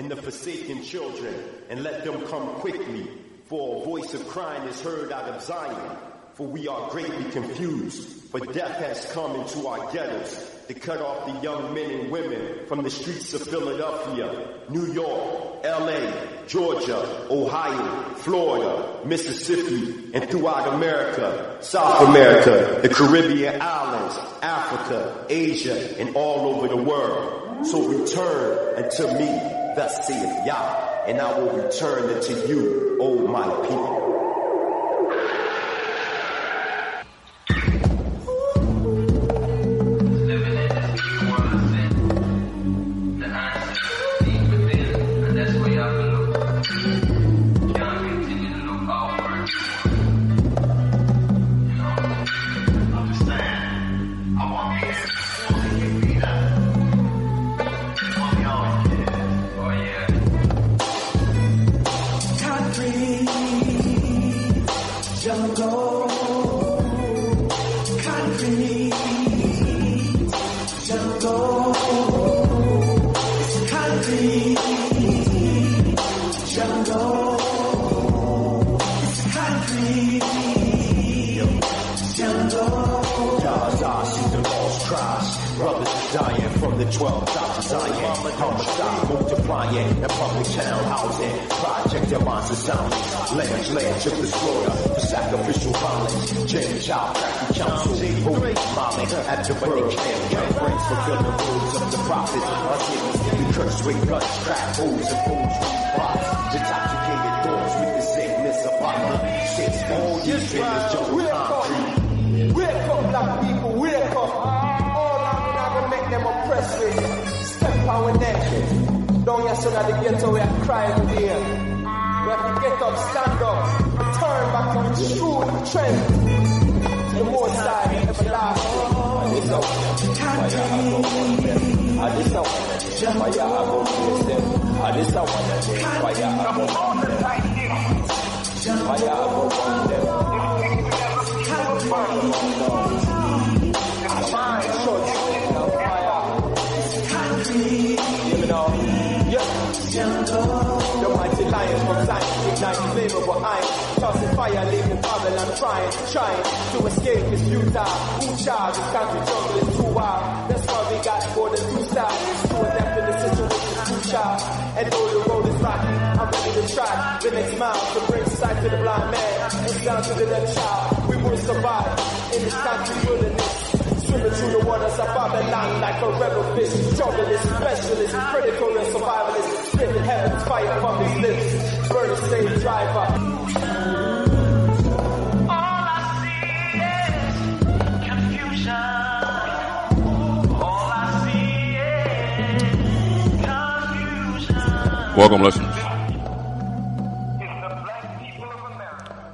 and the forsaken children, and let them come quickly, for a voice of crying is heard out of Zion. For we are greatly confused, for death has come into our ghettos to cut off the young men and women from the streets of Philadelphia, New York, LA, Georgia, Ohio, Florida, Mississippi, and throughout America, South America, the Caribbean islands, Africa, Asia, and all over the world. So return unto me, thus saith Yah, and I will return unto you, O my people. Took the slaughter for sacrificial violence. James Child, Cracky Council, Holy Molly, activating camp, brains fulfill the words of the prophets. Until we curse with guns, crack holes and fools with bots. Intoxicated thoughts with the sickness of Allah. Since all these figures jump concrete. Wake up, black people, wake up. All I'm gonna make them oppressive. Step our neck. Don't you son of the ghetto, we are crying here. We have to get up, stand up. Turn back to the true trend. The more side, everlasting. I just don't want them. I just don't want them. I just don't want them. I the mighty lions from Zion ignite flavor, but I'm tossing fire, leaving Babylon trying to escape is futile. Who charge is country jungle is too wild. That's why we got more than two sides. To adapt in the situation too sharp. And though the road is rocky, I'm ready to try the next mile to bring sight to the blind man and down to the dead child. We will survive in this country wilderness. Swimming through the waters of Babylon like a rebel fish. Junglist, specialist, critical and survivalist. Spitting heaven's fire from his lips. Burning slave driver. All I see is confusion. All I see is confusion. Welcome, listeners,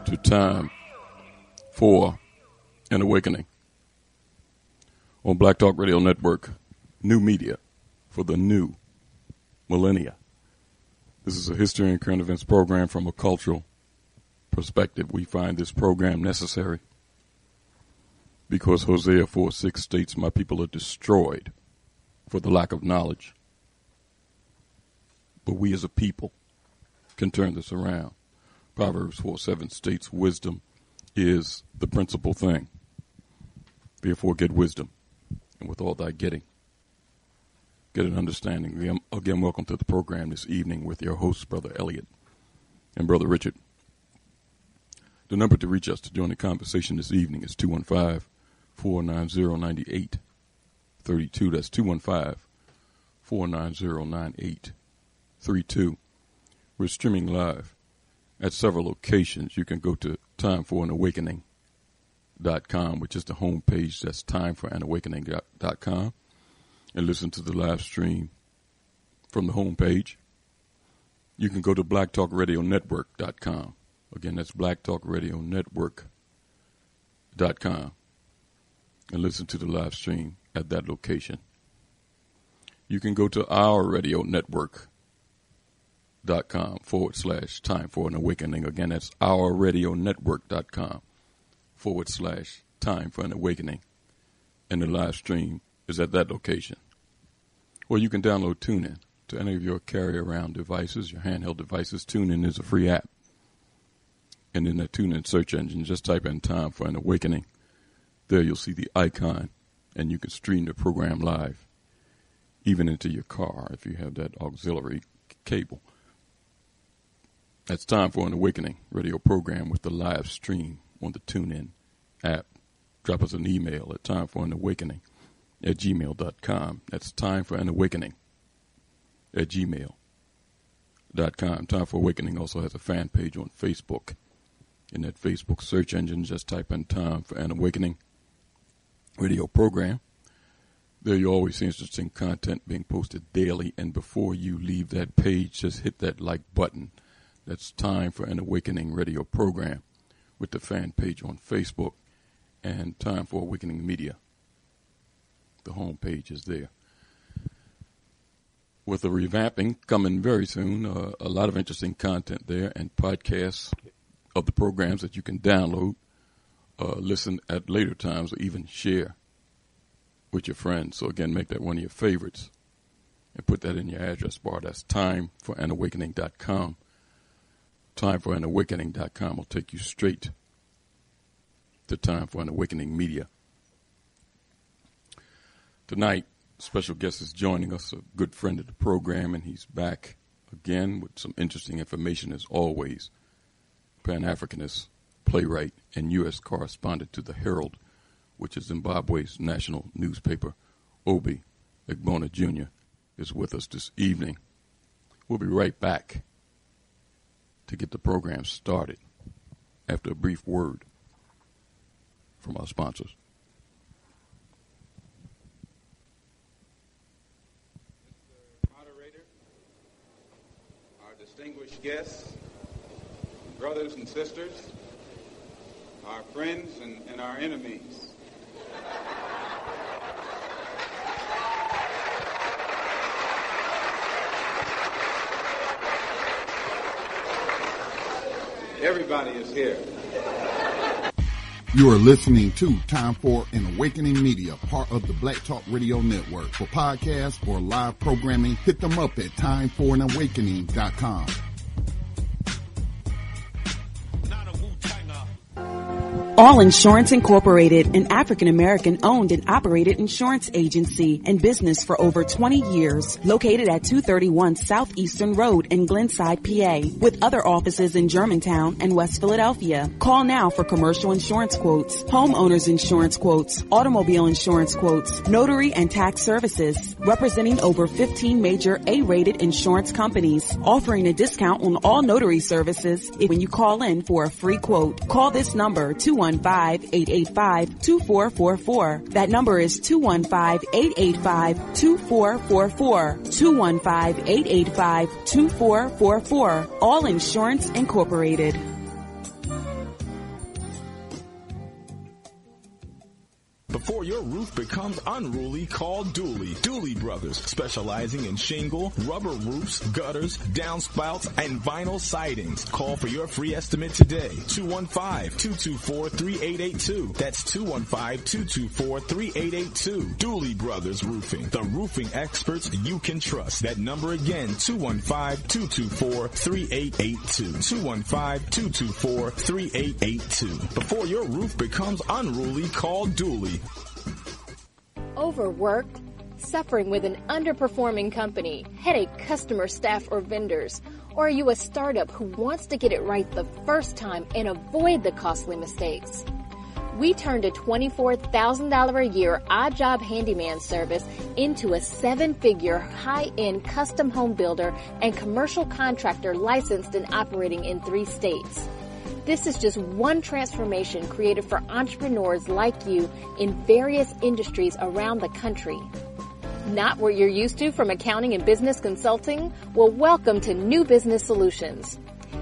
to Time for an Awakening on Black Talk Radio Network, new media for the new millennia. This is a history and current events program from a cultural perspective. We find this program necessary because Hosea 4:6 states, "My people are destroyed for the lack of knowledge." But we as a people can turn this around. Proverbs 4:7 states, "Wisdom is the principal thing. Therefore get wisdom. And with all thy getting, get an understanding." Again, welcome to the program this evening with your hosts, Brother Elliott and Brother Richard. The number to reach us to join the conversation this evening is 215-490-9832. That's 215-490-9832. We're streaming live at several locations. You can go to timeforanawakening.com, which is the homepage. That's timeforanawakening.com, and listen to the live stream from the homepage. You can go to blacktalkradionetwork.com. Again, that's blacktalkradionetwork.com, and listen to the live stream at that location. You can go to ourradionetwork.com/Time for an Awakening. Again, that's ourradionetwork.com/Time for an Awakening. And the live stream is at that location. Or you can download TuneIn, to any of your carry-around devices, your handheld devices. TuneIn is a free app. And in that TuneIn search engine, just type in Time for an Awakening. There you'll see the icon, and you can stream the program live, even into your car if you have that auxiliary cable. That's Time for an Awakening radio program with the live stream on the TuneIn app. Drop us an email at timeforanawakening@gmail.com. That's timeforanawakening@gmail.com. Time for Awakening also has a fan page on Facebook. In that Facebook search engine, just type in Time for an Awakening radio program. There you always see interesting content being posted daily, and before you leave that page, just hit that like button. That's Time for an Awakening radio program with the fan page on Facebook and Time for Awakening Media. The home page is there. With the revamping coming very soon, a lot of interesting content there and podcasts of the programs that you can download, listen at later times, or even share with your friends. So again, make that one of your favorites and put that in your address bar. That's timeforanawakening.com. Timeforanawakening.com will take you straight to Time for an Awakening Media. Tonight, special guest is joining us, a good friend of the program, and he's back again with some interesting information as always. Pan-Africanist, playwright, and U.S. correspondent to the Herald, which is Zimbabwe's national newspaper. Obi Egbuna Jr. is with us this evening. We'll be right back to get the program started after a brief word from our sponsors. Mr. Moderator, our distinguished guests, brothers and sisters, our friends and our enemies. Everybody is here. You are listening to Time for an Awakening Media, part of the Black Talk Radio Network. For podcasts or live programming, hit them up at timeforanawakening.com. All Insurance Incorporated, an African-American owned and operated insurance agency and business for over 20 years, located at 231 Southeastern Road in Glenside, PA, with other offices in Germantown and West Philadelphia. Call now for commercial insurance quotes, homeowners insurance quotes, automobile insurance quotes, notary and tax services, representing over 15 major A-rated insurance companies, offering a discount on all notary services when you call in for a free quote. Call this number, 215-885-2444. That number is 215-885-2444. 215-885-2444. All Insurance Incorporated. Before your roof becomes unruly, call Dooley. Dooley Brothers, specializing in shingle, rubber roofs, gutters, downspouts, and vinyl sidings. Call for your free estimate today. 215-224-3882. That's 215-224-3882. Dooley Brothers Roofing, the roofing experts you can trust. That number again, 215-224-3882. 215-224-3882. Before your roof becomes unruly, call Dooley. Overworked, suffering with an underperforming company, headache customer, staff, or vendors? Or are you a startup who wants to get it right the first time and avoid the costly mistakes? We turned a $24,000 a year odd job handyman service into a 7-figure high-end custom home builder and commercial contractor licensed and operating in 3 states. This is just one transformation created for entrepreneurs like you in various industries around the country. Not what you're used to from accounting and business consulting? Well, welcome to New Business Solutions.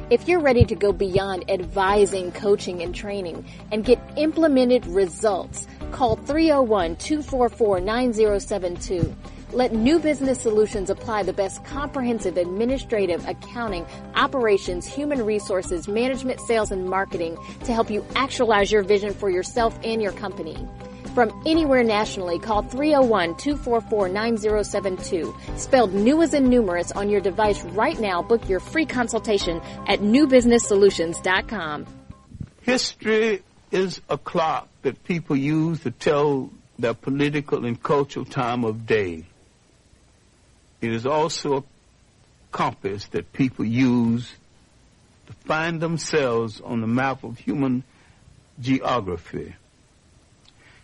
If you're ready to go beyond advising, coaching, and training and get implemented results, call 301-244-9072. Let New Business Solutions apply the best comprehensive administrative, accounting, operations, human resources, management, sales, and marketing to help you actualize your vision for yourself and your company. From anywhere nationally, call 301-244-9072. Spelled new as in numerous on your device right now. Book your free consultation at newbusinesssolutions.com. History is a clock that people use to tell their political and cultural time of day. It is also a compass that people use to find themselves on the map of human geography.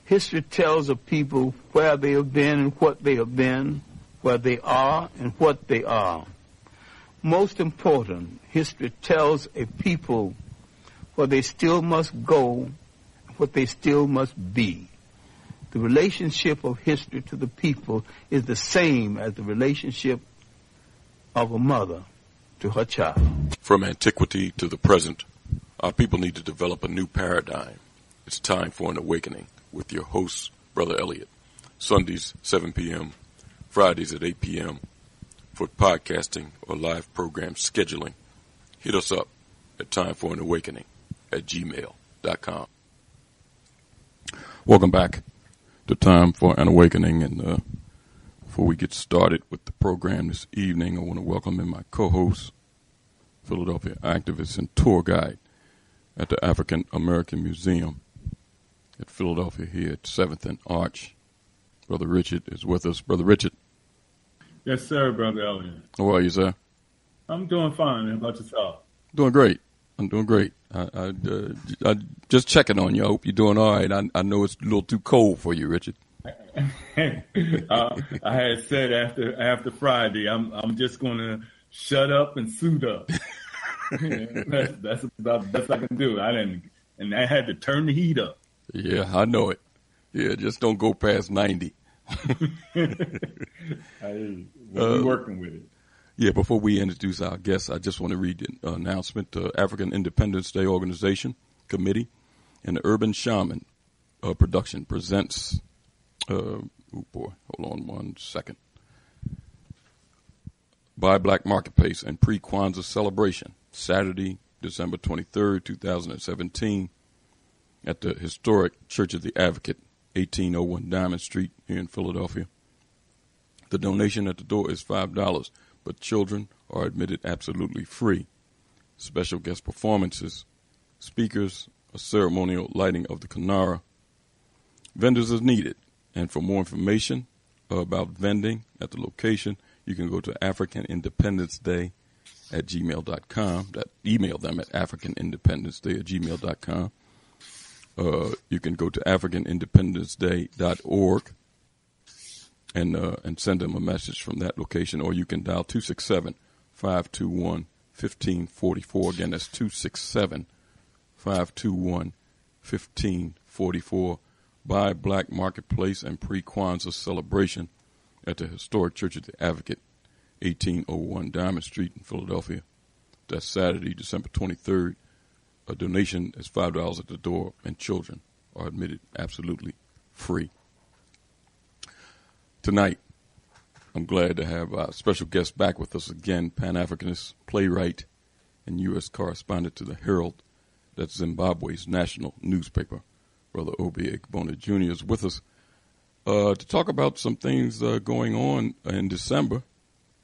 History tells of people where they have been and what they have been, where they are and what they are. Most important, history tells a people where they still must go, what they still must be. The relationship of history to the people is the same as the relationship of a mother to her child. From antiquity to the present, our people need to develop a new paradigm. It's time for an awakening with your host, Brother Elliott. Sundays, 7 p.m., Fridays at 8 p.m. For podcasting or live program scheduling, hit us up at timeforanawakening@gmail.com. Welcome back to Time for an Awakening. And before we get started with the program this evening, I want to welcome in my co-host, Philadelphia activist and tour guide at the African American Museum at Philadelphia here at 7th and Arch. Brother Richard is with us. Brother Richard. Yes, sir, Brother Elliott. How are you, sir? I'm doing fine. How about yourself? Doing great. I'm doing great. I just checking on you. I hope you're doing all right. I know it's a little too cold for you, Richard. I had said after Friday, I'm just going to shut up and suit up. That's about the best I can do. I had to turn the heat up. Yeah, I know it. Yeah, just don't go past 90. We're working with it. Yeah, before we introduce our guests, I just want to read the announcement. The African Independence Day Organization Committee and the Urban Shaman production presents, hold on one second, Buy Black Marketplace and Pre-Kwanzaa Celebration, Saturday, December 23rd, 2017, at the historic Church of the Advocate, 1801 Diamond Street here in Philadelphia. The donation at the door is $5, but children are admitted absolutely free. Special guest performances, speakers, a ceremonial lighting of the Kinara. Vendors is needed. And for more information about vending at the location, you can go to africanindependenceday@gmail.com. Email them at africanindependenceday@gmail.com. You can go to africanindependenceday.org and send them a message from that location, or you can dial 267-521-1544. Again, that's 267-521-1544. Buy Black Marketplace and Pre-Kwanzaa Celebration at the historic Church of the Advocate, 1801 Diamond Street in Philadelphia. That's Saturday, December 23rd. A donation is $5 at the door, and children are admitted absolutely free. Tonight, I'm glad to have a special guest back with us again, Pan-Africanist, playwright, and U.S. correspondent to the Herald, that's Zimbabwe's national newspaper. Brother Obi Egbuna Jr. is with us to talk about some things going on in December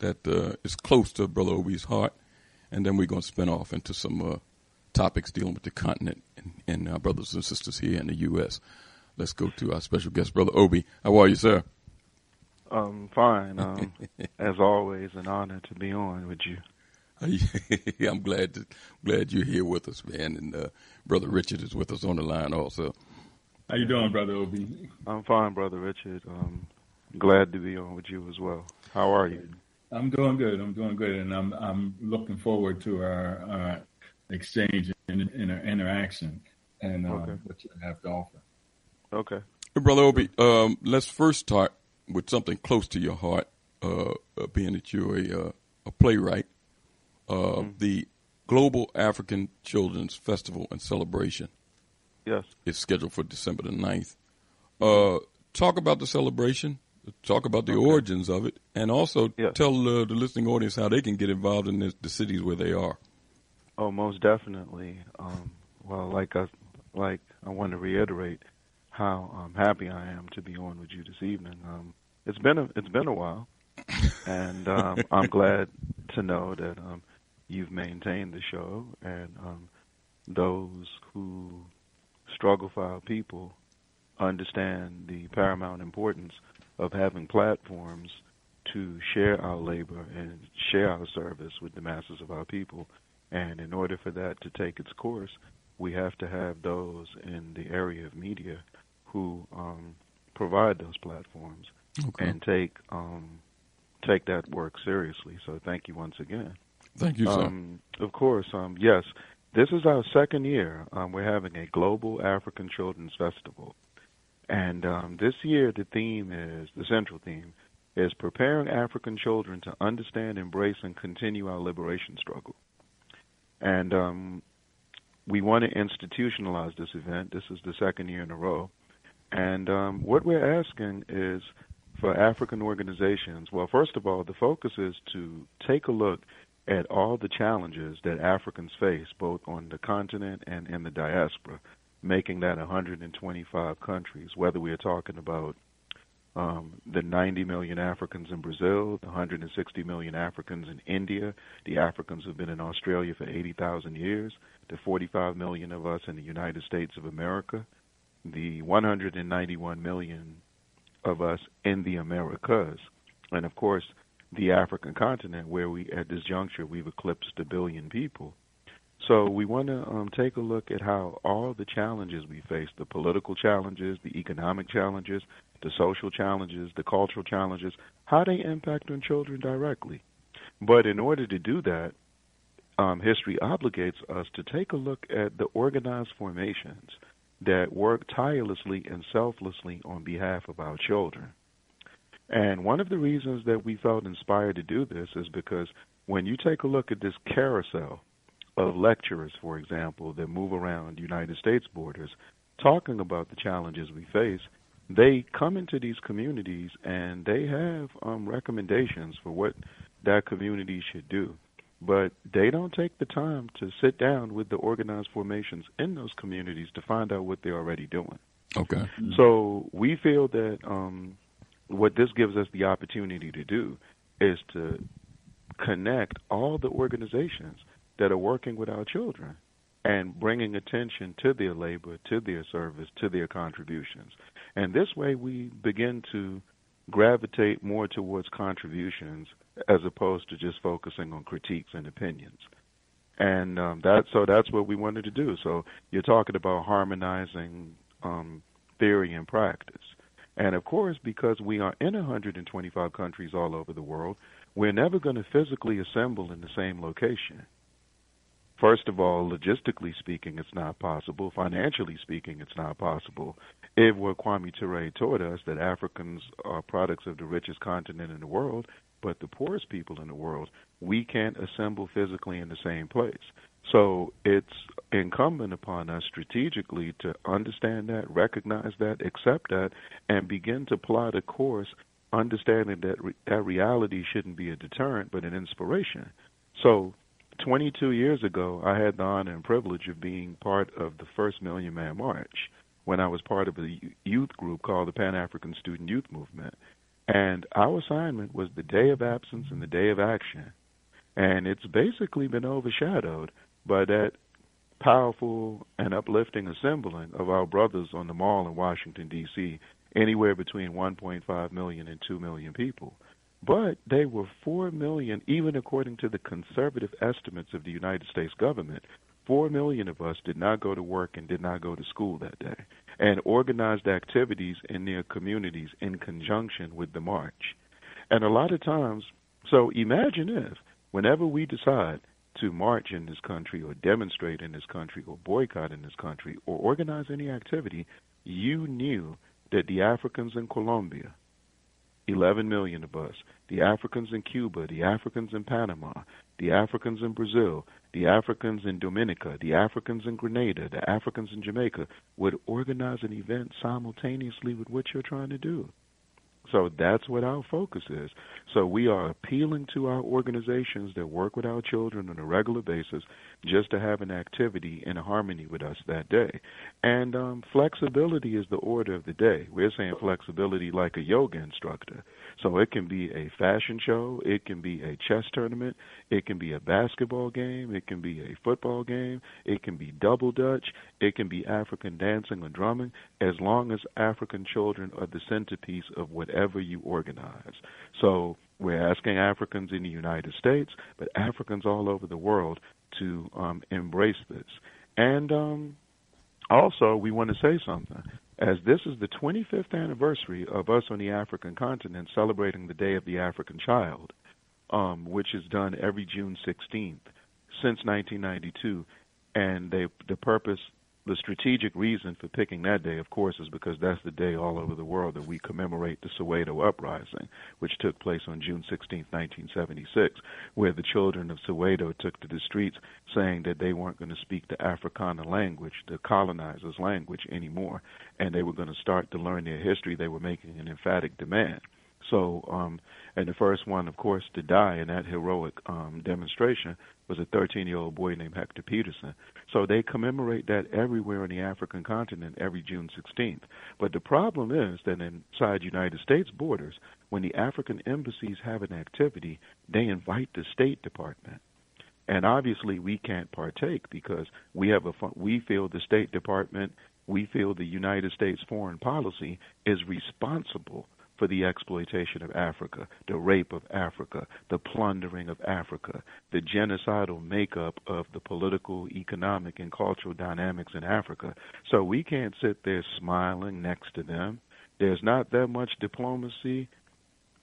that is close to Brother Obi's heart, and then we're going to spin off into some topics dealing with the continent and our brothers and sisters here in the U.S. Let's go to our special guest, Brother Obi. How are you, sir? Fine. As always, an honor to be on with you. I'm glad you're here with us, man. And Brother Richard is with us on the line also. How you doing, Brother Obi? I'm fine, Brother Richard. Glad to be on with you as well. How are you? I'm doing good. And I'm looking forward to our exchange and interaction and what you have to offer. Okay. Hey, Brother Obi, let's first start with something close to your heart, being that you're a playwright. The Global African Children's Festival and Celebration. Yes. Is scheduled for December the 9th. Talk about the celebration, talk about the origins of it, and also tell the listening audience how they can get involved in the cities where they are. Oh, most definitely. Well, I want to reiterate, how happy I am to be on with you this evening. It's been a while, and I'm glad to know that you've maintained the show, and those who struggle for our people understand the paramount importance of having platforms to share our labor and share our service with the masses of our people. And in order for that to take its course, we have to have those in the area of media who provide those platforms and take that work seriously. So thank you once again. Thank you, sir. Of course, yes. This is our second year. We're having a Global African Children's Festival. And this year the central theme is preparing African children to understand, embrace, and continue our liberation struggle. And we want to institutionalize this event. This is the second year in a row. And what we're asking is for African organizations, well, first of all, the focus is to take a look at all the challenges that Africans face, both on the continent and in the diaspora, making that 125 countries, whether we are talking about the 90 million Africans in Brazil, the 160 million Africans in India, the Africans who've been in Australia for 80,000 years, the 45 million of us in the United States of America, the 191 million of us in the Americas, and of course the African continent, where at this juncture we've eclipsed 1 billion people. So we want to take a look at how all the challenges we face, the political challenges, the economic challenges, the social challenges, the cultural challenges, how they impact on children directly. But in order to do that, history obligates us to take a look at the organized formations that work tirelessly and selflessly on behalf of our children. And one of the reasons that we felt inspired to do this is because when you take a look at this carousel of lecturers, for example, that move around United States borders talking about the challenges we face, they come into these communities and they have recommendations for what that community should do. But they don't take the time to sit down with the organized formations in those communities to find out what they're already doing. Okay. So we feel that what this gives us the opportunity to do is to connect all the organizations that are working with our children and bringing attention to their labor, to their service, to their contributions. And this way we begin to gravitate more towards contributions as opposed to just focusing on critiques and opinions. And that's what we wanted to do. So you're talking about harmonizing theory and practice. And of course, because we are in 125 countries all over the world, we're never going to physically assemble in the same location. First of all, logistically speaking, it's not possible. Financially speaking, it's not possible. If what Kwame Ture taught us, that Africans are products of the richest continent in the world, but the poorest people in the world, we can't assemble physically in the same place. So it's incumbent upon us strategically to understand that, recognize that, accept that, and begin to plot a course, understanding that that reality shouldn't be a deterrent, but an inspiration. So 22 years ago, I had the honor and privilege of being part of the first Million Man March when I was part of a youth group called the Pan-African Student Youth Movement. And our assignment was the day of absence and the day of action. And it's basically been overshadowed by that powerful and uplifting assembling of our brothers on the Mall in Washington, D.C., anywhere between 1.5 million and 2 million people. But they were 4 million, even according to the conservative estimates of the United States government. 4 million of us did not go to work and did not go to school that day, and organized activities in their communities in conjunction with the march. And a lot of times, so imagine if, whenever we decide to march in this country or demonstrate in this country or boycott in this country or organize any activity, you knew that the Africans in Colombia, 11 million of us, the Africans in Cuba, the Africans in Panama, the Africans in Brazil, the Africans in Dominica, the Africans in Grenada, the Africans in Jamaica would organize an event simultaneously with what you're trying to do. So that's what our focus is. So we are appealing to our organizations that work with our children on a regular basis just to have an activity in harmony with us that day. And flexibility is the order of the day. We're saying flexibility like a yoga instructor. So it can be a fashion show, it can be a chess tournament, it can be a basketball game, it can be a football game, it can be double dutch, it can be African dancing or drumming, as long as African children are the centerpiece of whatever you organize. So we're asking Africans in the United States, but Africans all over the world to embrace this. And also, we want to say something. As this is the 25th anniversary of us on the African continent celebrating the Day of the African Child, which is done every June 16th since 1992, and the purpose, the strategic reason for picking that day, of course, is because that's the day all over the world that we commemorate the Soweto uprising, which took place on June 16, 1976, where the children of Soweto took to the streets saying that they weren't going to speak the Afrikaner language, the colonizers' language, anymore, and they were going to start to learn their history. They were making an emphatic demand. So, and the first one, of course, to die in that heroic demonstration was a 13-year-old boy named Hector Peterson. So they commemorate that everywhere on the African continent every June 16th. But the problem is that inside United States borders, when the African embassies have an activity, they invite the State Department. And obviously we can't partake because we feel the State Department, we feel the United States foreign policy is responsible for the exploitation of Africa, the rape of Africa, the plundering of Africa, the genocidal makeup of the political, economic, and cultural dynamics in Africa. So we can't sit there smiling next to them. There's not that much diplomacy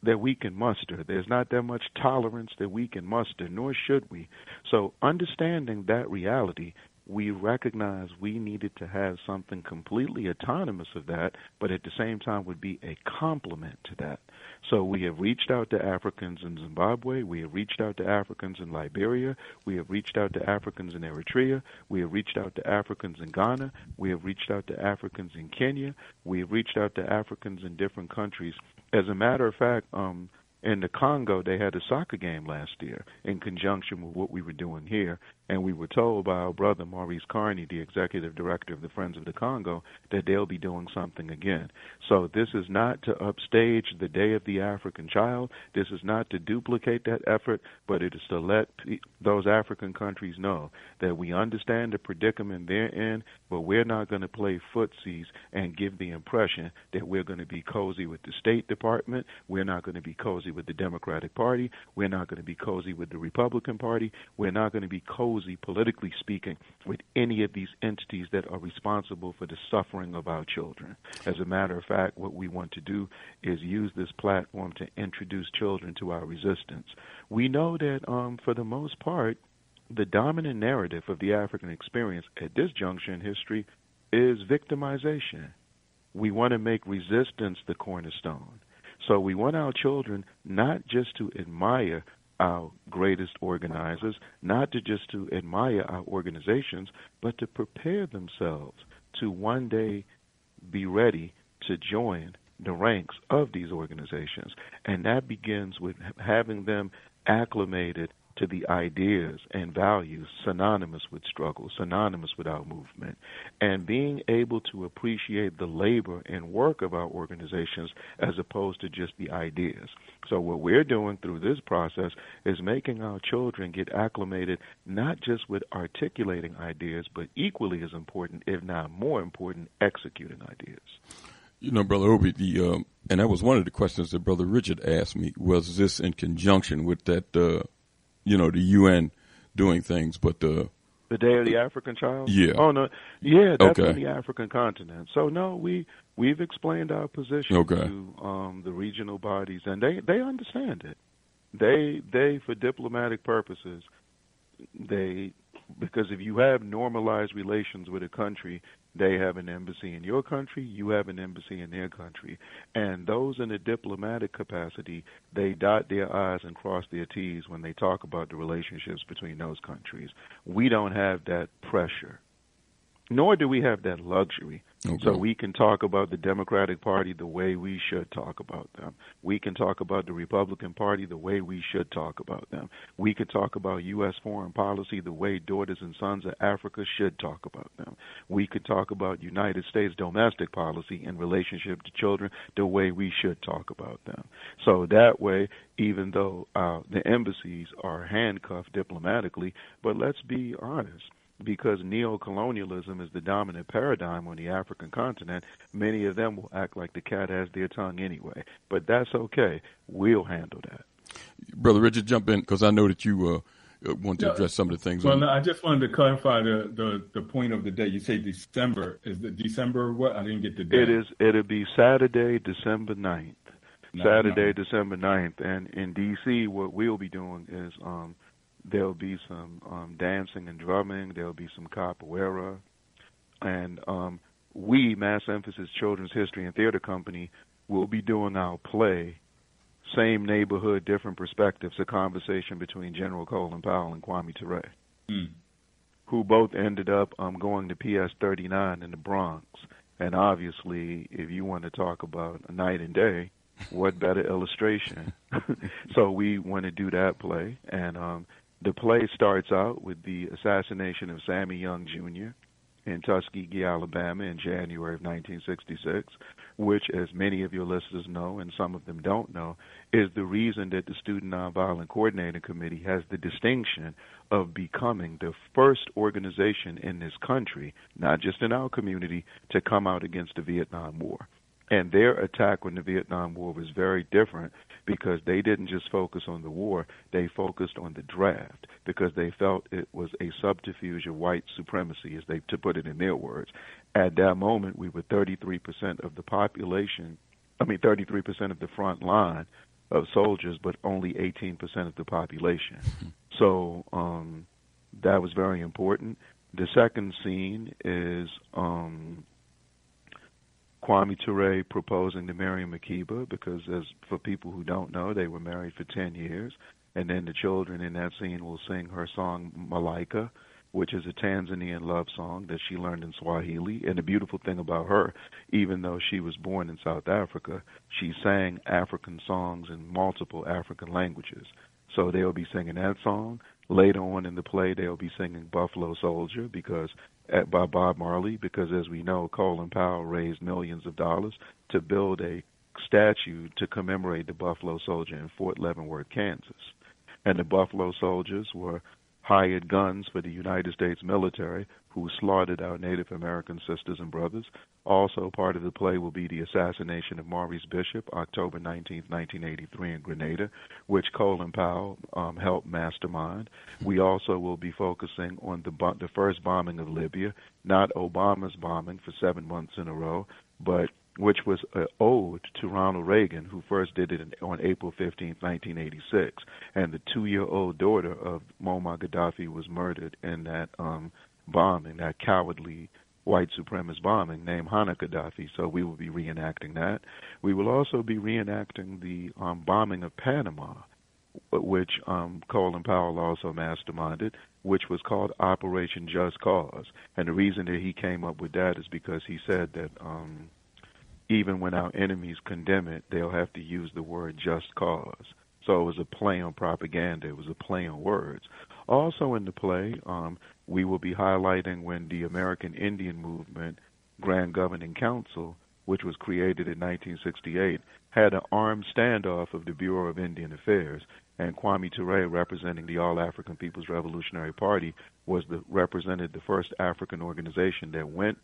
that we can muster. There's not that much tolerance that we can muster, nor should we. So understanding that reality, we recognize we needed to have something completely autonomous of that, but at the same time would be a complement to that. So we have reached out to Africans in Zimbabwe. We have reached out to Africans in Liberia. We have reached out to Africans in Eritrea. We have reached out to Africans in Ghana. We have reached out to Africans in Kenya. We have reached out to Africans in different countries. As a matter of fact, in the Congo, they had a soccer game last year in conjunction with what we were doing here, and we were told by our brother Maurice Carney, the executive director of the Friends of the Congo, that they'll be doing something again. So this is not to upstage the Day of the African Child. This is not to duplicate that effort, but it is to let those African countries know that we understand the predicament they're in, but we're not going to play footsies and give the impression that we're going to be cozy with the State Department. We're not going to be cozy with the Democratic Party. We're not going to be cozy with the Republican Party. We're not going to be cozy, politically speaking, with any of these entities that are responsible for the suffering of our children. As a matter of fact, what we want to do is use this platform to introduce children to our resistance. We know that for the most part, the dominant narrative of the African experience at this juncture in history is victimization. We want to make resistance the cornerstone. So we want our children not just to admire our greatest organizers, not to just to admire our organizations, but to prepare themselves to one day be ready to join the ranks of these organizations. And that begins with having them acclimated to the ideas and values synonymous with struggle, synonymous with our movement, and being able to appreciate the labor and work of our organizations as opposed to just the ideas. So what we're doing through this process is making our children get acclimated not just with articulating ideas, but equally as important, if not more important, executing ideas. You know, Brother Obi, and that was one of the questions that Brother Richard asked me, was this in conjunction with that, the UN doing things, but the Day of the African Child? Yeah. Oh, no. Yeah, that's okay. on the African continent. So, no, we've explained our position to the regional bodies, and they understand it. They, for diplomatic purposes, because if you have normalized relations with a country, they have an embassy in your country, you have an embassy in their country. And those in a diplomatic capacity, they dot their I's and cross their T's when they talk about the relationships between those countries. We don't have that pressure. nor do we have that luxury. Okay. So we can talk about the Democratic Party the way we should talk about them. We can talk about the Republican Party the way we should talk about them. We could talk about U.S. foreign policy the way daughters and sons of Africa should talk about them. We could talk about United States domestic policy in relationship to children the way we should talk about them. So that way, even though the embassies are handcuffed diplomatically, but let's be honest, because neocolonialism is the dominant paradigm on the African continent, many of them will act like the cat has their tongue anyway. But that's okay. We'll handle that. Brother Richard, jump in, because I know that you want to address some of the things. Well, no, I just wanted to clarify the point of the day. You say December. Is it December what? I didn't get the date. It'll be Saturday, December 9th. Saturday, December 9th. And in D.C., what we'll be doing is there'll be some dancing and drumming. There'll be some capoeira. And we, Mass Emphasis Children's History and Theater Company, will be doing our play, Same Neighborhood, Different Perspectives, a conversation between General Colin Powell and Kwame Ture, who both ended up going to PS 39 in the Bronx. And obviously, if you want to talk about a night and day, what better illustration? So we want to do that play. And the play starts out with the assassination of Sammy Young Jr. in Tuskegee, Alabama in January of 1966, which, as many of your listeners know and some of them don't know, is the reason that the Student Nonviolent Coordinating Committee has the distinction of becoming the first organization in this country, not just in our community, to come out against the Vietnam War. And their attack on the Vietnam War was very different because they didn't just focus on the war, they focused on the draft because they felt it was a subterfuge of white supremacy, as they to put it in their words. At that moment, we were 33% of the population, 33% of the front line of soldiers, but only 18% of the population. So that was very important. The second scene is Kwame Ture proposing to Miriam Makeba because, as for people who don't know, they were married for 10 years. And then the children in that scene will sing her song Malaika, which is a Tanzanian love song that she learned in Swahili. And the beautiful thing about her, even though she was born in South Africa, she sang African songs in multiple African languages. So they'll be singing that song. Later on in the play, they'll be singing Buffalo Soldier by Bob Marley, because as we know, Colin Powell raised millions of dollars to build a statue to commemorate the Buffalo Soldier in Fort Leavenworth, Kansas. And the Buffalo Soldiers were hired guns for the United States military who slaughtered our Native American sisters and brothers. Also part of the play will be the assassination of Maurice Bishop, October 19, 1983 in Grenada, which Colin Powell helped mastermind. We also will be focusing on the first bombing of Libya, not Obama's bombing for 7 months in a row, but which was an ode to Ronald Reagan, who first did it on April 15, 1986. And the 2-year-old daughter of Muammar Gaddafi was murdered in that bombing, that cowardly white supremacist bombing named Hana Gaddafi. So we will be reenacting that. We will also be reenacting the bombing of Panama, which Colin Powell also masterminded, which was called Operation Just Cause. And the reason that he came up with that is because he said that even when our enemies condemn it, they'll have to use the word just cause. So it was a play on propaganda. It was a play on words. Also in the play, we will be highlighting when the American Indian Movement Grand Governing Council, which was created in 1968, had an armed standoff of the Bureau of Indian Affairs. And Kwame Ture, representing the All-African People's Revolutionary Party, represented the first African organization that went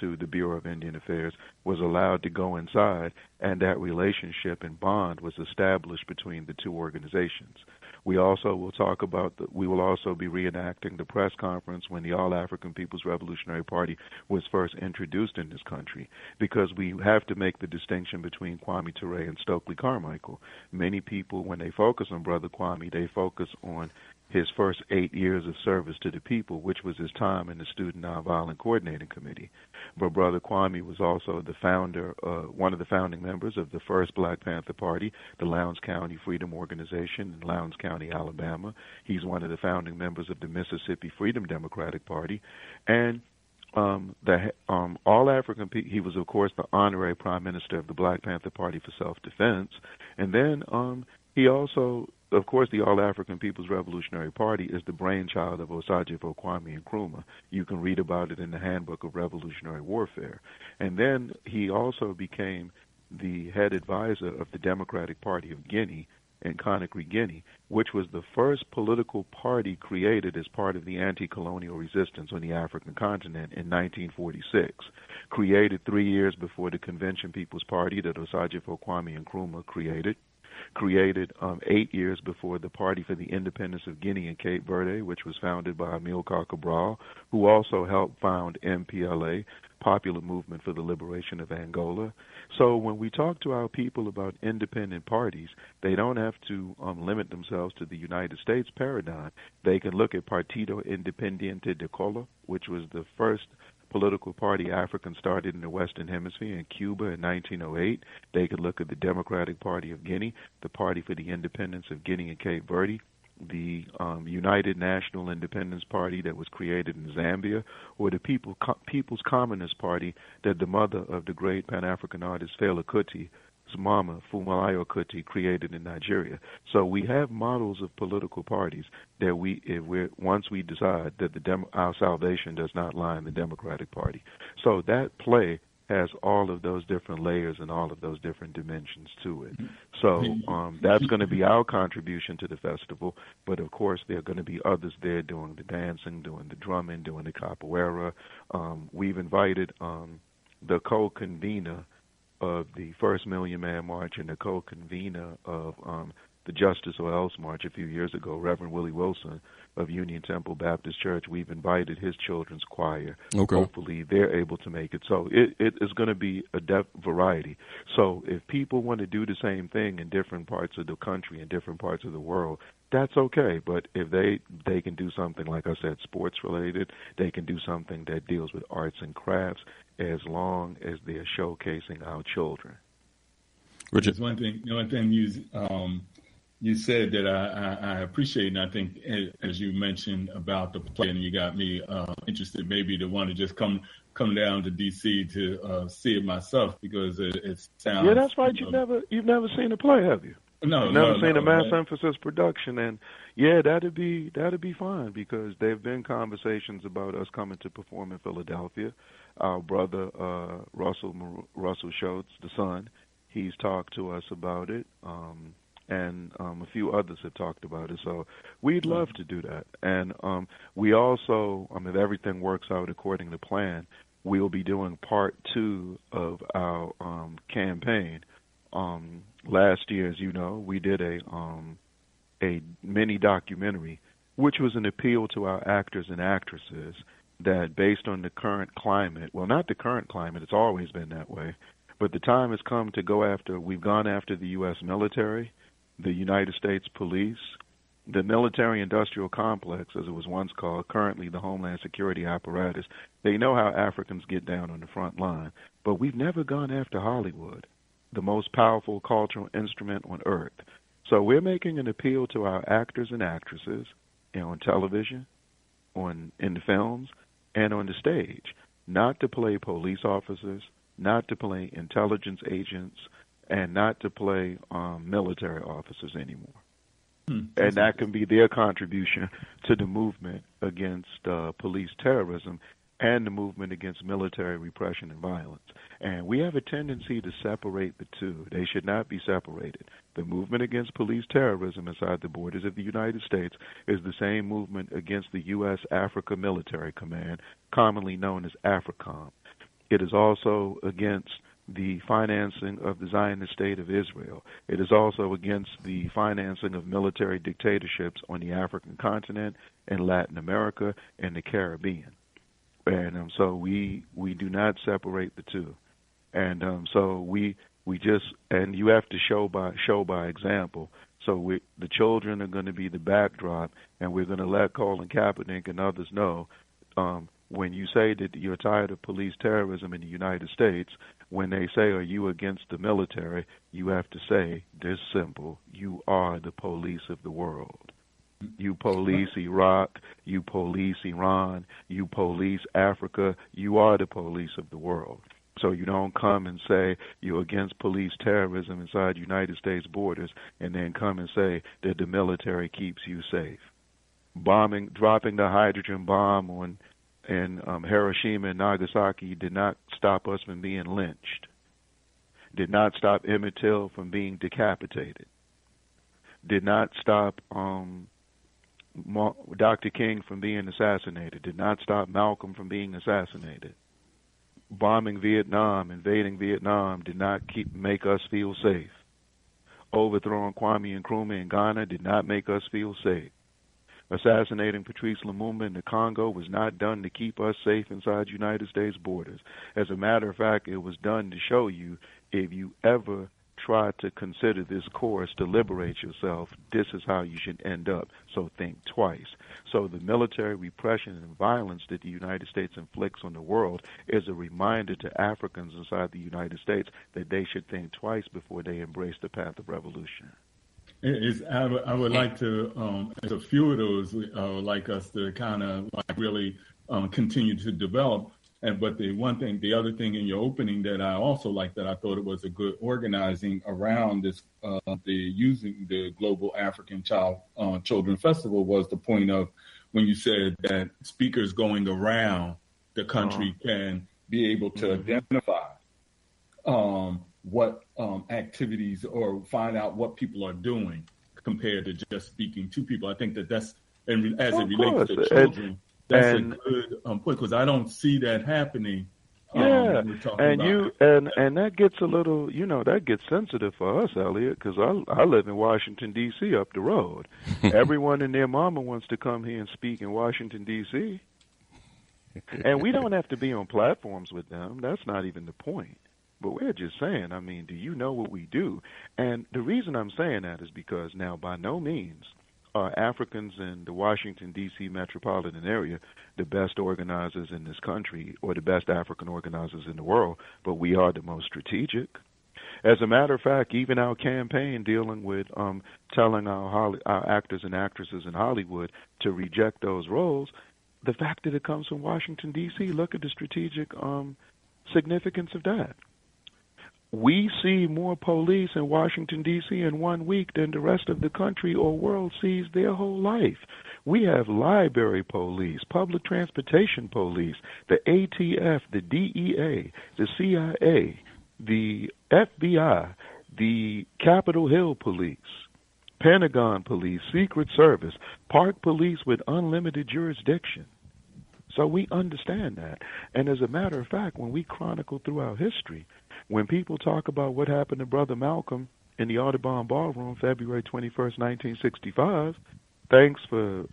to the Bureau of Indian Affairs, was allowed to go inside, and that relationship and bond was established between the two organizations. We also will talk about we will also be reenacting the press conference when the All-African People's Revolutionary Party was first introduced in this country, because we have to make the distinction between Kwame Ture and Stokely Carmichael. Many people, when they focus on Brother Kwame, they focus on his first 8 years of service to the people, which was his time in the Student Nonviolent Coordinating Committee. But Brother Kwame was also the founder, one of the founding members of the first Black Panther Party, the Lowndes County Freedom Organization in Lowndes County, Alabama. He's one of the founding members of the Mississippi Freedom Democratic Party. And all African people. He was, of course, the honorary prime minister of the Black Panther Party for Self-Defense, and then he also, of course, the All African People's Revolutionary Party is the brainchild of Osagyefo Kwame Nkrumah. You can read about it in the Handbook of Revolutionary Warfare. And then he also became the head advisor of the Democratic Party of Guinea in Conakry, Guinea, which was the first political party created as part of the anti-colonial resistance on the African continent in 1946, created 3 years before the Convention People's Party that Osagyefo Kwame Nkrumah created 8 years before the Party for the Independence of Guinea and Cape Verde, which was founded by Amilcar Cabral, who also helped found MPLA, Popular Movement for the Liberation of Angola. So when we talk to our people about independent parties, they don't have to limit themselves to the United States paradigm. They can look at Partido Independiente de Cuba, which was the first political party Africans started in the Western Hemisphere in Cuba in 1908. They could look at the Democratic Party of Guinea, the Party for the Independence of Guinea and Cape Verde, the United National Independence Party that was created in Zambia, or the People's Communist Party that the mother of the great Pan-African artist Fela Kuti's mama, Funmilayo Kuti, created in Nigeria. So we have models of political parties that once we decide that our salvation does not lie in the Democratic Party. So that play has all of those different layers and all of those different dimensions to it. So that's going to be our contribution to the festival, but of course there are going to be others there doing the dancing, doing the drumming, doing the capoeira. We've invited the co-convener of the First Million Man March and the co-convener of the Justice or Else March a few years ago, Reverend Willie Wilson of Union Temple Baptist Church. We've invited his children's choir. Okay. Hopefully they're able to make it. So it is going to be a variety. So if people want to do the same thing in different parts of the country and different parts of the world, that's okay. But if they can do something, like I said, sports related, they can do something that deals with arts and crafts, as long as they're showcasing our children. Richard, one thing you said that I appreciate, and I think as you mentioned about the play, and you got me interested maybe to want to just come down to D.C. to see it myself, because it sounds. Yeah, that's right. You've never seen a play, have you? No, You've never seen a mass emphasis production, and yeah, that'd be fine, because there've been conversations about us coming to perform in Philadelphia. Our brother Russell Schultz, the son, he's talked to us about it, and a few others have talked about it. So we'd love to do that, and we also, if everything works out according to plan, we'll be doing part 2 of our campaign. Last year, as you know, we did a mini documentary, which was an appeal to our actors and actresses that, based on the current climate, well, not the current climate, it's always been that way, but the time has come to we've gone after the U.S. military, the United States police, the military-industrial complex, as it was once called, currently the Homeland Security apparatus. They know how Africans get down on the front line, but we've never gone after Hollywood, the most powerful cultural instrument on earth. So we're making an appeal to our actors and actresses, on television, in the films, and on the stage, not to play police officers, not to play intelligence agents, and not to play military officers anymore. And that can be their contribution to the movement against police terrorism and the movement against military repression and violence. And we have a tendency to separate the two. They should not be separated. The movement against police terrorism inside the borders of the United States is the same movement against the U.S. Africa Military Command, commonly known as AFRICOM. It is also against the financing of the Zionist State of Israel. It is also against the financing of military dictatorships on the African continent, in Latin America, and the Caribbean. And so we do not separate the two. And so we just, and you have to show by example. So the children are going to be the backdrop, and we're going to let Colin Kaepernick and others know, when you say that you're tired of police terrorism in the United States, when they say, are you against the military, you have to say, this simple, you are the police of the world. You police Iraq, you police Iran, you police Africa. You are the police of the world. So you don't come and say you're against police terrorism inside United States borders and then come and say that the military keeps you safe. Dropping the hydrogen bomb in Hiroshima and Nagasaki did not stop us from being lynched. Did not stop Emmett Till from being decapitated. Did not stop Dr. King from being assassinated. Did not stop Malcolm from being assassinated. Bombing Vietnam, invading Vietnam did not make us feel safe. Overthrowing Kwame Nkrumah in Ghana did not make us feel safe. Assassinating Patrice Lumumba in the Congo was not done to keep us safe inside United States borders. As a matter of fact, it was done to show you if you ever try to consider this course to liberate yourself, this is how you should end up. So think twice. So the military repression and violence that the United States inflicts on the world is a reminder to Africans inside the United States that they should think twice before they embrace the path of revolution. I would like to, as a few of those, like us to kind of really continue to develop. But the other thing in your opening that I also liked, that I thought it was a good organizing around this, using the Global African Children Festival, was the point of when you said that speakers going around the country can be able to identify what activities, or find out what people are doing compared to just speaking to people. I think that's, and as it relates to children, that's a good point, because I don't see that happening. And that gets a little, that gets sensitive for us, Elliott, because I live in Washington, D.C. up the road. Everyone and their mama wants to come here and speak in Washington, D.C. And we don't have to be on platforms with them. That's not even the point. But we're just saying, do you know what we do? And the reason I'm saying that is because now, by no means are Africans in the Washington, D.C. metropolitan area the best organizers in this country or the best African organizers in the world, but we are the most strategic. As a matter of fact, even our campaign dealing with telling our actors and actresses in Hollywood to reject those roles, the fact that it comes from Washington, D.C., look at the strategic significance of that. We see more police in Washington, D.C. in 1 week than the rest of the country or world sees their whole life. We have library police, public transportation police, the ATF, the DEA, the CIA, the FBI, the Capitol Hill Police, Pentagon Police, Secret Service, Park Police with unlimited jurisdiction. So we understand that. And as a matter of fact, when we chronicle through our history, when people talk about what happened to Brother Malcolm in the Audubon Ballroom, February 21st, 1965, thanks for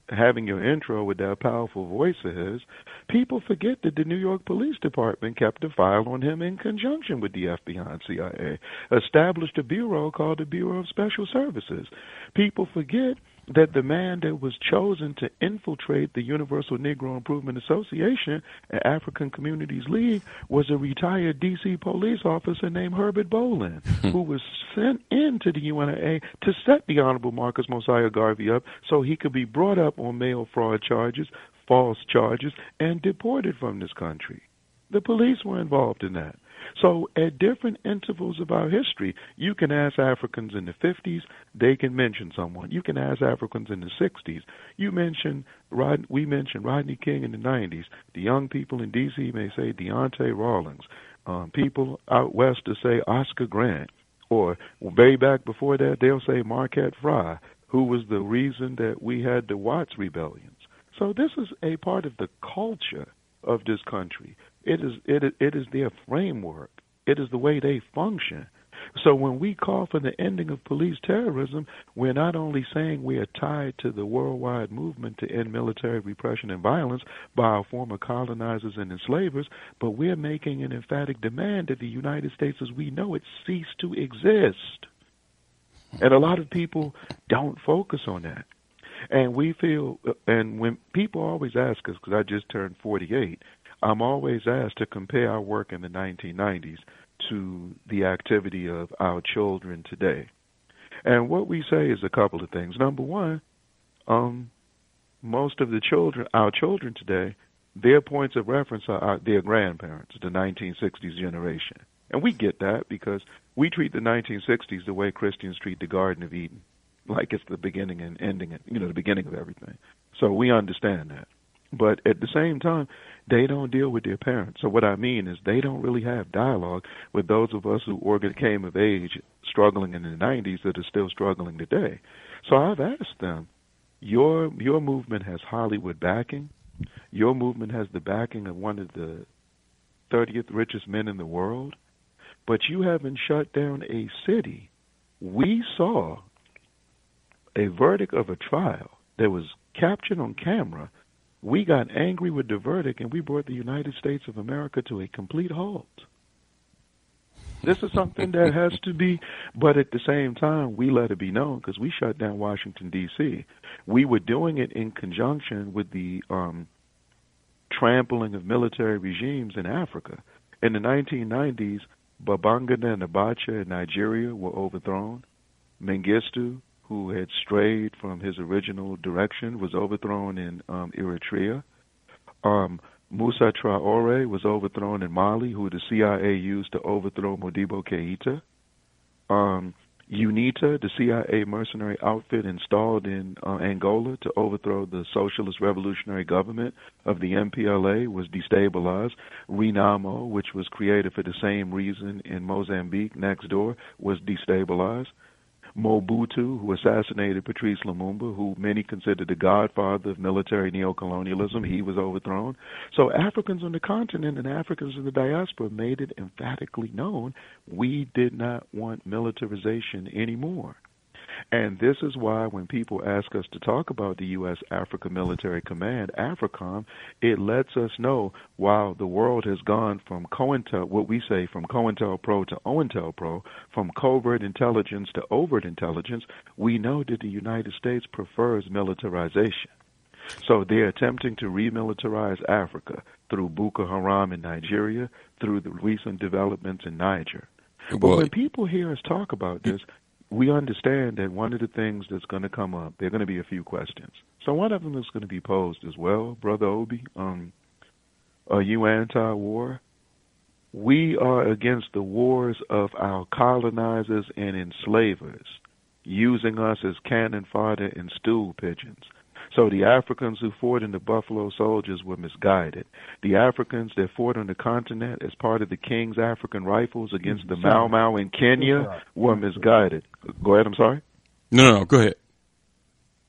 having your intro with that powerful voice of his, people forget that the New York Police Department kept a file on him in conjunction with the FBI and CIA, established a bureau called the Bureau of Special Services. People forget that the man that was chosen to infiltrate the Universal Negro Improvement Association and African Communities League was a retired D.C. police officer named Herbert Bolin, who was sent into the UNIA to set the Honorable Marcus Mosiah Garvey up so he could be brought up on mail fraud charges, false charges, and deported from this country. The police were involved in that. So at different intervals of our history, you can ask Africans in the 50s, they can mention someone. You can ask Africans in the 60s. We mentioned Rodney King in the 90s. The young people in D.C. may say Deontay Rawlings. People out west to say Oscar Grant. Or way back before that, they'll say Marquette Frye, who was the reason that we had the Watts rebellions. So this is a part of the culture of this country. It is their framework. It is the way they function. So when we call for the ending of police terrorism, we're not only saying we are tied to the worldwide movement to end military repression and violence by our former colonizers and enslavers, but we're making an emphatic demand that the United States as we know it cease to exist. And a lot of people don't focus on that. And we feel, and when people always ask us, because I just turned 48, I'm always asked to compare our work in the 1990s to the activity of our children today. And what we say is a couple of things. Number one, most of our children today, their points of reference are their grandparents, the 1960s generation. And we get that because we treat the 1960s the way Christians treat the Garden of Eden, like it's the beginning and ending, the beginning of everything. So we understand that. But at the same time, they don't deal with their parents. So what I mean is they don't really have dialogue with those of us who came of age struggling in the 90s that are still struggling today. So I've asked them, your movement has Hollywood backing. Your movement has the backing of one of the 30th richest men in the world. But you haven't shut down a city. We saw a verdict of a trial that was captured on camera. We got angry with the verdict, and we brought the United States of America to a complete halt. This is something that has to be, but at the same time, we let it be known because we shut down Washington, D.C. We were doing it in conjunction with the trampling of military regimes in Africa. In the 1990s, Babangida and Abacha in Nigeria were overthrown. Mengistu, who had strayed from his original direction, was overthrown in Eritrea. Musa Traore was overthrown in Mali, who the CIA used to overthrow Modibo Keita. UNITA, the CIA mercenary outfit installed in Angola to overthrow the socialist revolutionary government of the MPLA, was destabilized. RENAMO, which was created for the same reason in Mozambique next door, was destabilized. Mobutu, who assassinated Patrice Lumumba, who many consider the godfather of military neocolonialism, he was overthrown. So Africans on the continent and Africans in the diaspora made it emphatically known we did not want militarization anymore. And this is why when people ask us to talk about the U.S. Africa Military Command, AFRICOM, it lets us know while the world has gone from from COINTELPRO to OINTELPRO, from covert intelligence to overt intelligence, we know that the United States prefers militarization. So they're attempting to remilitarize Africa through Boko Haram in Nigeria, through the recent developments in Niger. But when people hear us talk about this, we understand that one of the things that's going to come up, there are going to be a few questions. So one of them is going to be posed as well, Brother Obi. Are you anti-war? We are against the wars of our colonizers and enslavers, using us as cannon fodder and stool pigeons. So the Africans who fought in the Buffalo Soldiers were misguided. The Africans that fought on the continent as part of the King's African Rifles against the Mau Mau in Kenya were misguided. Go ahead, I'm sorry? No, go ahead.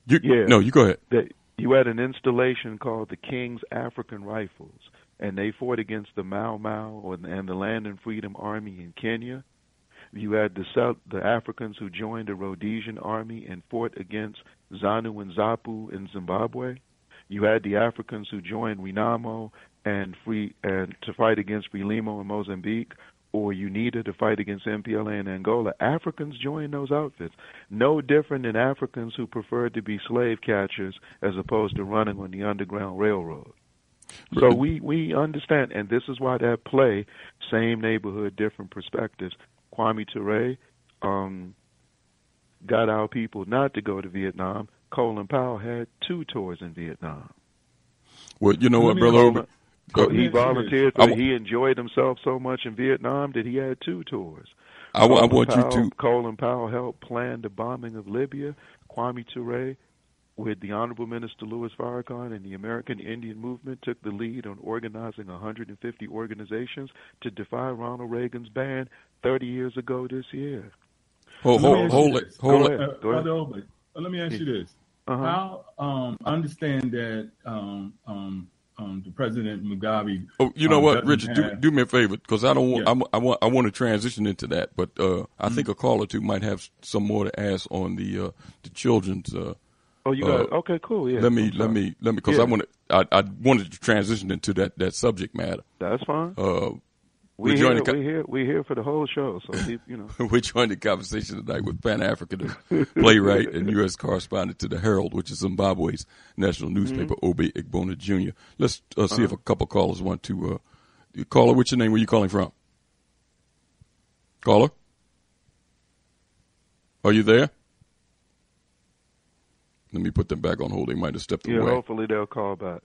You go ahead. You had an installation called the King's African Rifles, and they fought against the Mau Mau and the Land and Freedom Army in Kenya. You had the Africans who joined the Rhodesian Army and fought against ZANU and ZAPU in Zimbabwe. You had the Africans who joined RENAMO and to fight against FRELIMO in Mozambique, or UNITA to fight against MPLA in Angola. Africans joined those outfits. No different than Africans who preferred to be slave catchers as opposed to running on the Underground Railroad. So we understand, and this is why that play, same neighborhood, different perspectives. Kwame Ture got our people not to go to Vietnam. Colin Powell had 2 tours in Vietnam. Well, you know what, Brother Obi? He volunteered. He enjoyed himself so much in Vietnam that he had 2 tours. Colin Powell helped plan the bombing of Libya. Kwame Ture, with the Honorable Minister Louis Farrakhan and the American Indian Movement, took the lead on organizing 150 organizations to defy Ronald Reagan's ban 30 years ago this year. Hold it. Brother Obi, let me ask you this. How I understand that the President Mugabe. Oh, you know what, Richard? Do me a favor, because I don't. Yeah. I want to transition into that, but I think a call or two might have some more to ask on the children's. Okay, cool. Yeah. Let me, because I wanted to transition into that subject matter. That's fine. We're here for the whole show, so we joined the conversation tonight with Pan-African playwright and U.S. correspondent to the Herald, which is Zimbabwe's national newspaper, Obi Egbuna Jr. Let's see if a couple callers want to. Caller, what's your name? Where you calling from? Caller? Are you there? Let me put them back on hold. They might have stepped away. Yeah, hopefully they'll call back.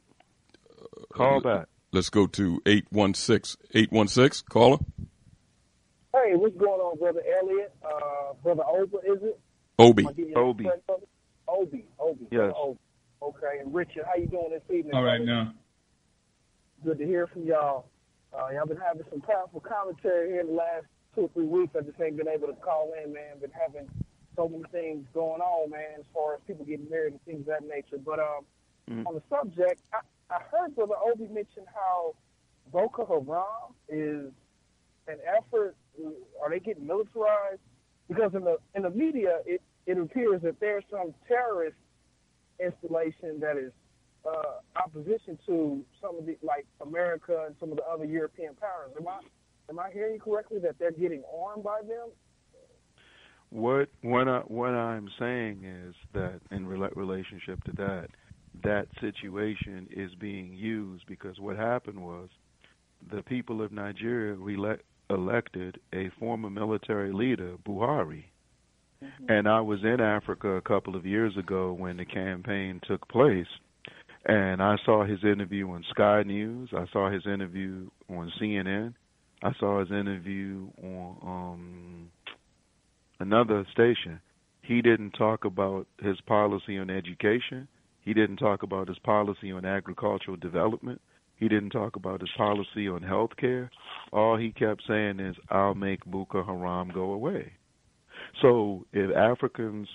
Call back. Let's go to 816. 816, caller. Hey, what's going on, Brother Elliott? Brother Obi, is it? Obi. Obi. Obi. Yes. Obi. Okay, and Richard, how you doing this evening? All right, now. Good to hear from y'all. Y'all been having some powerful commentary here in the last 2 or 3 weeks. I just ain't been able to call in, man. Been having so many things going on, man, as far as people getting married and things of that nature. But on the subject, I heard Brother Obi mention how Boko Haram is an effort. Are they getting militarized? Because in the media, it appears that there's some terrorist installation that is opposition to some of the, like America and some of the other European powers. Am I hearing you correctly that they're getting armed by them? What I'm saying is that in relationship to that situation is being used because what happened was the people of Nigeria elected a former military leader, Buhari. Mm-hmm. And I was in Africa a couple of years ago when the campaign took place, and I saw his interview on Sky News. I saw his interview on CNN. I saw his interview on another station. He didn't talk about his policy on education. He didn't talk about his policy on agricultural development. He didn't talk about his policy on health care. All he kept saying is, I'll make Boko Haram go away. So if Africans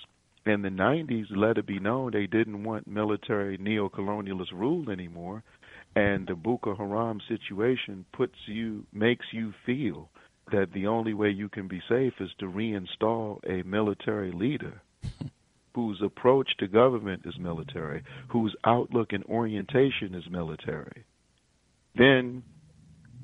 in the 90s let it be known they didn't want military neo-colonialist rule anymore, and the Boko Haram situation makes you feel that the only way you can be safe is to reinstall a military leader whose approach to government is military, whose outlook and orientation is military, then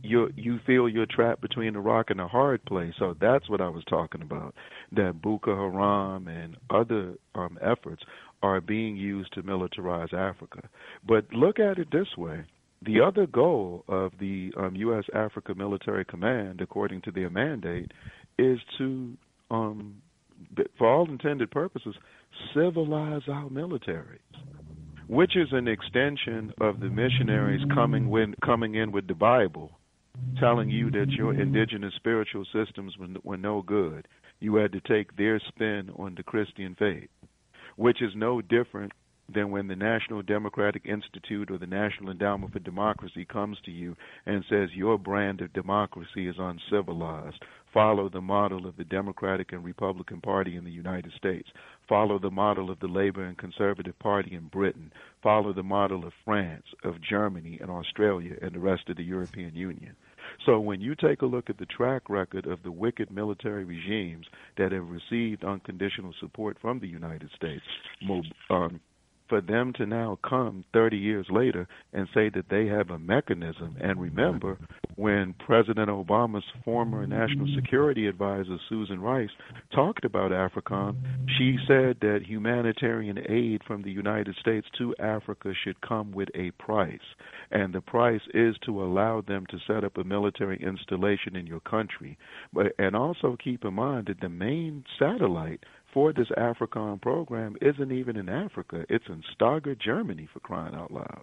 you feel you're trapped between a rock and a hard place. So that's what I was talking about, that Boko Haram and other efforts are being used to militarize Africa. But look at it this way. The other goal of the U.S. Africa Military Command, according to their mandate, is to, for all intended purposes, civilize our militaries, which is an extension of the missionaries coming in with the Bible, telling you that your indigenous spiritual systems were no good. You had to take their spin on the Christian faith, which is no different than when the National Democratic Institute or the National Endowment for Democracy comes to you and says your brand of democracy is uncivilized. Follow the model of the Democratic and Republican Party in the United States. Follow the model of the Labour and Conservative Party in Britain. Follow the model of France, of Germany, and Australia, and the rest of the European Union. So when you take a look at the track record of the wicked military regimes that have received unconditional support from the United States, for them to now come 30 years later and say that they have a mechanism. And remember, when President Obama's former National Security Advisor, Susan Rice, talked about AFRICOM, she said that humanitarian aid from the United States to Africa should come with a price. And the price is to allow them to set up a military installation in your country. And also keep in mind that the main satellite for this AFRICOM program isn't even in Africa. It's in Stuttgart, Germany, for crying out loud.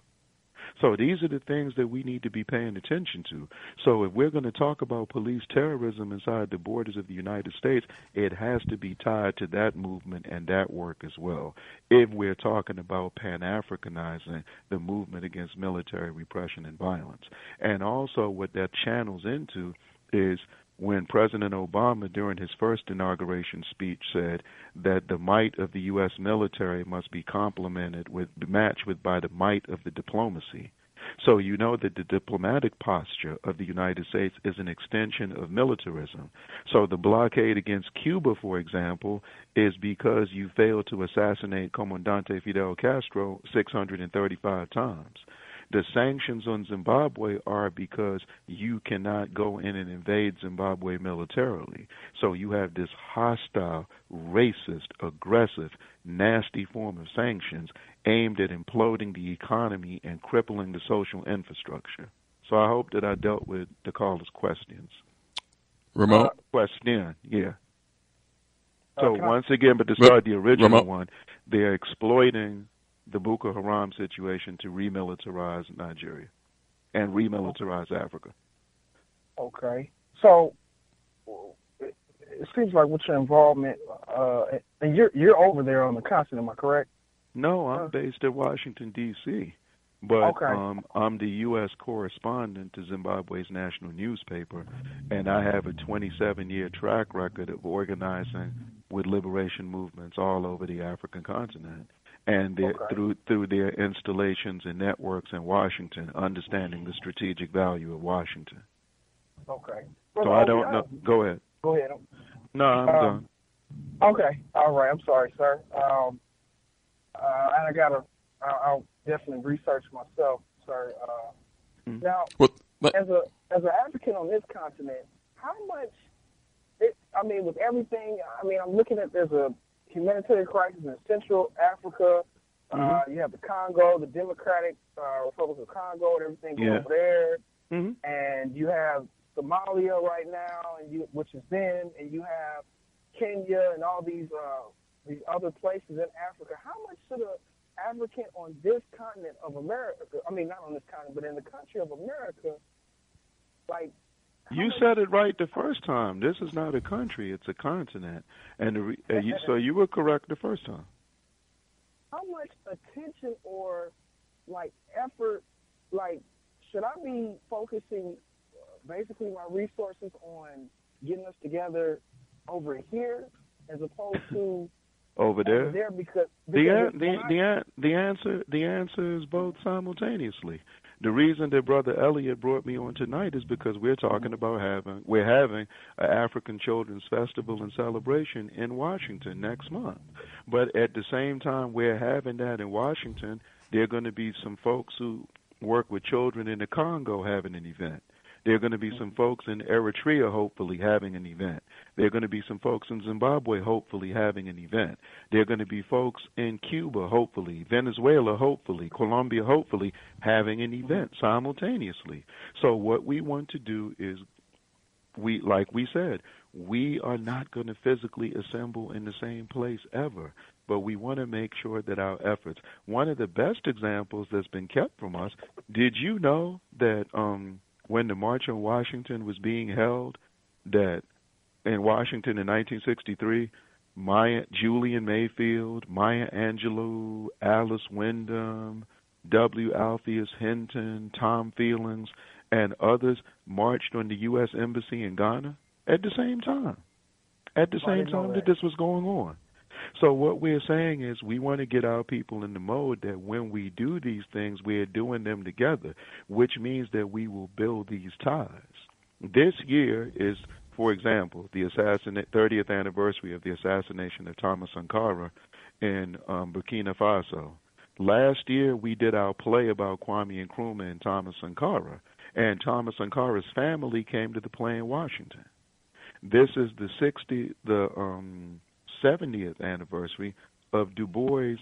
So these are the things that we need to be paying attention to. So if we're going to talk about police terrorism inside the borders of the United States, it has to be tied to that movement and that work as well, if we're talking about Pan-Africanizing the movement against military repression and violence. And also what that channels into is when President Obama, during his first inauguration speech, said that the might of the U.S. military must be matched by the might of the diplomacy. So you know that the diplomatic posture of the United States is an extension of militarism. So the blockade against Cuba, for example, is because you failed to assassinate Comandante Fidel Castro 635 times. The sanctions on Zimbabwe are because you cannot go in and invade Zimbabwe militarily. So you have this hostile, racist, aggressive, nasty form of sanctions aimed at imploding the economy and crippling the social infrastructure. So I hope that I dealt with the caller's questions. Ramon? Question, yeah. So once again, but to start the original one, they're exploiting the Boko Haram situation to remilitarize Nigeria and remilitarize Africa. Okay. So it seems like with your involvement, and you're over there on the continent, am I correct? No, I'm based in Washington, D.C., but I'm the U.S. correspondent to Zimbabwe's national newspaper, and I have a 27-year track record of organizing with liberation movements all over the African continent, and through their installations and networks in Washington, understanding the strategic value of Washington. Okay. So I don't know. Go ahead. Go ahead. No, I'm done. Okay. All right. I'm sorry, sir. And I'll definitely research myself, sir. Now, as an African on this continent, how much? With everything, I'm looking at there's a humanitarian crisis in Central Africa. You have the Congo, the Democratic Republic of Congo, and everything going over there. And you have Somalia right now, which is then, and you have Kenya and all these other places in Africa. How much should an African on this continent of America, not on this continent, but in the country of America, you said it right the first time. This is not a country; it's a continent, and so you were correct the first time. How much attention or effort, should I be focusing basically my resources on getting us together over here as opposed to over there? Because the answer is both simultaneously. The reason that Brother Elliott brought me on tonight is because we're talking about having an African Children's Festival and celebration in Washington next month. But at the same time we're having that in Washington, there are going to be some folks who work with children in the Congo having an event. There are going to be some folks in Eritrea hopefully having an event. There are going to be some folks in Zimbabwe hopefully having an event. There are going to be folks in Cuba hopefully, Venezuela hopefully, Colombia hopefully having an event simultaneously. So what we want to do is, like we said, we are not going to physically assemble in the same place ever, but we want to make sure that our efforts. One of the best examples that's been kept from us, did you know that when the March on Washington was being held, that in Washington in 1963, Julian Mayfield, Maya Angelou, Alice Wyndham, W. Alpheus Hinton, Tom Feelings, and others marched on the U.S. Embassy in Ghana at the same time, that this was going on. So what we're saying is we want to get our people in the mode that when we do these things, we're doing them together, which means that we will build these ties. This year is, for example, the 30th anniversary of the assassination of Thomas Sankara in Burkina Faso. Last year, we did our play about Kwame Nkrumah and Thomas Sankara, and Thomas Sankara's family came to the play in Washington. This is the 70th anniversary of Du Bois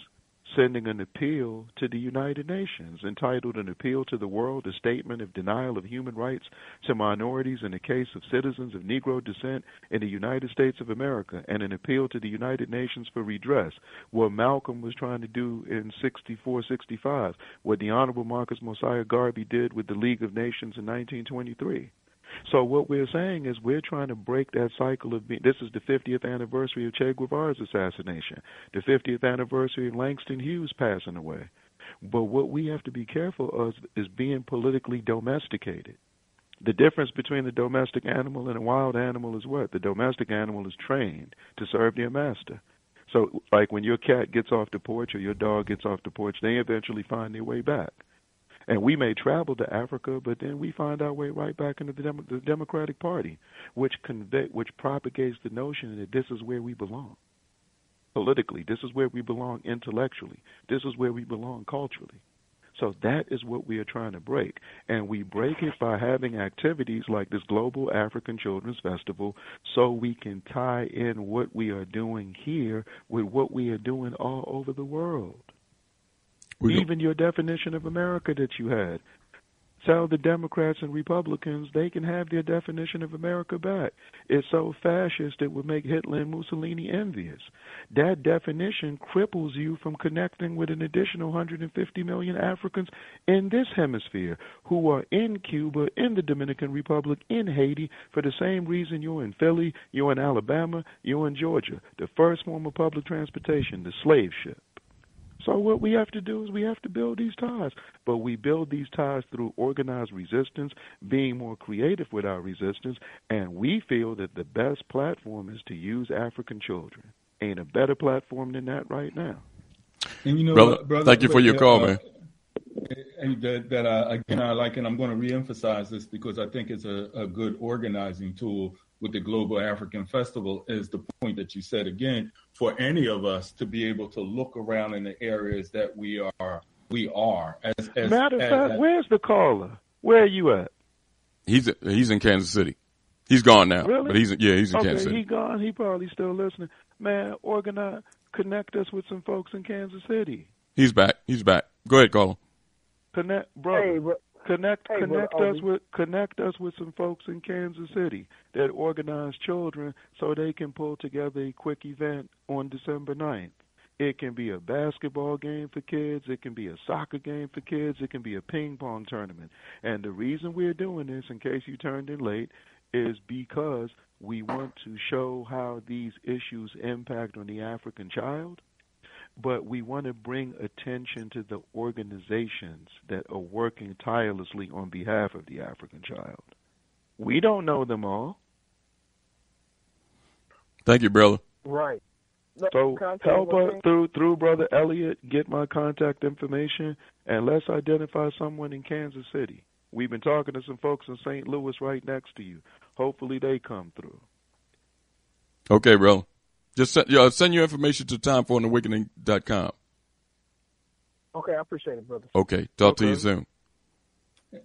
sending an appeal to the United Nations entitled An Appeal to the World, a Statement of Denial of Human Rights to Minorities in the Case of Citizens of Negro Descent in the United States of America, and an appeal to the United Nations for redress, what Malcolm was trying to do in 64-65, what the Honorable Marcus Mosiah Garvey did with the League of Nations in 1923. So what we're saying is we're trying to break that cycle of this is the 50th anniversary of Che Guevara's assassination, the 50th anniversary of Langston Hughes passing away. But what we have to be careful of is being politically domesticated. The difference between the domestic animal and a wild animal is what? The domestic animal is trained to serve their master. So like when your cat gets off the porch or your dog gets off the porch, they eventually find their way back. And we may travel to Africa, but then we find our way right back into the Democratic Party, which propagates the notion that this is where we belong. Politically, this is where we belong intellectually. This is where we belong culturally. So that is what we are trying to break. And we break it by having activities like this Global African Children's Festival so we can tie in what we are doing here with what we are doing all over the world. Even your definition of America that you had. tell the Democrats and Republicans they can have their definition of America back. It's so fascist it would make Hitler and Mussolini envious. That definition cripples you from connecting with an additional 150 million Africans in this hemisphere who are in Cuba, in the Dominican Republic, in Haiti, for the same reason you're in Philly, you're in Alabama, you're in Georgia. The first form of public transportation, the slave ship. So what we have to do is we have to build these ties. But we build these ties through organized resistance, being more creative with our resistance, and we feel that the best platform is to use African children. Ain't a better platform than that right now. And you know, brother, thank you for your call, man. Again, I like, and I'm going to reemphasize this because I think it's a good organizing tool with the Global African Festival, is the point that you said again, for any of us to be able to look around in the areas that we are. Matter of fact, where's the caller? Where are you at? He's in Kansas City. He's gone now. Really? But he's in Kansas City. He gone. He probably still listening. Man, connect us with some folks in Kansas City. He's back. Go ahead, caller. Connect, brother. Hey, bro. Connect us with some folks in Kansas City that organize children so they can pull together a quick event on December 9th. It can be a basketball game for kids. It can be a soccer game for kids. It can be a ping pong tournament. And the reason we're doing this, in case you turned in late, is because we want to show how these issues impact on the African child. But we want to bring attention to the organizations that are working tirelessly on behalf of the African child. We don't know them all. Thank you, brother. Right. So help us through Brother Elliott, get my contact information, and let's identify someone in Kansas City. We've been talking to some folks in St. Louis right next to you. Hopefully they come through. Okay, brother. Just send your information to timeforanawakening.com. Okay, I appreciate it, brother. Okay, talk to you soon. Go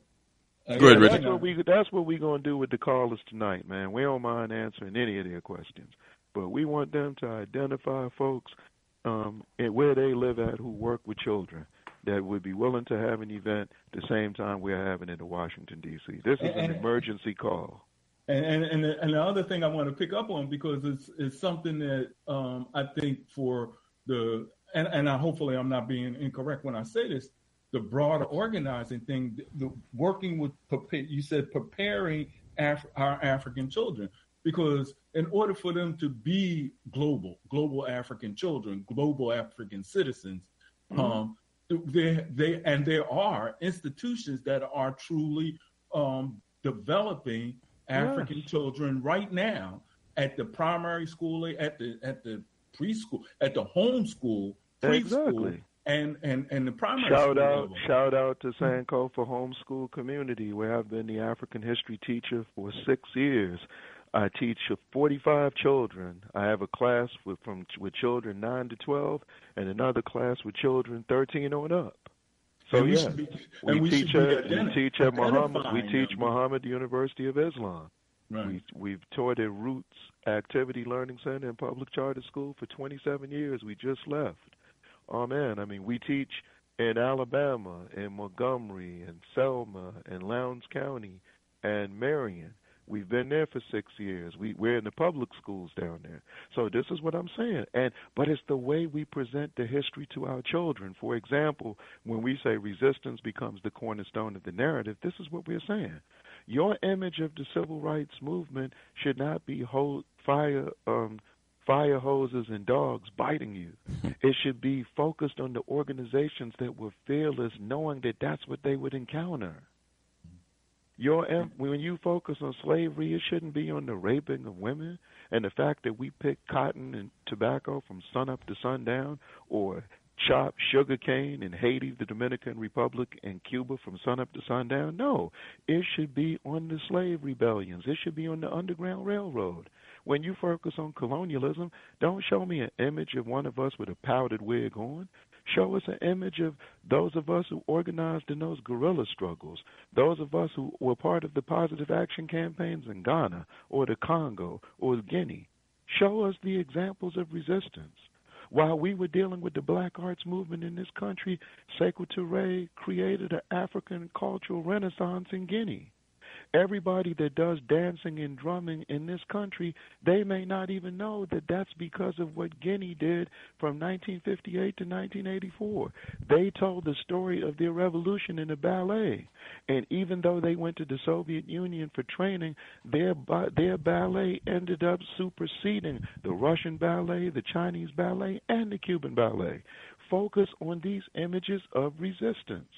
ahead, Richard. That's what we're going to do with the callers tonight, man. We don't mind answering any of their questions. But we want them to identify folks and where they live at who work with children that would be willing to have an event the same time we're having it in Washington, D.C. This is an emergency call. And the other thing I want to pick up on, because it's something that I think for hopefully I'm not being incorrect when I say this, the broader organizing thing, the working with, you said preparing our African children, because in order for them to be global African children, global African citizens, there are institutions that are truly developing African children right now at the primary school, at the preschool, at the homeschool, preschool, exactly. and the primary school. Shout out to Sankofa homeschool community, where I've been the African history teacher for 6 years. I teach 45 children. I have a class with children 9 to 12, and another class with children 13 on up. So we teach at Muhammad. We teach Muhammad University of Islam. Right. We've taught at Roots Activity Learning Center and Public Charter School for 27 years. We just left. Oh man, I mean, we teach in Alabama, in Montgomery, and Selma, and Lowndes County, and Marion. We've been there for 6 years. We're in the public schools down there. So this is what I'm saying. But it's the way we present the history to our children. For example, when we say resistance becomes the cornerstone of the narrative, this is what we're saying. Your image of the civil rights movement should not be fire hoses and dogs biting you. It should be focused on the organizations that were fearless, knowing that that's what they would encounter. When you focus on slavery, it shouldn't be on the raping of women and the fact that we pick cotton and tobacco from sunup to sundown, or chop sugar cane in Haiti, the Dominican Republic, and Cuba from sunup to sundown. No, it should be on the slave rebellions. It should be on the Underground Railroad. When you focus on colonialism, don't show me an image of one of us with a powdered wig on. Show us an image of those of us who organized in those guerrilla struggles, those of us who were part of the positive action campaigns in Ghana or the Congo or Guinea. Show us the examples of resistance. While we were dealing with the black arts movement in this country, Sekou Touré created an African cultural renaissance in Guinea. Everybody that does dancing and drumming in this country, they may not even know that that's because of what Guinea did from 1958 to 1984. They told the story of their revolution in the ballet. And even though they went to the Soviet Union for training, their ballet ended up superseding the Russian ballet, the Chinese ballet, and the Cuban ballet. Focus on these images of resistance.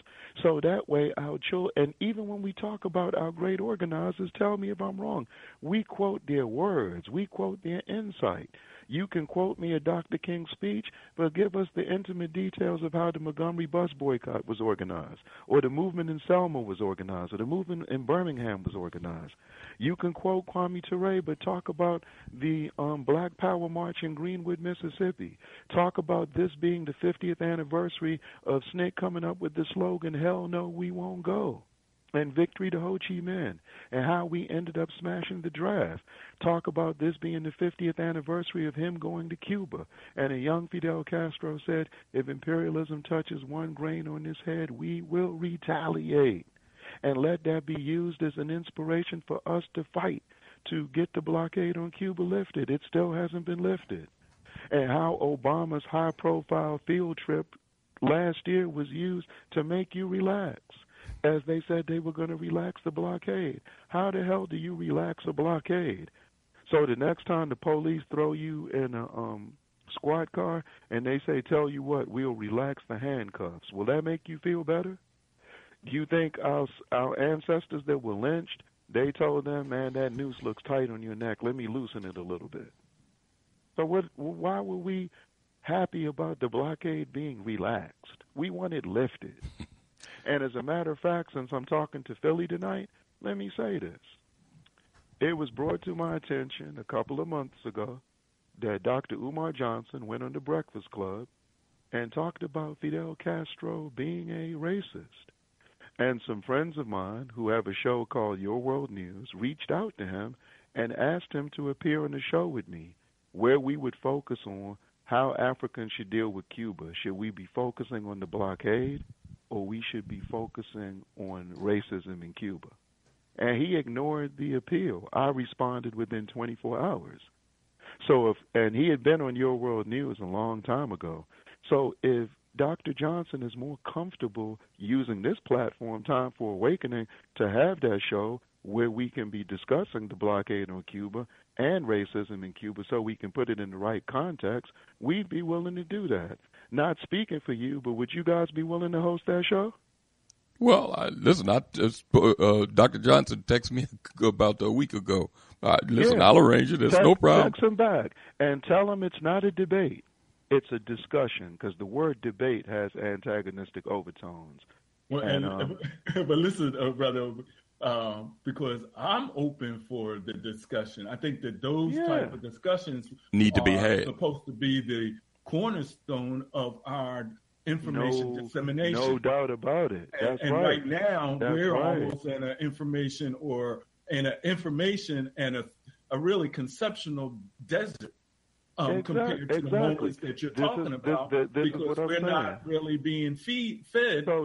So that way our children, and even when we talk about our great organizers, tell me if I'm wrong, we quote their words, we quote their insight. You can quote me a Dr. King speech, but give us the intimate details of how the Montgomery bus boycott was organized, or the movement in Selma was organized, or the movement in Birmingham was organized. You can quote Kwame Ture, but talk about the Black Power March in Greenwood, Mississippi. Talk about this being the 50th anniversary of SNCC coming up with the slogan, "Hell no, we won't go," and victory to Ho Chi Minh, and how we ended up smashing the draft. Talk about this being the 50th anniversary of him going to Cuba, and a young Fidel Castro said, if imperialism touches one grain on his head, we will retaliate. And let that be used as an inspiration for us to fight to get the blockade on Cuba lifted. It still hasn't been lifted. And how Obama's high-profile field trip last year was used to make you relax, as they said they were going to relax the blockade. How the hell do you relax a blockade? So the next time the police throw you in a squad car and they say, tell you what, we'll relax the handcuffs, will that make you feel better? Do you think our ancestors that were lynched, they told them, man, that noose looks tight on your neck, let me loosen it a little bit? So why were we happy about the blockade being relaxed? We want it lifted. And as a matter of fact, since I'm talking to Philly tonight, let me say this. It was brought to my attention a couple of months ago that Dr. Umar Johnson went on the Breakfast Club and talked about Fidel Castro being a racist. And some friends of mine who have a show called Your World News reached out to him and asked him to appear on the show with me, where we would focus on how Africans should deal with Cuba. Should we be focusing on the blockade, or we should be focusing on racism in Cuba? And he ignored the appeal. I responded within 24 hours. And he had been on Your World News a long time ago. So if Dr. Johnson is more comfortable using this platform, Time for Awakening, to have that show where we can be discussing the blockade on Cuba and racism in Cuba so we can put it in the right context, we'd be willing to do that. Not speaking for you, but would you guys be willing to host that show? Well, listen, Dr. Johnson texted me about a week ago. Listen, I'll arrange it. There's no problem. Text him back and tell him it's not a debate. It's a discussion, because the word debate has antagonistic overtones. Well, but listen, brother, because I'm open for the discussion. I think that those type of discussions need to be had. Supposed to be the cornerstone of our information dissemination. No doubt about it. That's and right. Right now, we're almost in an information and a really conceptual desert. Compared to the moments that you're talking about, because we're not really being fed. So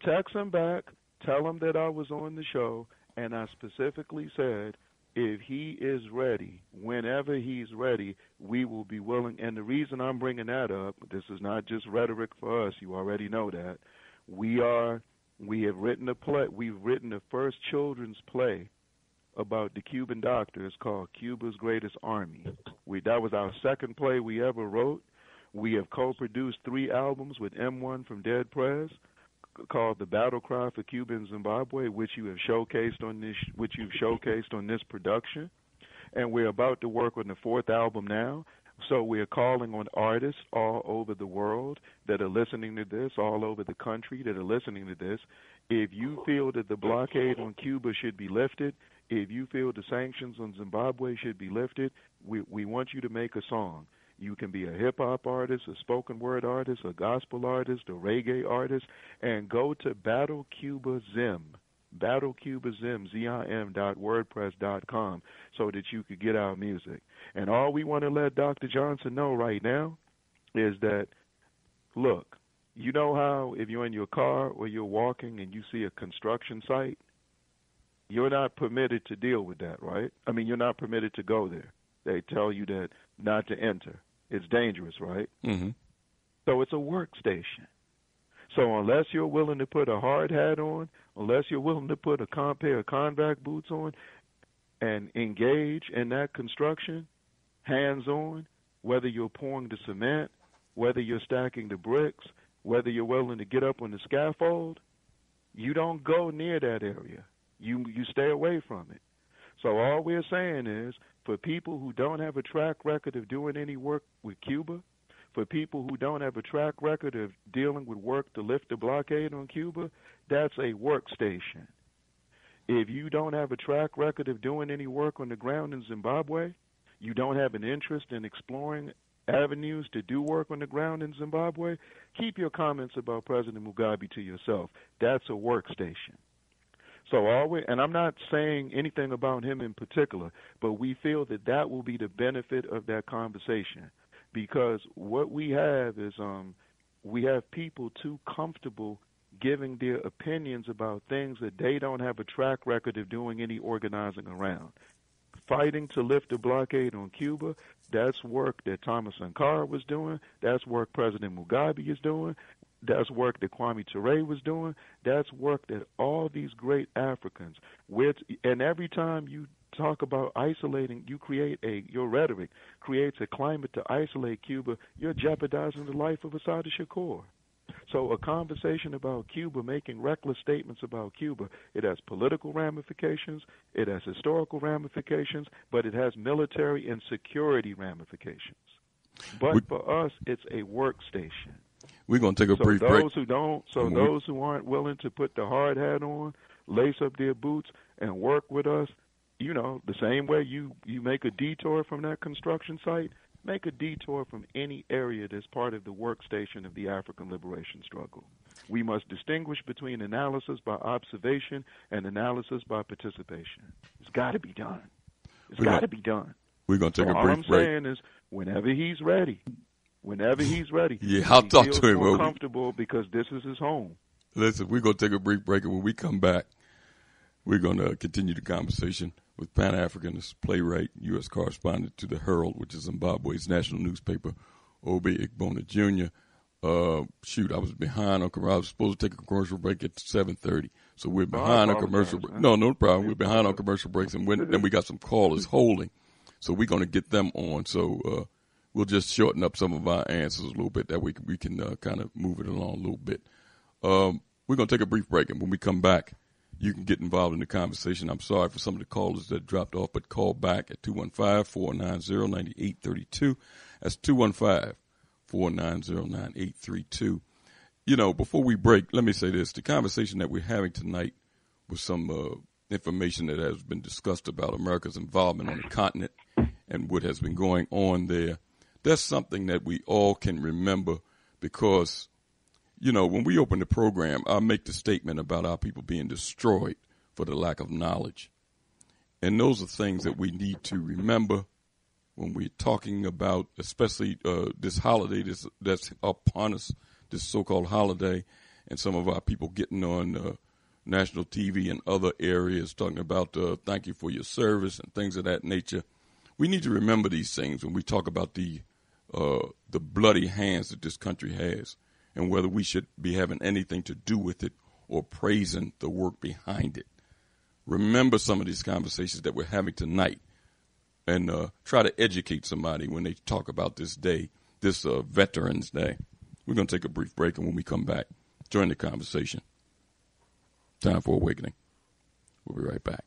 text him back, tell him that I was on the show, and I specifically said, if he is ready, whenever he's ready, we will be willing. And the reason I'm bringing that up, this is not just rhetoric for us. You already know that. We have written a play. We've written the first children's play about the Cuban doctors called Cuba's Greatest Army. That was our second play we ever wrote. We have co-produced 3 albums with M1 from Dead Prez called The Battle Cry for Cuba and Zimbabwe, which you've showcased on this production. And we're about to work on the 4th album now. So we're calling on artists all over the world that are listening to this, all over the country that are listening to this. If you feel that the blockade on Cuba should be lifted, if you feel the sanctions on Zimbabwe should be lifted, we want you to make a song. You can be a hip-hop artist, a spoken word artist, a gospel artist, a reggae artist, and go to Battle Cuba Zim, battlecubazim.wordpress.com, so that you could get our music. And all we want to let Dr. Johnson know right now is that, look, you know how if you're in your car or you're walking and you see a construction site, you're not permitted to deal with that, right? I mean, you're not permitted to go there. They tell you that not to enter. It's dangerous, right? Mm-hmm. So it's a workstation. So unless you're willing to put a hard hat on, unless you're willing to put a pair of convac boots on and engage in that construction, hands-on, whether you're pouring the cement, whether you're stacking the bricks, whether you're willing to get up on the scaffold, you don't go near that area. You stay away from it. So all we're saying is, for people who don't have a track record of doing any work with Cuba, for people who don't have a track record of dealing with work to lift the blockade on Cuba, that's a workstation. If you don't have a track record of doing any work on the ground in Zimbabwe, you don't have an interest in exploring avenues to do work on the ground in Zimbabwe, keep your comments about President Mugabe to yourself. That's a workstation. So and I'm not saying anything about him in particular, but we feel that that will be the benefit of that conversation, because what we have is we have people too comfortable giving their opinions about things that they don't have a track record of doing any organizing around. Fighting to lift the blockade on Cuba, that's work that Thomas Sankara was doing. That's work President Mugabe is doing. That's work that Kwame Ture was doing. That's work that all these great Africans, and every time you talk about isolating, your rhetoric creates a climate to isolate Cuba, you're jeopardizing the life of Assata Shakur. So a conversation about Cuba, making reckless statements about Cuba, it has political ramifications, it has historical ramifications, but it has military and security ramifications. But for us, it's a workstation. We're going to take a brief break. Those who aren't willing to put the hard hat on, lace up their boots, and work with us, the same way you make a detour from that construction site, make a detour from any area that's part of the workstation of the African liberation struggle. We must distinguish between analysis by observation and analysis by participation. It's got to be done. It's got to be done. We're going to take a brief break. All I'm saying is, whenever he's ready, yeah, I'll talk to him. More comfortable because this is his home. Listen, we're going to take a brief break, and when we come back, we're going to continue the conversation with Pan-Africanist, playwright, U.S. correspondent to the Herald, which is Zimbabwe's national newspaper, Obi Egbuna Jr. I was behind on commercial. I was supposed to take a commercial break at 7:30, so we're behind on commercial break. No problem. We're behind on commercial breaks, and then we got some callers holding, so we're going to get them on. So we'll just shorten up some of our answers a little bit, that we can kind of move it along a little bit. We're going to take a brief break, and when we come back, you can get involved in the conversation. I'm sorry for some of the callers that dropped off, but call back at 215-490-9832. That's 215-490-9832. Before we break, let me say this. The conversation that we're having tonight was some information that has been discussed about America's involvement on the continent and what has been going on there. That's something that we all can remember because, when we open the program, I make the statement about our people being destroyed for the lack of knowledge. And those are things that we need to remember when we're talking about, especially this holiday that's upon us, this so-called holiday, and some of our people getting on national TV and other areas talking about thank you for your service and things of that nature. We need to remember these things when we talk about the bloody hands that this country has, and whether we should be having anything to do with it or praising the work behind it. Remember some of these conversations that we're having tonight, and try to educate somebody when they talk about this day, this Veterans Day. We're going to take a brief break, and when we come back, join the conversation. Time for Awakening. We'll be right back.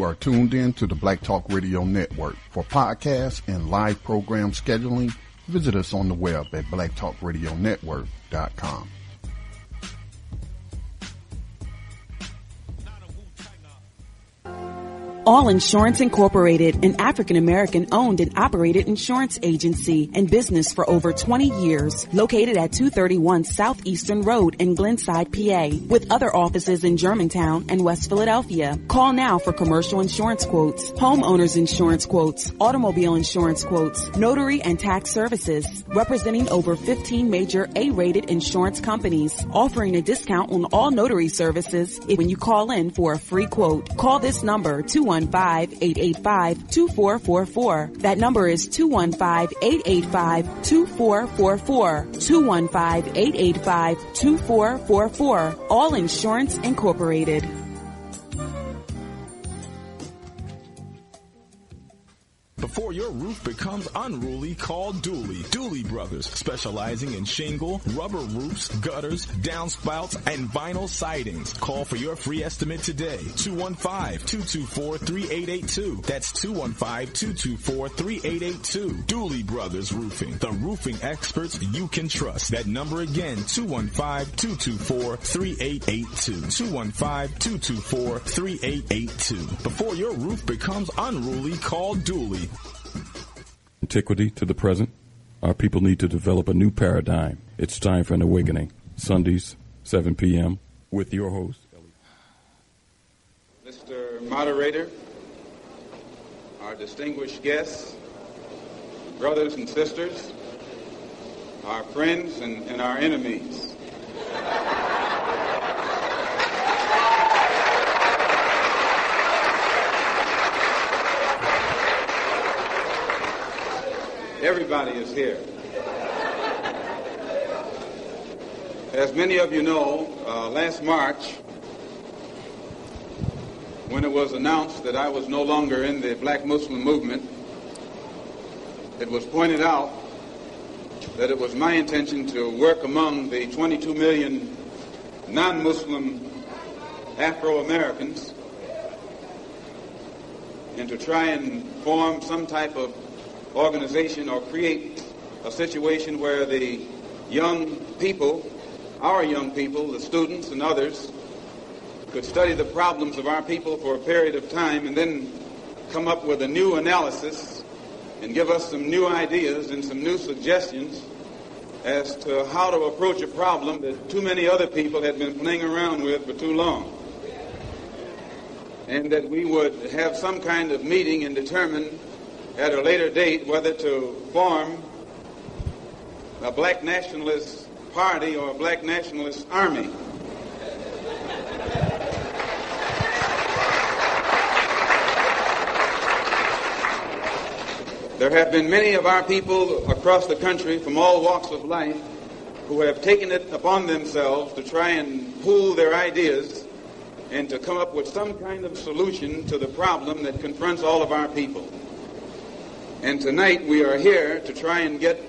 are tuned in to the Black Talk Radio Network. For podcasts and live program scheduling, visit us on the web at blacktalkradionetwork.com. All Insurance Incorporated, an African-American owned and operated insurance agency in business for over 20 years, located at 231 Southeastern Road in Glenside, PA, with other offices in Germantown and West Philadelphia. Call now for commercial insurance quotes, homeowners insurance quotes, automobile insurance quotes, notary and tax services, representing over 15 major A-rated insurance companies, offering a discount on all notary services when you call in for a free quote. Call this number, 215-885-2444. That number is 215-885-2444. 215-885-2444. All Insurance Incorporated. Before your roof becomes unruly, call Dooley. Dooley Brothers, specializing in shingle, rubber roofs, gutters, downspouts, and vinyl sidings. Call for your free estimate today. 215-224-3882. That's 215-224-3882. Dooley Brothers Roofing, the roofing experts you can trust. That number again, 215-224-3882. 215-224-3882. Before your roof becomes unruly, call Dooley. Antiquity to the present, our people need to develop a new paradigm. It's time for an awakening. Sundays, 7 p.m. with your host, Elliott. Mr. Moderator, our distinguished guests, brothers and sisters, our friends and our enemies. Everybody is here. As many of you know, last March, when it was announced that I was no longer in the Black Muslim movement, it was pointed out that it was my intention to work among the 22 million non-Muslim Afro-Americans and to try and form some type of organization or create a situation where the young people, our young people, the students and others, could study the problems of our people for a period of time and then come up with a new analysis and give us some new ideas and some new suggestions as to how to approach a problem that too many other people had been playing around with for too long. And that we would have some kind of meeting and determine at a later date whether to form a black nationalist party or a black nationalist army. There have been many of our people across the country from all walks of life who have taken it upon themselves to try and pool their ideas and to come up with some kind of solution to the problem that confronts all of our people. And tonight we are here to try and get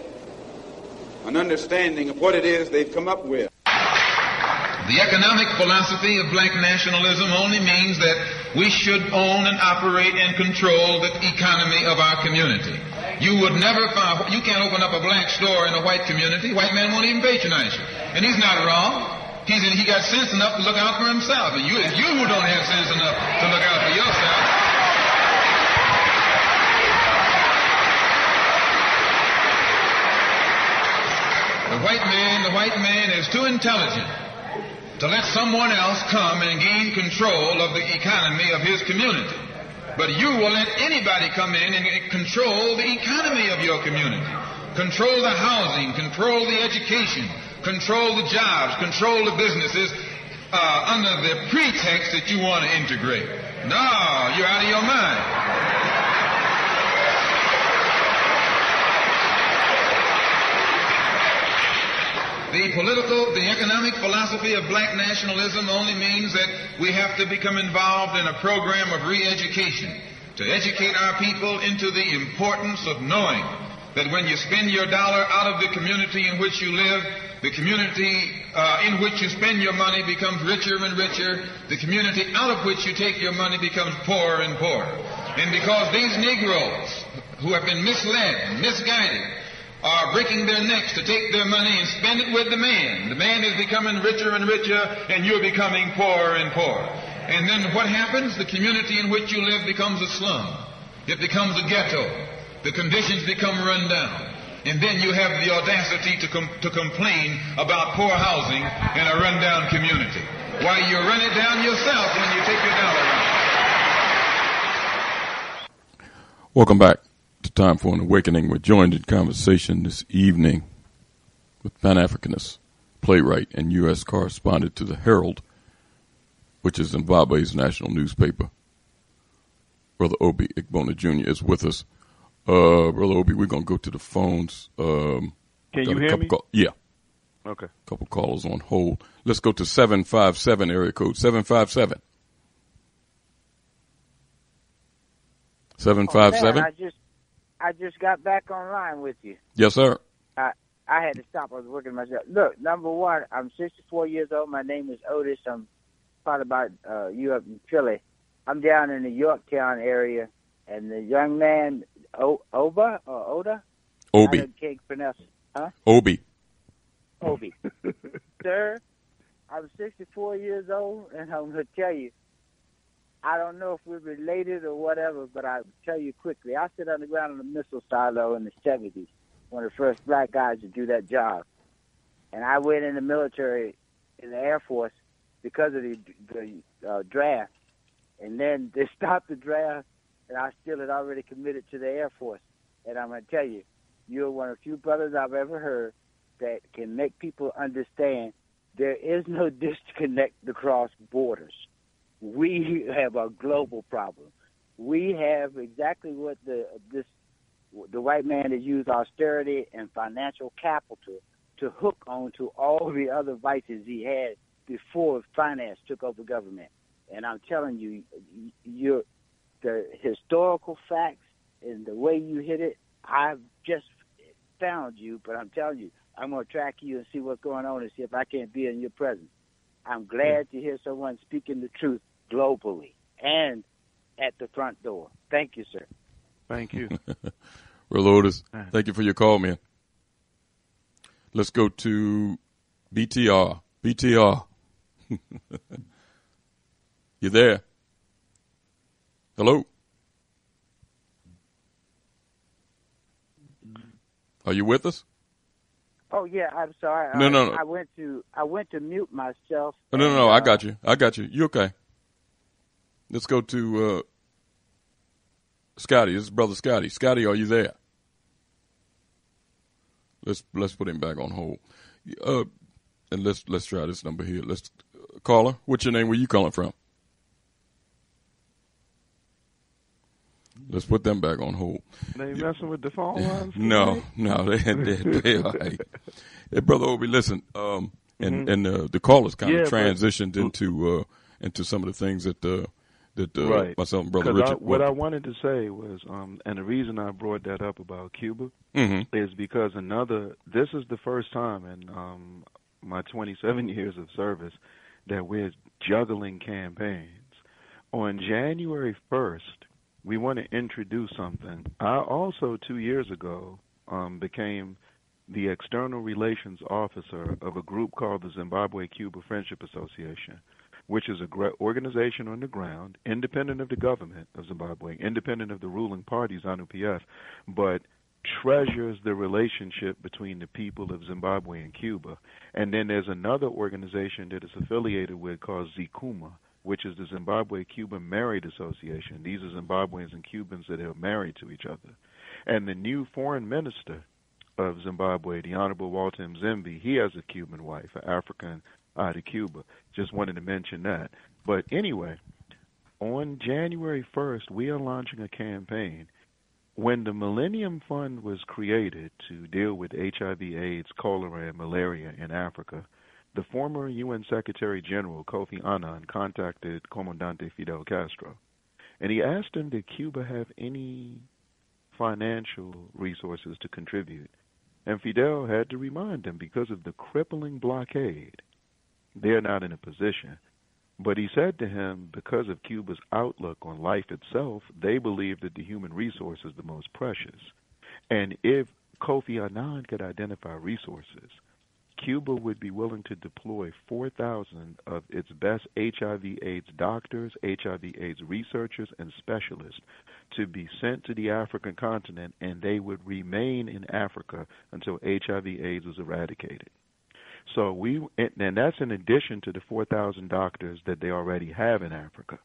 an understanding of what it is they've come up with. The economic philosophy of black nationalism only means that we should own and operate and control the economy of our community. You would never find, you can't open up a black store in a white community. White man won't even patronize you. And he's not wrong. He got sense enough to look out for himself. And you who don't have sense enough to look out for yourself. The white man is too intelligent to let someone else come and gain control of the economy of his community. But you will let anybody come in and control the economy of your community. Control the housing, control the education, control the jobs, control the businesses under the pretext that you want to integrate. No, you're out of your mind. The economic philosophy of black nationalism only means that we have to become involved in a program of re-education to educate our people into the importance of knowing that when you spend your dollar out of the community in which you live, the community in which you spend your money becomes richer and richer. The community out of which you take your money becomes poorer and poorer. And because these Negroes who have been misled and misguided are breaking their necks to take their money and spend it with the man is becoming richer and richer, and you're becoming poorer and poorer. And then what happens? The community in which you live becomes a slum. It becomes a ghetto. The conditions become run down. And then you have the audacity to complain about poor housing in a run-down community. Why, you run it down yourself when you take your dollar out. Welcome back to Time for an Awakening. We're joined in conversation this evening with Pan-Africanist, playwright, and U.S. correspondent to the Herald, which is Zimbabwe's national newspaper. Brother Obi Egbuna Jr. is with us. Brother Obi, we're going to go to the phones. Can you hear me? Yeah. Okay. A couple callers on hold. Let's go to 757, area code 757. 757? I just got back online with you. Yes, sir. I had to stop. I was working myself. Look, number one, I'm 64 years old. My name is Otis. I'm part about you up in Philly. I'm down in the Yorktown area, and the young man, Oba or Oda? Obi. I can't pronounce it. Huh? Obi. Obi. Sir, I'm 64 years old, and I'm going to tell you, I don't know if we're related or whatever, but I'll tell you quickly. I sit underground in a missile silo in the 70s, one of the first black guys to do that job. And I went in the military, in the Air Force, because of the draft. And then they stopped the draft, and I still had already committed to the Air Force. And I'm going to tell you, you're one of the few brothers I've ever heard that can make people understand there is no disconnect across borders. We have a global problem. We have exactly what the white man has used austerity and financial capital to hook onto all the other vices he had before finance took over government. And I'm telling you, the historical facts and the way you hit it, I've just found you, but I'm telling you, I'm going to track you and see what's going on and see if I can't be in your presence. I'm glad to hear someone speaking the truth globally and at the front door. Thank you, sir. Thank you. Brother Otis, thank you for your call, man. Let's go to BTR. BTR. You there? Hello? Are you with us? Oh yeah, I'm sorry. No. I went to mute myself. No. I got you. You okay? Let's go to Scotty. This is Brother Scotty. Scotty, are you there? Let's put him back on hold. And let's try this number here. Let's caller. What's your name? Where you calling from? Let's put them back on hold. They messing with the phone lines? No, they all right. Hey, Brother Obi, listen, and the callers kind of transitioned into some of the things that right. Myself and Brother Richard. What I wanted to say was, and the reason I brought that up about Cuba is because this is the first time in my 27 years of service that we're juggling campaigns. On January 1st, we want to introduce something. I also, 2 years ago, became the external relations officer of a group called the Zimbabwe-Cuba Friendship Association, which is an organization on the ground, independent of the government of Zimbabwe, independent of the ruling party, ZANU-PF, but treasures the relationship between the people of Zimbabwe and Cuba. And then there's another organization that is affiliated with called ZICUMA, which is the Zimbabwe-Cuban Married Association. These are Zimbabweans and Cubans that are married to each other. And the new foreign minister of Zimbabwe, the Honorable Walter Mzimbi, he has a Cuban wife, an African out of Cuba. Just wanted to mention that. But anyway, on January 1st, we are launching a campaign. When the Millennium Fund was created to deal with HIV, AIDS, cholera, and malaria in Africa, the former UN Secretary General, Kofi Annan, contacted Comandante Fidel Castro, and he asked him, did Cuba have any financial resources to contribute. And Fidel had to remind them, because of the crippling blockade, they're not in a position. But he said to him, because of Cuba's outlook on life itself, they believe that the human resource is the most precious. And if Kofi Annan could identify resources, Cuba would be willing to deploy 4,000 of its best HIV/AIDS doctors, HIV/AIDS researchers, and specialists to be sent to the African continent, and they would remain in Africa until HIV/AIDS was eradicated. So and that's in addition to the 4,000 doctors that they already have in Africa,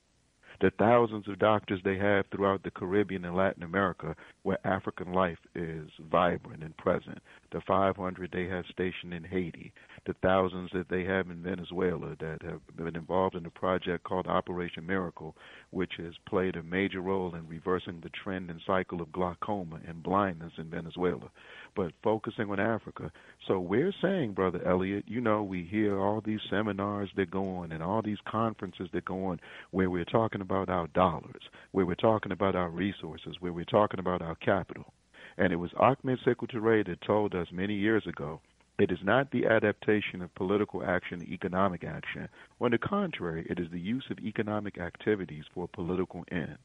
the thousands of doctors they have throughout the Caribbean and Latin America, where African life is vibrant and present, the 500 they have stationed in Haiti, the thousands that they have in Venezuela that have been involved in a project called Operation Miracle, which has played a major role in reversing the trend and cycle of glaucoma and blindness in Venezuela. But focusing on Africa. So we're saying, Brother Elliott, we hear all these seminars that go on and all these conferences that go on where we're talking about our dollars, where we're talking about our resources, where we're talking about our capital. And it was Ahmed Sekou Touré that told us many years ago, it is not the adaptation of political action, economic action. On the contrary, it is the use of economic activities for political ends.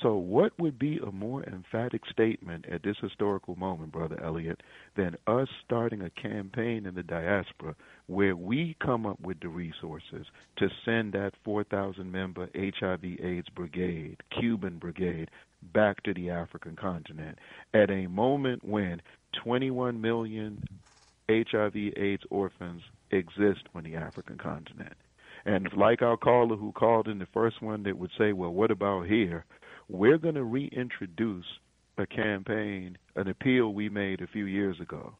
So what would be a more emphatic statement at this historical moment, Brother Elliott, than us starting a campaign in the diaspora where we come up with the resources to send that 4,000-member HIV/AIDS brigade, Cuban brigade, back to the African continent at a moment when 21 million HIV/AIDS orphans exist on the African continent. And like our caller who called in the first one that would say, well, what about here? We're going to reintroduce a campaign, an appeal we made a few years ago.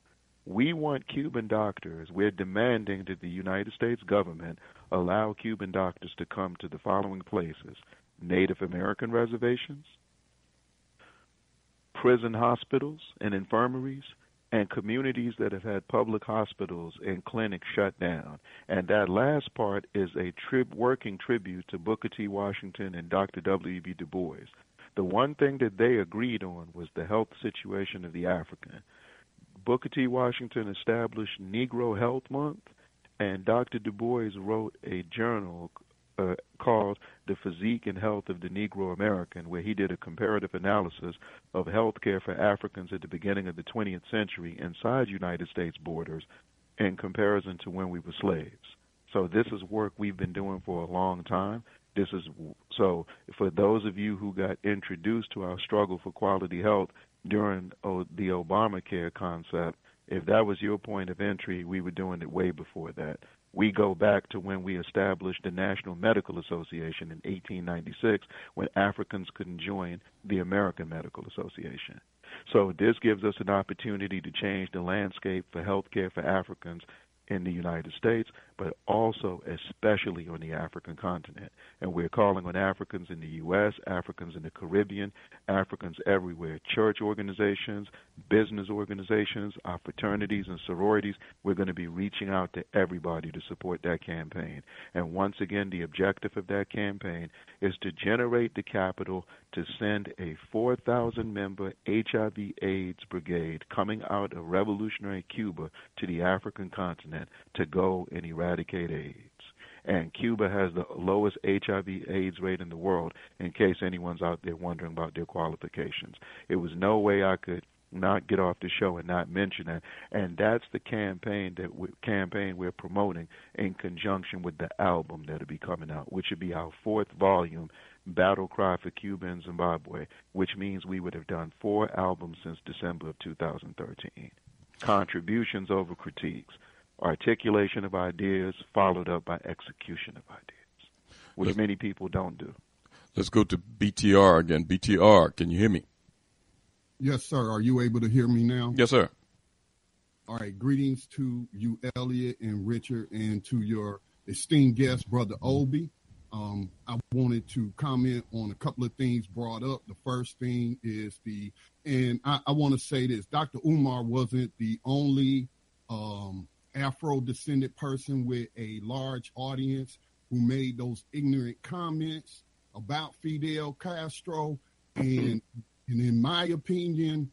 We want Cuban doctors. We're demanding that the United States government allow Cuban doctors to come to the following places: Native American reservations, prison hospitals and infirmaries, and communities that have had public hospitals and clinics shut down. And that last part is a working tribute to Booker T. Washington and Dr. W.E.B. Du Bois. The one thing that they agreed on was the health situation of the African. Booker T. Washington established Negro Health Month, and Dr. Du Bois wrote a journal called The Physique and Health of the Negro American, where he did a comparative analysis of health care for Africans at the beginning of the 20th century inside United States borders in comparison to when we were slaves. So this is work we've been doing for a long time. So for those of you who got introduced to our struggle for quality health during the Obamacare concept, if that was your point of entry, we were doing it way before that. We go back to when we established the National Medical Association in 1896, when Africans couldn't join the American Medical Association. So this gives us an opportunity to change the landscape for health care for Africans in the United States, but also especially on the African continent. And we're calling on Africans in the U.S., Africans in the Caribbean, Africans everywhere, church organizations, business organizations, our fraternities and sororities. We're going to be reaching out to everybody to support that campaign. And once again, the objective of that campaign is to generate the capital to send a 4,000-member HIV/AIDS brigade coming out of revolutionary Cuba to the African continent to go and eradicate AIDS. And Cuba has the lowest HIV/AIDS rate in the world, in case anyone's out there wondering about their qualifications. It was no way I could not get off the show and not mention that. And that's the campaign we're promoting in conjunction with the album that'll be coming out, which would be our 4th volume, Battle Cry for Cuba and Zimbabwe, which means we would have done 4 albums since December of 2013. Contributions over critiques. Articulation of ideas followed up by execution of ideas, which many people don't do. Let's go to BTR again. BTR, can you hear me? Yes, sir. Are you able to hear me now? Yes, sir. All right. Greetings to you, Elliott and Richard, and to your esteemed guest, Brother Obi. I wanted to comment on a couple of things brought up. The first thing is and I want to say this, Dr. Umar wasn't the only Afro-descended person with a large audience who made those ignorant comments about Fidel Castro. And And in my opinion,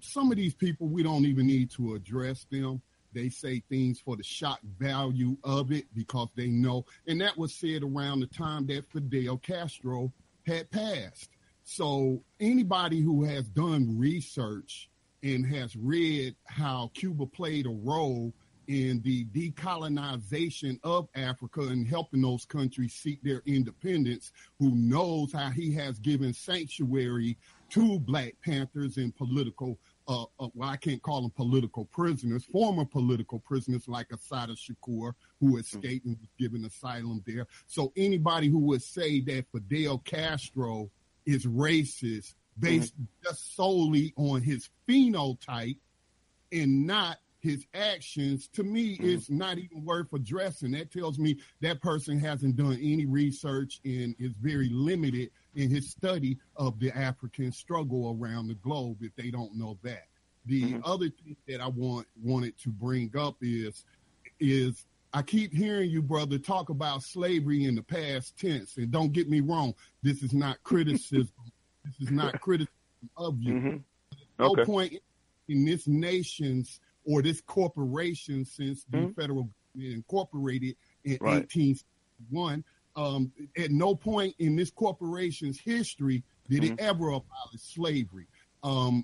some of these people, we don't even need to address them. They say things for the shock value of it because they know. And that was said around the time that Fidel Castro had passed. So anybody who has done research and has read how Cuba played a role in the decolonization of Africa and helping those countries seek their independence, who knows how he has given sanctuary to Black Panthers and political, well, I can't call them political prisoners, former political prisoners like Assata Shakur, who escaped and was given asylum there. So anybody who would say that Fidel Castro is racist based just solely on his phenotype and not his actions, to me, is not even worth addressing. That tells me that person hasn't done any research and is very limited in his study of the African struggle around the globe, if they don't know that. The other thing that I wanted to bring up is I keep hearing you, brother, talk about slavery in the past tense. And don't get me wrong, this is not criticism. This is not criticism of you. No point in this nation's or this corporation, since the federal government incorporated in 1861, at no point in this corporation's history did it ever abolish slavery.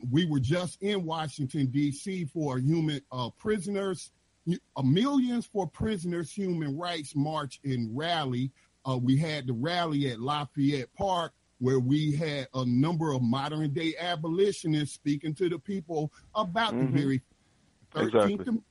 We were just in Washington, D.C. for human prisoners, Millions for Prisoners Human Rights March and Rally. We had the rally at Lafayette Park, where we had a number of modern day abolitionists speaking to the people about the very 13th Amendment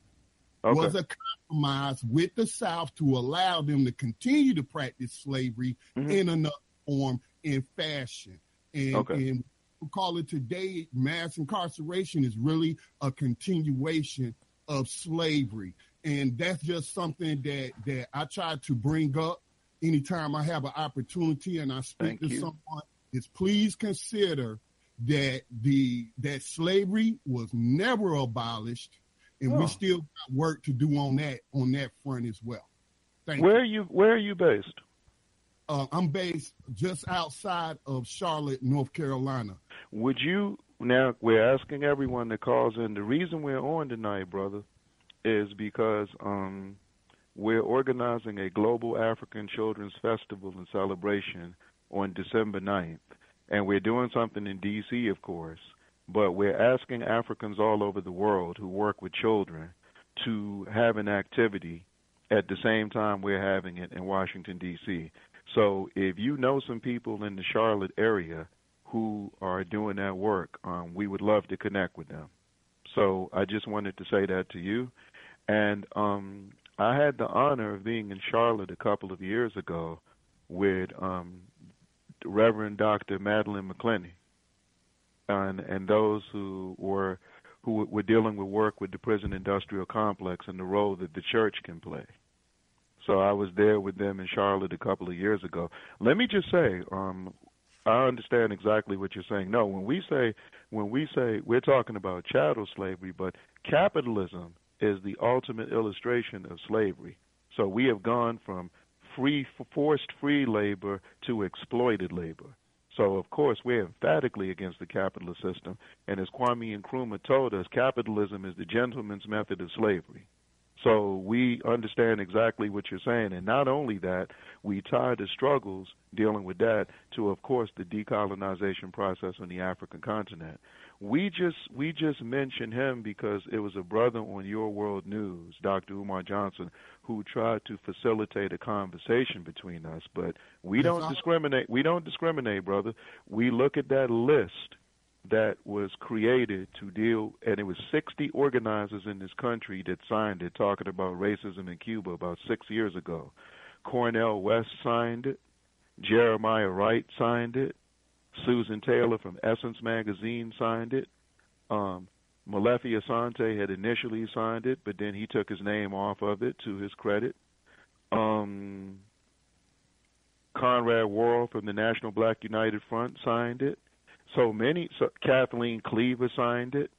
was a compromise with the South to allow them to continue to practice slavery in another form and fashion. And we call it today, mass incarceration is really a continuation of slavery. And that's just something that I try to bring up anytime I have an opportunity and I speak to someone, is please consider that that slavery was never abolished, and we still got work to do on that front as well. Thank you. Where are you based? I'm based just outside of Charlotte, North Carolina. Would you, now we're asking everyone that calls in, the reason we're on tonight, brother, is because we're organizing a global African Children's Festival and celebration on December 9th. And we're doing something in D.C., of course, but we're asking Africans all over the world who work with children to have an activity at the same time we're having it in Washington, D.C. So if you know some people in the Charlotte area who are doing that work, we would love to connect with them. So I just wanted to say that to you. And I had the honor of being in Charlotte a couple of years ago with Reverend Dr. Madeline McClenny and those who were dealing with work with the prison industrial complex and the role that the church can play. So I was there with them in Charlotte a couple of years ago. Let me just say, I understand exactly what you're saying. No, when we say we're talking about chattel slavery, but capitalism is the ultimate illustration of slavery. So we have gone from forced free labor to exploited labor. So, of course, we're emphatically against the capitalist system. And as Kwame Nkrumah told us, capitalism is the gentleman's method of slavery. So we understand exactly what you're saying. And not only that, we tie the struggles dealing with that to, of course, the decolonization process on the African continent. We just mentioned him because it was a brother on Your World News, Dr. Umar Johnson, who tried to facilitate a conversation between us. But we don't discriminate. We don't discriminate, brother. We look at that list that was created to deal, and it was 60 organizers in this country that signed it, talking about racism in Cuba about 6 years ago. Cornel West signed it. Jeremiah Wright signed it. Susan Taylor from Essence Magazine signed it. Malefi Asante had initially signed it, but then he took his name off of it, to his credit. Conrad Worrell from the National Black United Front signed it. So Kathleen Cleaver signed it.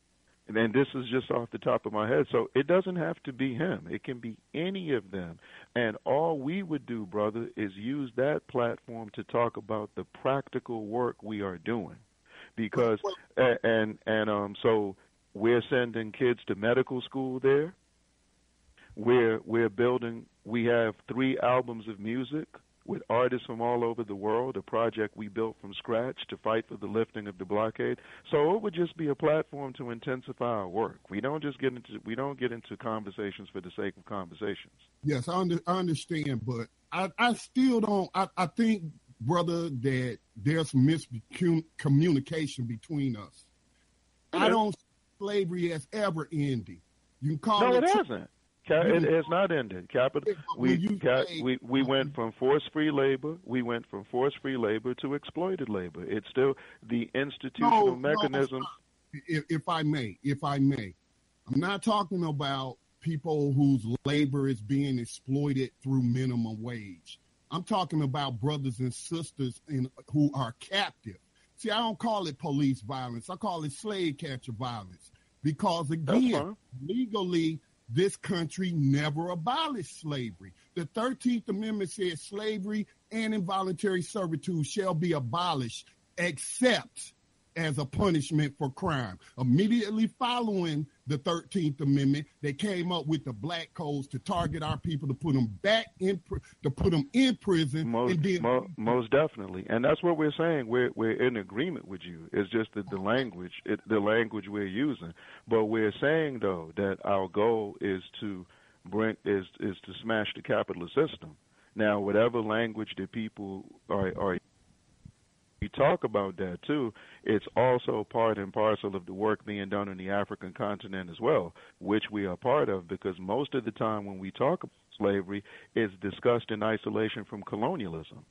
And then this is just off the top of my head. So it doesn't have to be him. It can be any of them. And all we would do, brother, is use that platform to talk about the practical work we are doing. because so we're sending kids to medical school there. We're building. We have 3 albums of music with artists from all over the world, a project we built from scratch to fight for the lifting of the blockade. So it would just be a platform to intensify our work. We don't get into conversations for the sake of conversations. Yes, I understand, but I still don't. I think, brother, that there's miscommunication between us. Okay. I don't see slavery as ever ending. You can call it. No, it hasn't. It has not ended. We went from force-free labor. We went from force-free labor to exploited labor. It's still the institutional mechanism. If I may, I'm not talking about people whose labor is being exploited through minimum wage. I'm talking about brothers and sisters who are captive. See, I don't call it police violence. I call it slave catcher violence because, again, legally, this country never abolished slavery. The 13th Amendment says slavery and involuntary servitude shall be abolished except as a punishment for crime. Immediately following the 13th Amendment, they came up with the black codes to target our people, to put them back in, to put them in prison. Most definitely, and that's what we're saying. We're in agreement with you. It's just that the language we're using. But we're saying though that our goal is to smash the capitalist system. Now, whatever language that people are we talk about that too, it's also part and parcel of the work being done on the African continent as well, which we are part of, because most of the time when we talk about slavery, it's discussed in isolation from colonialism.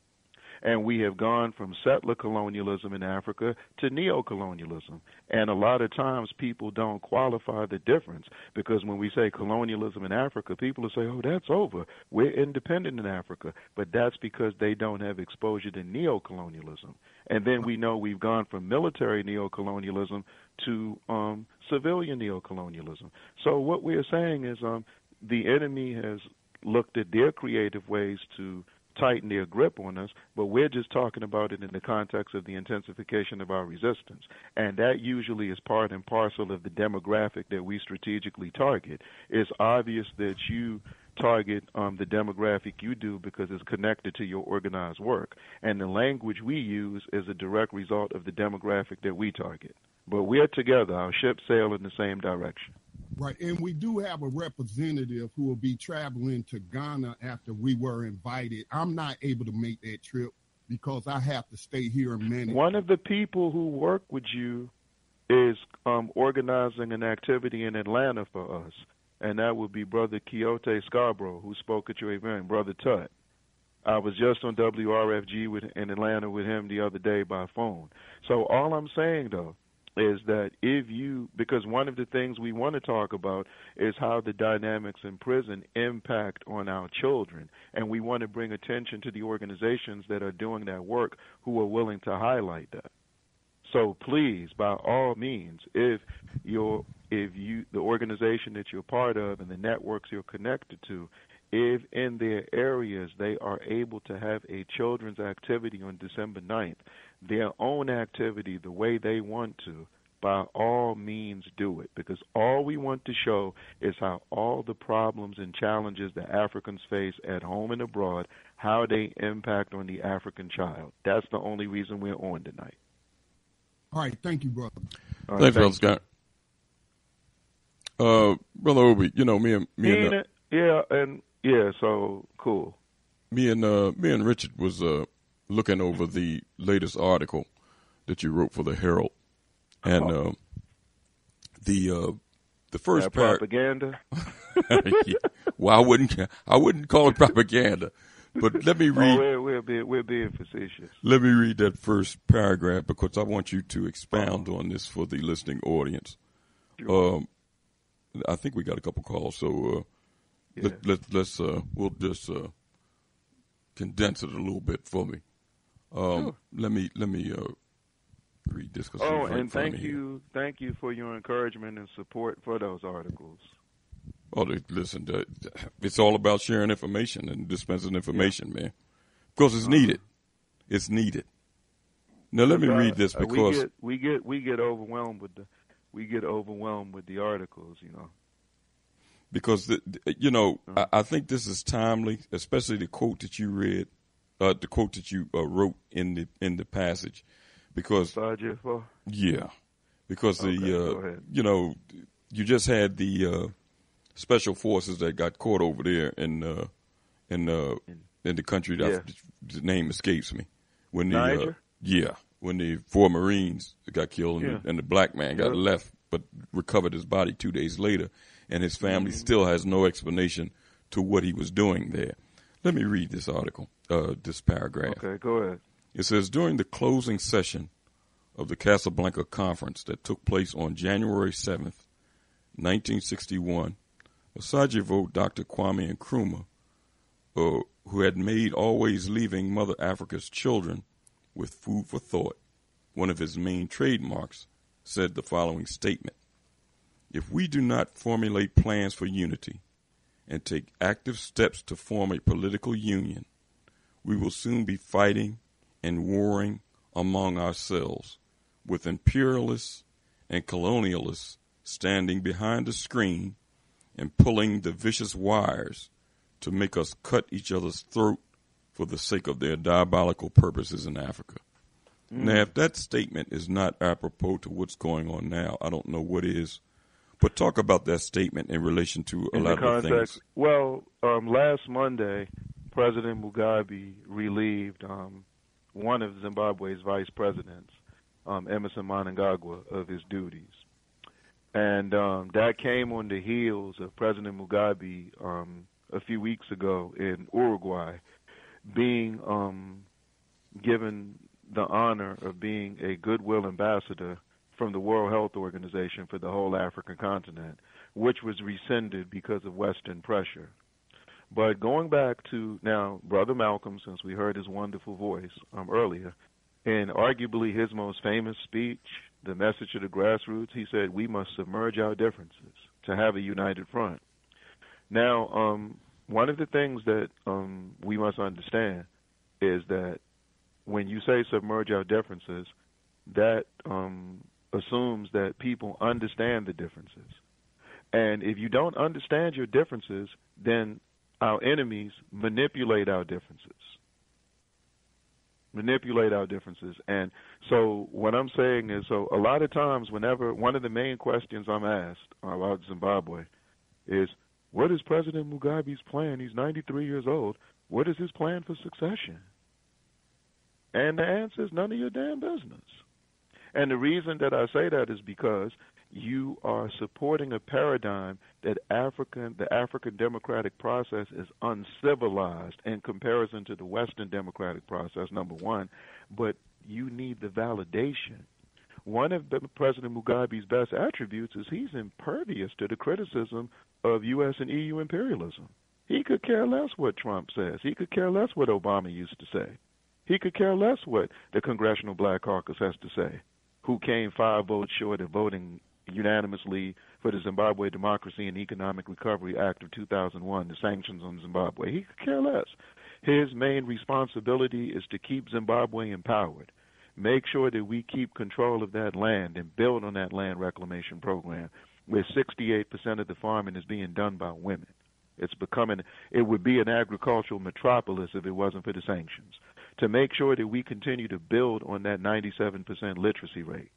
And we have gone from settler colonialism in Africa to neo-colonialism. And a lot of times people don't qualify the difference, because when we say colonialism in Africa, people will say, oh, that's over. We're independent in Africa. But that's because they don't have exposure to neo-colonialism. And then we know we've gone from military neo-colonialism to civilian neo-colonialism. So what we're saying is the enemy has looked at their creative ways to tighten their grip on us, but we're just talking about it in the context of the intensification of our resistance. And that usually is part and parcel of the demographic that we strategically target. It's obvious that you target the demographic you do because it's connected to your organized work. And the language we use is a direct result of the demographic that we target. But we're together. Our ships sail in the same direction. Right, and we do have a representative who will be traveling to Ghana after we were invited. I'm not able to make that trip because I have to stay here in Manhattan. One of the people who work with you is organizing an activity in Atlanta for us, and that would be Brother Quixote Scarborough, who spoke at your event, Brother Tut. I was just on WRFG in Atlanta with him the other day by phone. So all I'm saying, though, is that because one of the things we want to talk about is how the dynamics in prison impact on our children, and we want to bring attention to the organizations that are doing that work who are willing to highlight that. So please, by all means, if the organization that you're part of and the networks you're connected to, if in their areas they are able to have a children's activity on December 9th, their own activity the way they want to, by all means do it. Because all we want to show is how all the problems and challenges that Africans face at home and abroad, how they impact on the African child. That's the only reason we're on tonight. All right. Thank you, brother. Right, thanks, Brother Scott. Brother Obi, so cool. Me and Richard was looking over the latest article that you wrote for the Herald, and the first propaganda. Yeah. Well, I wouldn't call it propaganda, but let me read. We're being facetious. Let me read that first paragraph because I want you to expound on this for the listening audience. Sure. I think we got a couple calls, so we'll just condense it a little bit for me. Sure. Let me read this. And thank you for your encouragement and support for those articles. Oh, listen, it's all about sharing information and dispensing information, man. Of course, it's needed. It's needed. Now let me read this because we get overwhelmed with the articles, Because I think this is timely, especially the quote that you read, the quote that you wrote in the passage, because because you just had the special forces that got caught over there in the country that the name escapes me when Niger? When the 4 Marines got killed and the black man got left but recovered his body 2 days later, and his family still has no explanation to what he was doing there. Let me read this article, this paragraph. Okay, go ahead. It says, during the closing session of the Casablanca Conference that took place on January 7th, 1961, Osagyefo Dr. Kwame Nkrumah, who had made Always Leaving Mother Africa's Children with Food for Thought one of his main trademarks, said the following statement: if we do not formulate plans for unity and take active steps to form a political union, we will soon be fighting and warring among ourselves, with imperialists and colonialists standing behind the screen and pulling the vicious wires to make us cut each other's throat for the sake of their diabolical purposes in Africa. Now, if that statement is not apropos to what's going on now, I don't know what is. But talk about that statement in relation to a lot of things. Well, last Monday, President Mugabe relieved one of Zimbabwe's vice presidents, Emerson Mnangagwa, of his duties. And that came on the heels of President Mugabe a few weeks ago in Uruguay being given the honor of being a goodwill ambassador from the World Health Organization for the whole African continent, which was rescinded because of Western pressure. But going back to now, Brother Malcolm, since we heard his wonderful voice earlier, in arguably his most famous speech, The Message to the Grassroots, he said, we must submerge our differences to have a united front. Now, one of the things that we must understand is that when you say submerge our differences, that assumes that people understand the differences. And if you don't understand your differences, then our enemies manipulate our differences. And so what I'm saying is, so a lot of times whenever one of the main questions I'm asked about Zimbabwe is, what is President Mugabe's plan? He's 93 years old. What is his plan for succession? And the answer is none of your damn business. And the reason that I say that is because you are supporting a paradigm that the African democratic process is uncivilized in comparison to the Western democratic process, number one, but you need the validation. One of President Mugabe's best attributes is he's impervious to the criticism of U.S. and EU imperialism. He could care less what Trump says. He could care less what Obama used to say. He could care less what the Congressional Black Caucus has to say, who came 5 votes short of voting unanimously for the Zimbabwe Democracy and Economic Recovery Act of 2001, the sanctions on Zimbabwe. He could care less. His main responsibility is to keep Zimbabwe empowered, make sure that we keep control of that land and build on that land reclamation program, where 68% of the farming is being done by women. It would be an agricultural metropolis if it wasn't for the sanctions. To make sure that we continue to build on that 97% literacy rate.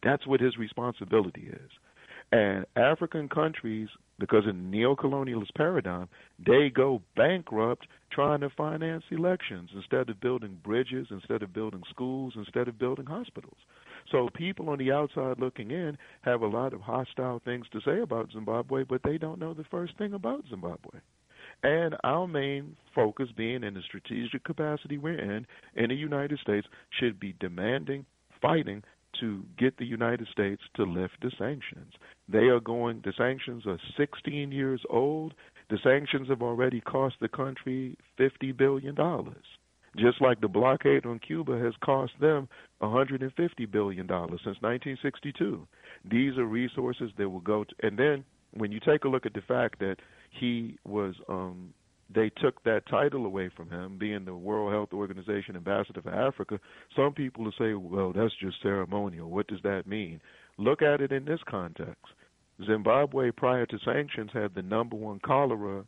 That's what his responsibility is. And African countries, because in the neo-colonialist paradigm, they go bankrupt trying to finance elections instead of building bridges, instead of building schools, instead of building hospitals. So people on the outside looking in have a lot of hostile things to say about Zimbabwe, but they don't know the first thing about Zimbabwe. And our main focus, being in the strategic capacity we're in the United States, should be demanding, fighting to get the United States to lift the sanctions. The sanctions are 16 years old. The sanctions have already cost the country $50 billion. Just like the blockade on Cuba has cost them $150 billion since 1962. These are resources that will go to, and then when you take a look at the fact that he was they took that title away from him, being the World Health Organization ambassador for Africa, some people will say, well, that's just ceremonial. What does that mean? Look at it in this context. Zimbabwe, prior to sanctions, had the #1 cholera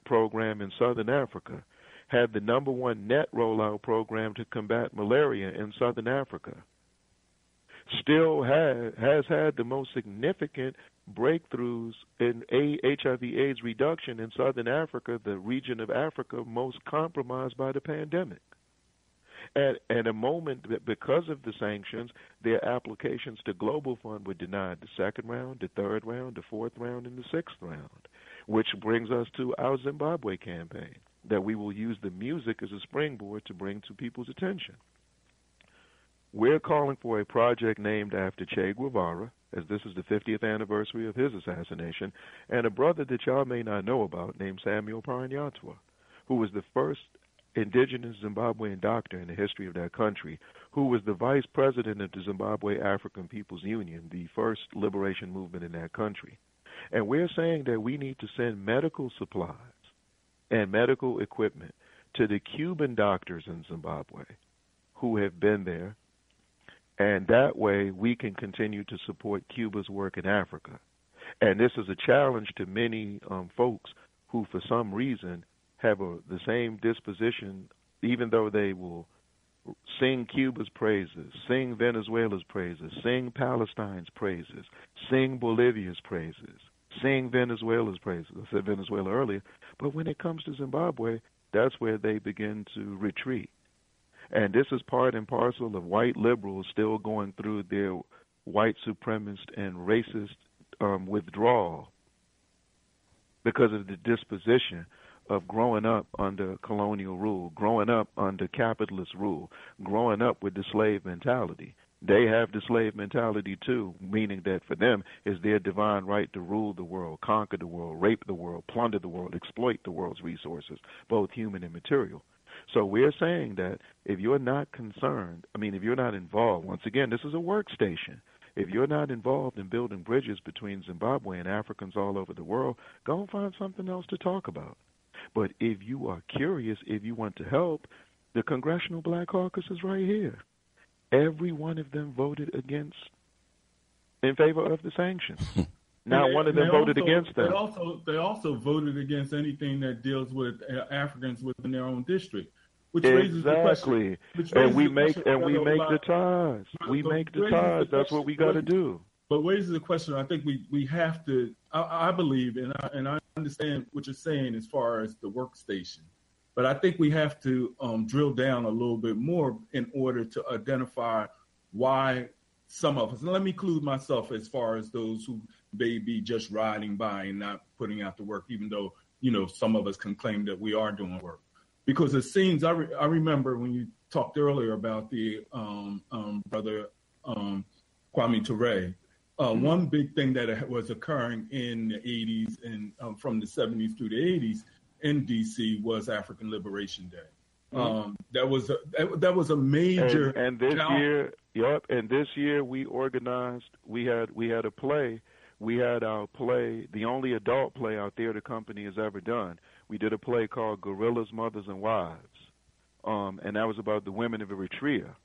program in southern Africa, had the #1 net rollout program to combat malaria in southern Africa, still has had the most significant breakthroughs in HIV/AIDS reduction in southern Africa, the region of Africa most compromised by the pandemic. At a moment, because of the sanctions, their applications to Global Fund were denied the second round, the third round, the fourth round, and the sixth round, which brings us to our Zimbabwe campaign, that we will use the music as a springboard to bring to people's attention. We're calling for a project named after Che Guevara, as this is the 50th anniversary of his assassination, and a brother that y'all may not know about named Samuel Paranyatwa, who was the first indigenous Zimbabwean doctor in the history of that country, who was the vice president of the Zimbabwe African People's Union, the first liberation movement in that country. And we're saying that we need to send medical supplies and medical equipment to the Cuban doctors in Zimbabwe who have been there, and that way we can continue to support Cuba's work in Africa. And this is a challenge to many folks who, for some reason, have the same disposition, even though they will sing Cuba's praises, sing Venezuela's praises, sing Palestine's praises, sing Bolivia's praises, sing Venezuela's praises. I said Venezuela earlier. But when it comes to Zimbabwe, that's where they begin to retreat. And this is part and parcel of white liberals still going through their white supremacist and racist withdrawal because of the disposition of growing up under colonial rule, growing up under capitalist rule, growing up with the slave mentality. They have the slave mentality too, meaning that for them it's their divine right to rule the world, conquer the world, rape the world, plunder the world, exploit the world's resources, both human and material. So we're saying that if you're not concerned, if you're not involved, once again, this is a workstation. If you're not involved in building bridges between Zimbabwe and Africans all over the world, go and find something else to talk about. But if you are curious, if you want to help, the Congressional Black Caucus is right here. Every one of them voted in favor of the sanctions. Not one of them voted against them. They also voted against anything that deals with Africans within their own district, which exactly. raises the question. And we make the ties. We make the ties. That's what we got to do. But raises the question. I think we have to. I believe, and I understand what you're saying as far as the workstation, but I think we have to drill down a little bit more in order to identify why some of us, and let me include myself as far as those who may be just riding by and not putting out the work, even though, some of us can claim that we are doing work. Because it seems, I remember when you talked earlier about the brother Kwame Ture, one big thing that was occurring in the 80s and from the 70s through the 80s in D.C. was African Liberation Day. That was a major and this challenge. And this year we organized. We had a play. We had our play, the only adult play our theater company has ever done. We did a play called Gorillas, Mothers, and Wives, and that was about the women of Eritrea,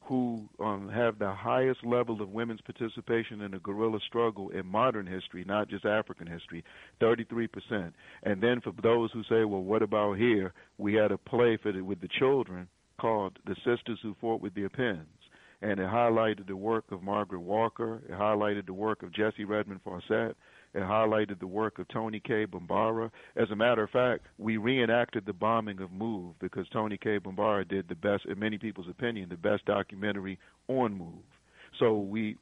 who have the highest level of women's participation in the guerrilla struggle in modern history, not just African history, 33%. And then for those who say, well, what about here? We had a play with the children called The Sisters Who Fought with Their Pens. And it highlighted the work of Margaret Walker. It highlighted the work of Jessie Redmond Fawcett. It highlighted the work of Tony K. Bambara. As a matter of fact, we reenacted the bombing of Move because Tony K. Bambara did the best, in many people's opinion, the best documentary on Move. So we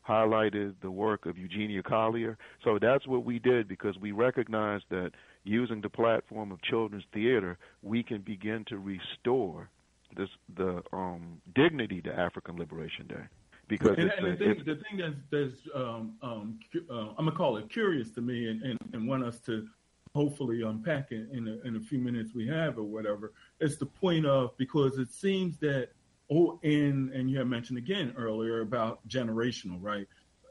highlighted the work of Eugenia Collier. So that's what we did because we recognized that using the platform of children's theater, we can begin to restore the dignity to African Liberation Day, because the thing that's I'm gonna call it curious to me, and want us to hopefully unpack it in a few minutes we have or whatever. It's the point of, because it seems that and you had mentioned again earlier about generational, right?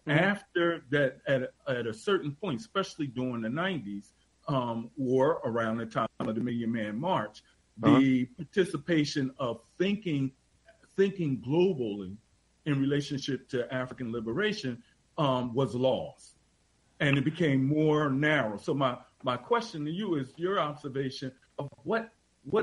Mm-hmm. After that, at a certain point, especially during the 90s, War around the time of the Million Man March, the participation of thinking globally in relationship to African liberation was lost, and it became more narrow. So my question to you is your observation of what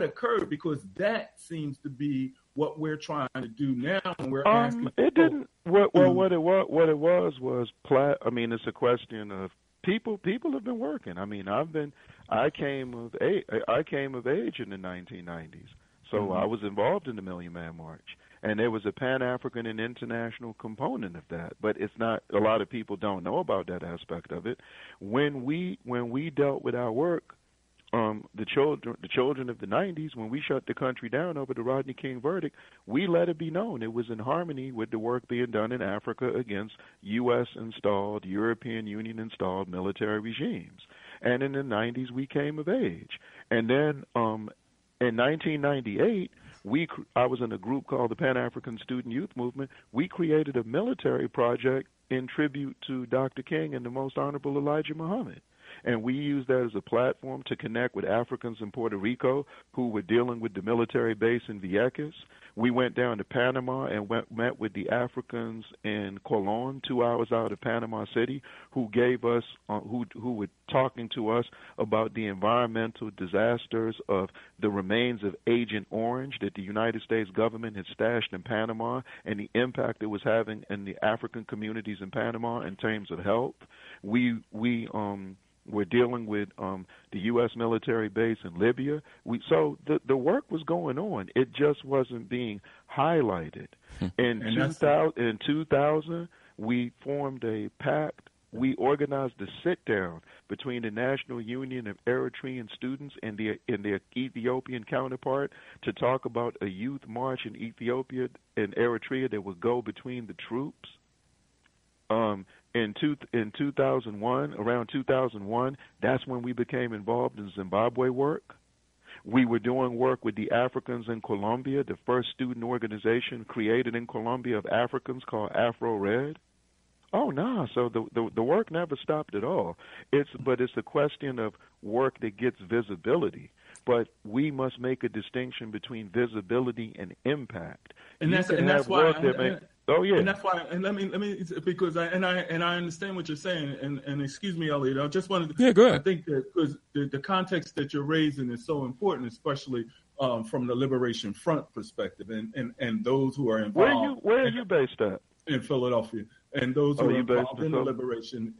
occurred, because that seems to be what we're trying to do now, and we're asking. It didn't. What it was. I mean, it's a question of people have been working. I mean, I came of age in the 1990s, so I was involved in the Million Man March, and there was a Pan-African and international component of that. But it's not. A lot of people don't know about that aspect of it. When we dealt with our work, the children of the 90s, when we shut the country down over the Rodney King verdict, we let it be known it was in harmony with the work being done in Africa against U.S.-installed, European Union-installed military regimes. And in the 90s, we came of age. And then in 1998, I was in a group called the Pan-African Student Youth Movement. We created a military project in tribute to Dr. King and the Most Honorable Elijah Muhammad. And we used that as a platform to connect with Africans in Puerto Rico who were dealing with the military base in Vieques. We went down to Panama and met with the Africans in Colón, 2 hours out of Panama City, who gave us, who were talking to us about the environmental disasters of the remains of Agent Orange that the United States government had stashed in Panama, and the impact it was having in the African communities in Panama in terms of health. We're dealing with the U.S. military base in Libya. So the work was going on. It just wasn't being highlighted. In 2000, we formed a pact. We organized a sit-down between the National Union of Eritrean Students and their Ethiopian counterpart to talk about a youth march in Ethiopia and Eritrea that would go between the troops. In 2001, around 2001, that's when we became involved in Zimbabwe work. We were doing work with the Africans in Colombia, the first student organization created in Colombia of Africans called Afro Red. Oh, no. So the work never stopped at all. It's a question of work that gets visibility. But we must make a distinction between visibility and impact. And that's why. And that's why. And let me because I understand what you're saying. And excuse me, Elliott. I just wanted to. Yeah, go ahead. I think that because the context that you're raising is so important, especially from the Liberation Front perspective, and those who are involved. Where are you based at? In Philadelphia, and those who are involved in the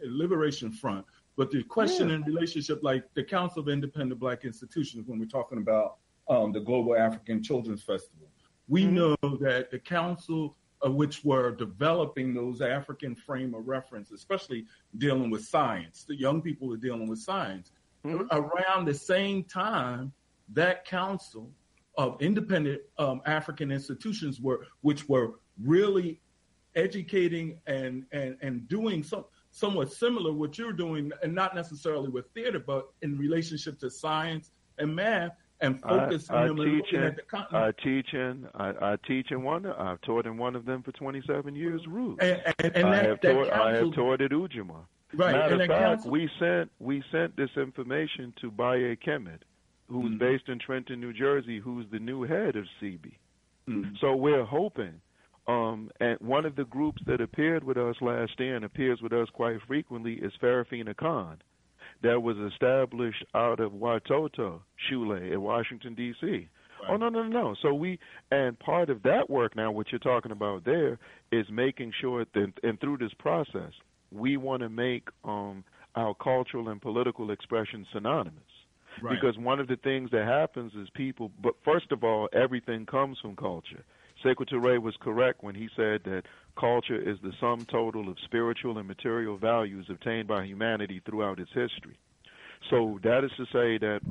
Liberation Front. But the question in relationship, like the Council of Independent Black Institutions, when we're talking about the Global African Children's Festival, we know that the council, which were developing those African frame of reference, especially dealing with science, the young people are dealing with science, around the same time, that council of independent African institutions which were really educating and doing somewhat similar what you're doing, and not necessarily with theater, but in relationship to science and math, and focusing them and looking at the continent. I teach in one. I've taught in one of them for 27 years. Roots. I have taught at Ujima. Right. Matter of fact, we sent this information to Baye Kemet, who's based in Trenton, New Jersey, who's the new head of CB. So we're hoping. And one of the groups that appeared with us last year and appears with us quite frequently is Farafina Khan, that was established out of Watoto Shule in Washington, D.C. Right. Oh, no. So and part of that work now, what you're talking about there, is making sure that, and through this process, we want to make our cultural and political expression synonymous. Right. Because one of the things that happens is but first of all, everything comes from culture. Sekou Touré was correct when he said that culture is the sum total of spiritual and material values obtained by humanity throughout its history. So that is to say that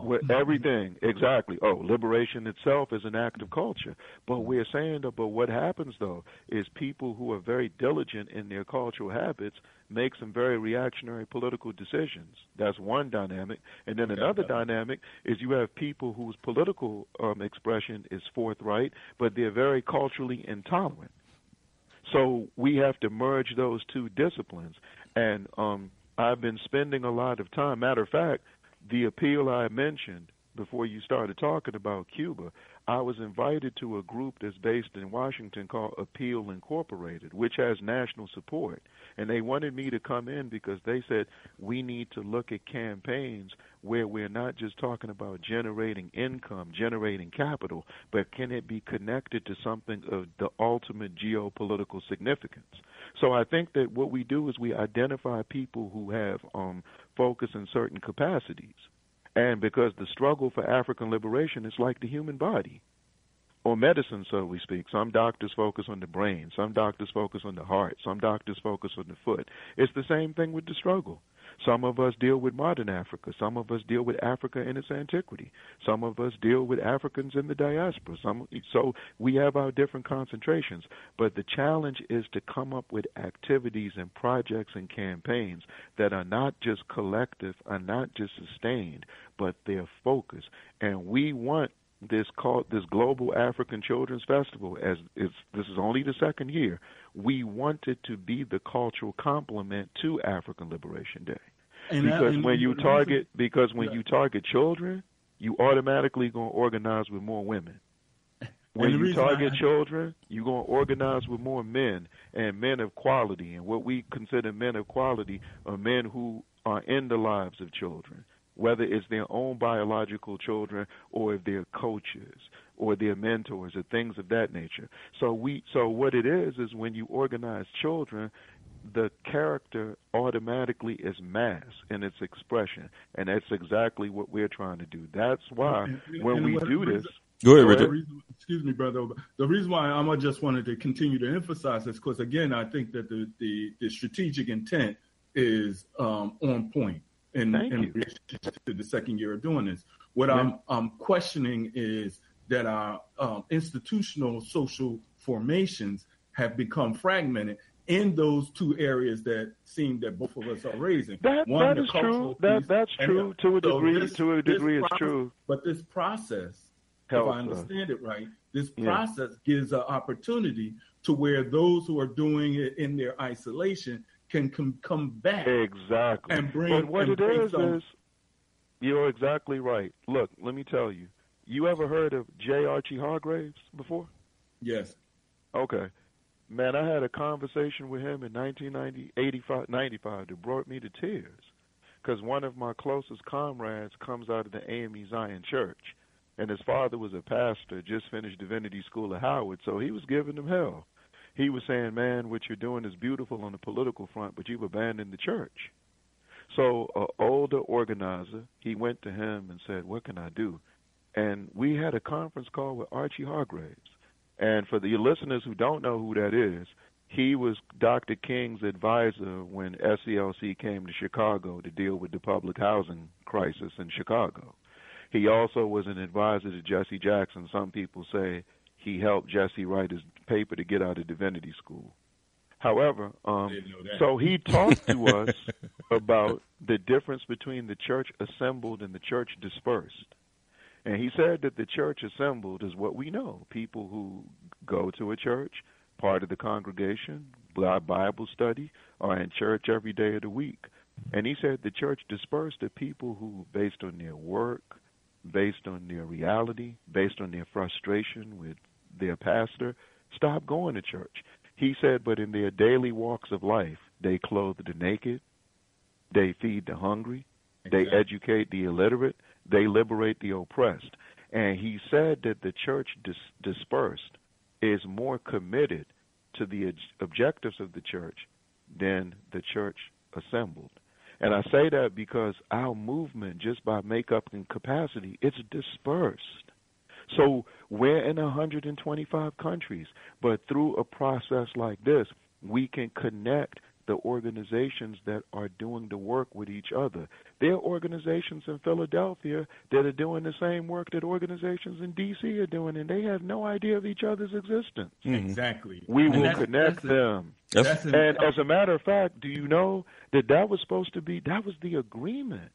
with everything, exactly. Liberation itself is an act of culture. But we're saying that, but what happens, though, is people who are very diligent in their cultural habits make some very reactionary political decisions. That's one dynamic. And then another dynamic is you have people whose political expression is forthright, but they're very culturally intolerant. So we have to merge those two disciplines. And I've been spending a lot of time. Matter of fact, the appeal I mentioned before you started talking about Cuba, I was invited to a group that's based in Washington called Appeal Incorporated, which has national support. And they wanted me to come in because they said we need to look at campaigns where we're not just talking about generating income, generating capital, but can it be connected to something of the ultimate geopolitical significance? So I think that what we do is we identify people who have focus in certain capacities. And because the struggle for African liberation is like the human body, or medicine, so we speak. Some doctors focus on the brain. Some doctors focus on the heart. Some doctors focus on the foot. It's the same thing with the struggle. Some of us deal with modern Africa. Some of us deal with Africa in its antiquity. Some of us deal with Africans in the diaspora. So we have our different concentrations. But the challenge is to come up with activities and projects and campaigns that are not just collective, are not just sustained, but they're focused. And we want this Global African Children's Festival, as this is only the second year, we want it to be the cultural complement to African Liberation Day. Because when you target children, you automatically going to organize with more women. When you target children, you're going to organize with more men, and men of quality. And what we consider men of quality are men who are in the lives of children, whether it's their own biological children or if they're coaches or their mentors or things of that nature. So what it is when you organize children, the character automatically is mass in its expression, and that's exactly what we're trying to do. That's why when we do this... Go ahead, Richard. Excuse me, brother. The reason why I just wanted to continue to emphasize this, because, again, I think that the strategic intent is on point. In relationship to the second year of doing this. What I'm questioning is that our institutional social formations have become fragmented in those two areas that seem that both of us are raising. That is true. That's true to a degree. To a degree, it's true. But this process, if I understand it right, this process gives an opportunity to where those who are doing it in their isolation can come back exactly and bring. But what it is you're exactly right. Look, let me tell you. You ever heard of J. Archie Hargraves before? Yes. Okay, man, I had a conversation with him in 1995 that brought me to tears, because one of my closest comrades comes out of the AME Zion Church, and his father was a pastor, just finished divinity school at Howard, so he was giving them hell. He was saying, man, what you're doing is beautiful on the political front, but you've abandoned the church. So an older organizer, he went to him and said, what can I do? And we had a conference call with Archie Hargraves. And for the listeners who don't know who that is, he was Dr. King's advisor when SCLC came to Chicago to deal with the public housing crisis in Chicago. He also was an advisor to Jesse Jackson. Some people say he helped Jesse write his paper to get out of divinity school. However, so he talked to us about the difference between the church assembled and the church dispersed. And he said that the church assembled is what we know, people who go to a church, part of the congregation, Bible study, are in church every day of the week. And he said the church dispersed are people who, based on their work, based on their reality, based on their frustration with their pastor, stop going to church. He said, but in their daily walks of life, they clothe the naked, they feed the hungry, they educate the illiterate, they liberate the oppressed. And he said that the church dispersed is more committed to the objectives of the church than the church assembled. And I say that because our movement, just by makeup and capacity, it's dispersed. So we're in 125 countries, but through a process like this, we can connect the organizations that are doing the work with each other. There are organizations in Philadelphia that are doing the same work that organizations in D.C. are doing, and they have no idea of each other's existence. Exactly. We will connect them. And as a matter of fact, do you know that was supposed to be, that was the agreement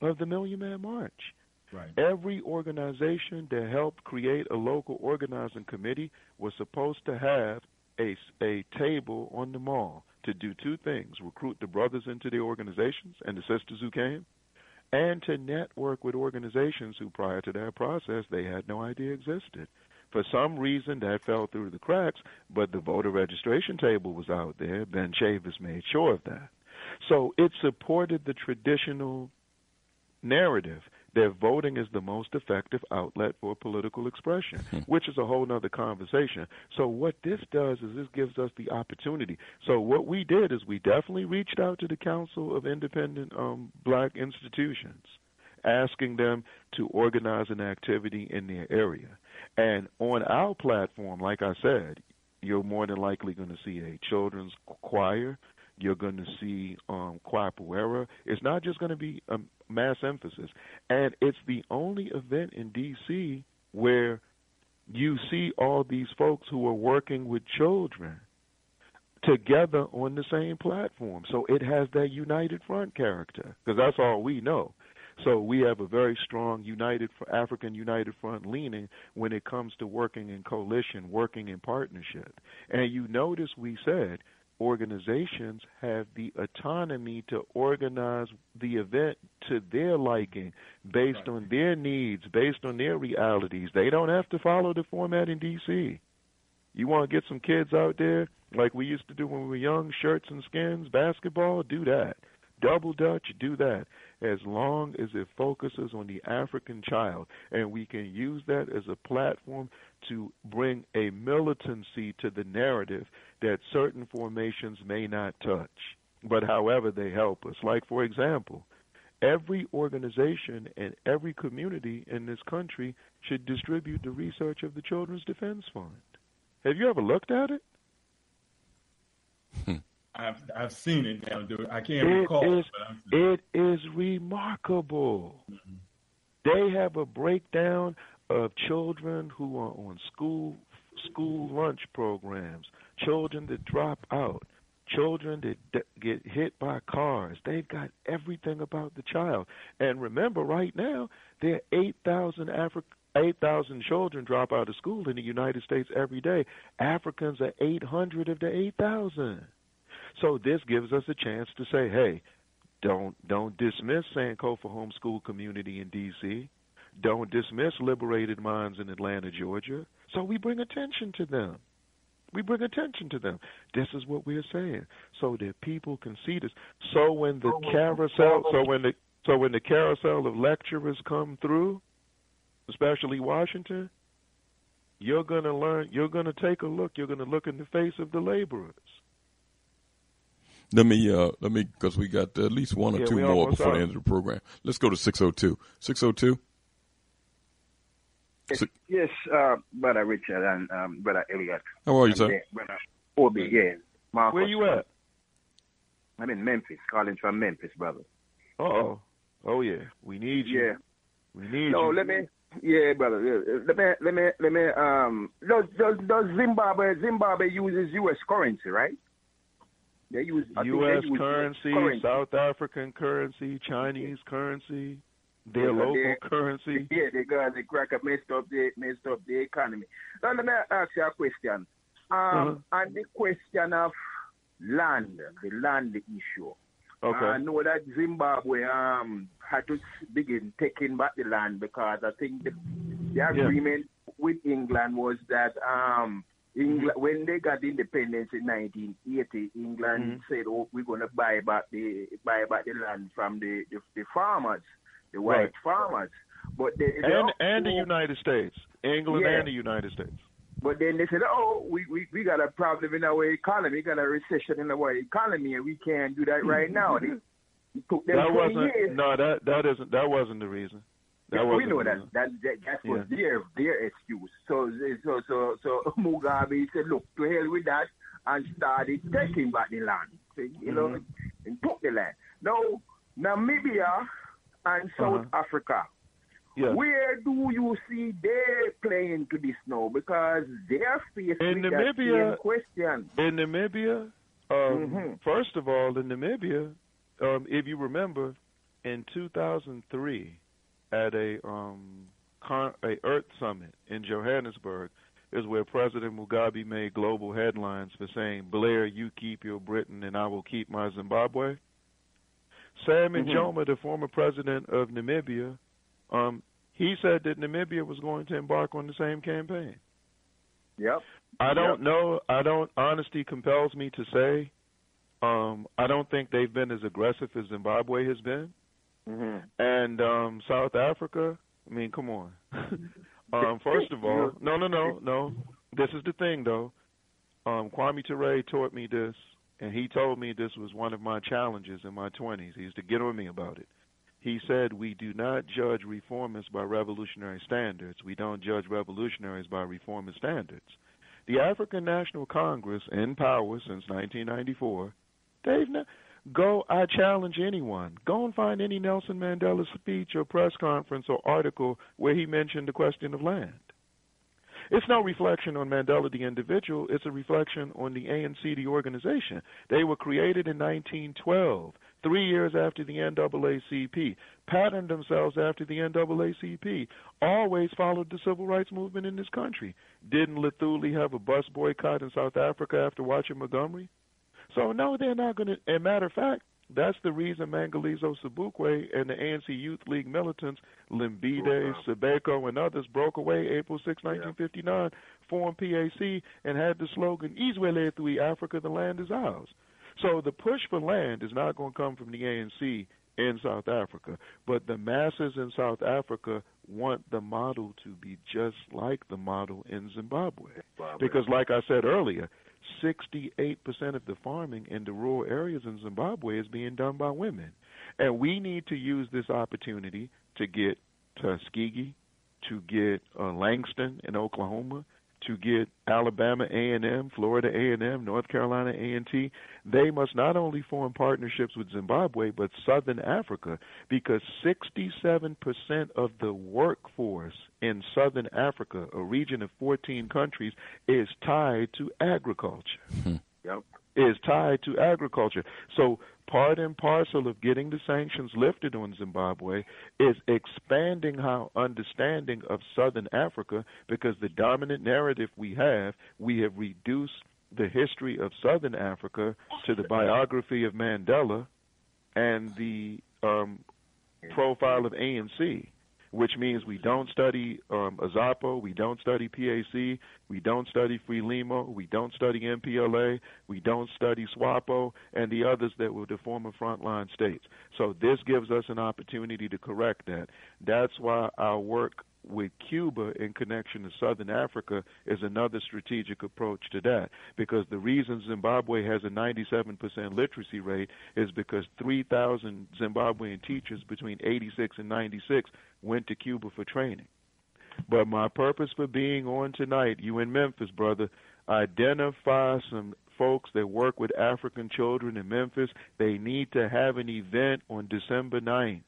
of the Million Man March. Right. Every organization that helped create a local organizing committee was supposed to have a table on the mall to do two things: recruit the brothers into the organizations and the sisters who came, and to network with organizations who prior to that process they had no idea existed. For some reason, that fell through the cracks, but the voter registration table was out there. Ben Chavis made sure of that. So it supported the traditional narrative that voting is the most effective outlet for political expression, which is a whole nother conversation. So what this does is this gives us the opportunity. So what we did is we definitely reached out to the Council of Independent Black Institutions, asking them to organize an activity in their area. And on our platform, like I said, you're more than likely going to see a children's choir. You're going to see capoeira. It's not just going to be a mass emphasis. And it's the only event in D.C. where you see all these folks who are working with children together on the same platform. So it has that united front character, because that's all we know. So we have a very strong African United Front leaning when it comes to working in coalition, working in partnership. And you notice we said organizations have the autonomy to organize the event to their liking, based on their needs, based on their realities. They don't have to follow the format in D.C. You want to get some kids out there like we used to do when we were young, shirts and skins, basketball, do that. Double Dutch, do that, as long as it focuses on the African child. And we can use that as a platform to bring a militancy to the narrative that certain formations may not touch, but however they help us. Like, for example, every organization and every community in this country should distribute the research of the Children's Defense Fund. Have you ever looked at it? I've seen it now, dude. I can't recall. It is remarkable. Mm-hmm. They have a breakdown of children who are on school lunch programs, children that drop out, children that get hit by cars. They've got everything about the child. And remember, right now, there are 8,000 children drop out of school in the United States every day. Africans are 800 of the 8,000. So this gives us a chance to say, hey, don't dismiss Sankofa homeschool community in D.C. Don't dismiss Liberated Minds in Atlanta, Georgia. So we bring attention to them. This is what we're saying, so that people can see this. So when the carousel of lecturers come through, especially Washington, you're going to learn. You're going to take a look. You're going to look in the face of the laborers. Let me, because we got at least one or two more before the end of the program. Let's go to 602. 602. Yes, Brother Richard and Brother Elliott. How are you, sir? Brother Obi, yeah. Marcus. Where you at? I'm in Memphis, calling from Memphis, brother. Oh yeah. We need you. Yeah. We need you. No, yeah, brother. Let me. Does Zimbabwe uses U.S. currency, right? They use U.S. currency, South African currency, Chinese currency, their local currency. Yeah, they crack up, messed up the economy. Now let me ask you a question. And the question of land, the land issue. Okay. I know that Zimbabwe had to begin taking back the land, because I think the agreement with England was that England, when they got independence in 1980, England said, "Oh, we're going to buy back the land from the farmers, the white farmers." But the United States, England and the United States. But then they said, "Oh, we got a problem in our economy. We got a recession in our economy, and we can't do that right now." It took them 20 years. No, that wasn't the reason. We know that was their excuse. So Mugabe said, "Look, to hell with that," and started taking back the land. So, and took the land. Now Namibia and South Africa. Yeah. Where do you see they playing into this now? Because they're faced with that same question. In Namibia, first of all, in Namibia, if you remember, in 2003, at a Earth Summit in Johannesburg, is where President Mugabe made global headlines for saying, Blair, you keep your Britain and I will keep my Zimbabwe. Sam Nujoma, the former president of Namibia, he said that Namibia was going to embark on the same campaign. Yep. I don't know. Honesty compels me to say, I don't think they've been as aggressive as Zimbabwe has been. And South Africa, I mean, come on. First of all, no. This is the thing, though. Kwame Ture taught me this, and he told me this was one of my challenges in my 20s. He used to get on me about it. He said, we do not judge reformists by revolutionary standards. We don't judge revolutionaries by reformist standards. The African National Congress, in power since 1994, I challenge anyone. Go and find any Nelson Mandela speech or press conference or article where he mentioned the question of land. It's no reflection on Mandela the individual. It's a reflection on the ANC, the organization. They were created in 1912, 3 years after the NAACP, patterned themselves after the NAACP, always followed the civil rights movement in this country. Didn't Luthuli have a bus boycott in South Africa after watching Montgomery? So, no, they're not going to. As a matter of fact, that's the reason Mangalizo Sobukwe and the ANC Youth League militants, Limbide, Sebeko, and others broke away April 6, 1959, formed PAC, and had the slogan, Izwele Thui Africa, the land is ours. So the push for land is not going to come from the ANC in South Africa, but the masses in South Africa want the model to be just like the model in Zimbabwe. Because like I said earlier, 68% of the farming in the rural areas in Zimbabwe is being done by women. And we need to use this opportunity to get Tuskegee, to get Langston in Oklahoma, to get Alabama A&M, Florida A&M, North Carolina A&T. They must not only form partnerships with Zimbabwe, but Southern Africa, because 67% of the workforce in Southern Africa, a region of 14 countries, is tied to agriculture. Is tied to agriculture. So part and parcel of getting the sanctions lifted on Zimbabwe is expanding our understanding of Southern Africa, because the dominant narrative we have reduced the history of Southern Africa to the biography of Mandela and the profile of ANC, which means we don't study AZAPO, we don't study PAC, we don't study FRELIMO, we don't study MPLA, we don't study SWAPO, and the others that were the former frontline states. So this gives us an opportunity to correct that. That's why our work with Cuba in connection to Southern Africa is another strategic approach to that, because the reason Zimbabwe has a 97% literacy rate is because 3,000 Zimbabwean teachers between 86 and 96 went to Cuba for training. But my purpose for being on tonight, you in Memphis, brother, identify some folks that work with African children in Memphis. They need to have an event on December 9th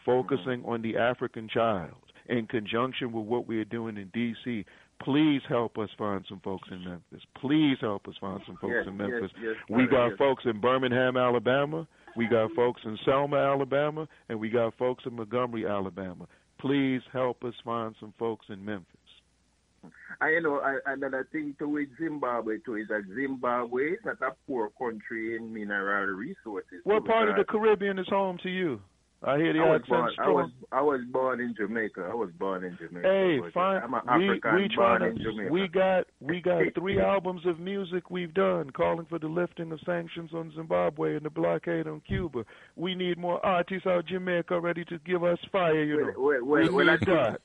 focusing on the African child in conjunction with what we are doing in D.C. Please help us find some folks in Memphis. Please help us find some folks in Memphis. We got folks in Birmingham, Alabama. We got folks in Selma, Alabama. And we got folks in Montgomery, Alabama. Please help us find some folks in Memphis. Another thing too with Zimbabwe too is that Zimbabwe is not a poor country in mineral resources. What part of the Caribbean is home to you? I hear the accent strong. I was born in Jamaica. Hey, fine. I'm an African born in Jamaica. We got 3 albums of music we've done calling for the lifting of sanctions on Zimbabwe and the blockade on Cuba. We need more artists out of Jamaica ready to give us fire, you know.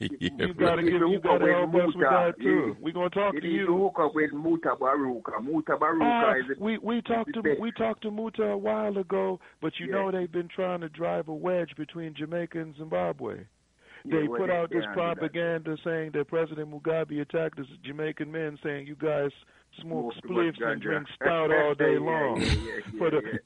You gotta help us with that too. We're gonna talk to you. Hook up with Muta Baruka. We talked to Muta a while ago, but you know they've been trying to drive a wedge between Jamaica and Zimbabwe. They put out this propaganda saying that President Mugabe attacked the Jamaican men, saying you guys smoke spliffs and drink stout all day long.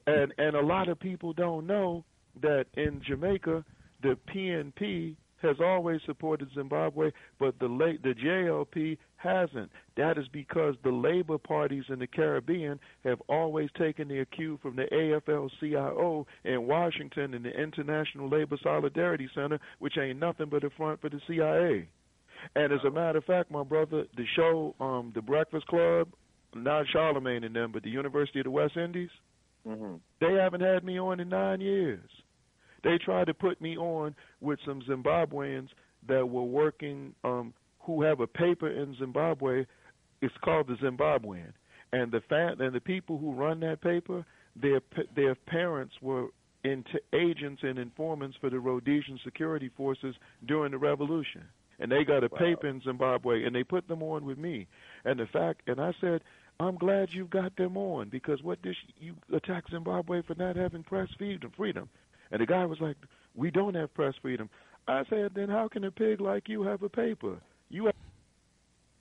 And a lot of people don't know that in Jamaica, the PNP has always supported Zimbabwe, but the JLP hasn't. That is because the labor parties in the Caribbean have always taken their cue from the AFL-CIO in Washington and the International Labor Solidarity Center, which ain't nothing but a front for the CIA. And as a matter of fact, my brother, the show, The Breakfast Club, not Charlemagne and them, but the University of the West Indies, they haven't had me on in 9 years. They tried to put me on with some Zimbabweans that were working, who have a paper in Zimbabwe. It's called the Zimbabwean, and the people who run that paper, their parents were agents and informants for the Rhodesian security forces during the revolution, and they got a paper in Zimbabwe, and they put them on with me. And I said, I'm glad you got them on, because you attack Zimbabwe for not having press freedom. And the guy was like, we don't have press freedom. I said, then how can a pig like you have a paper? You have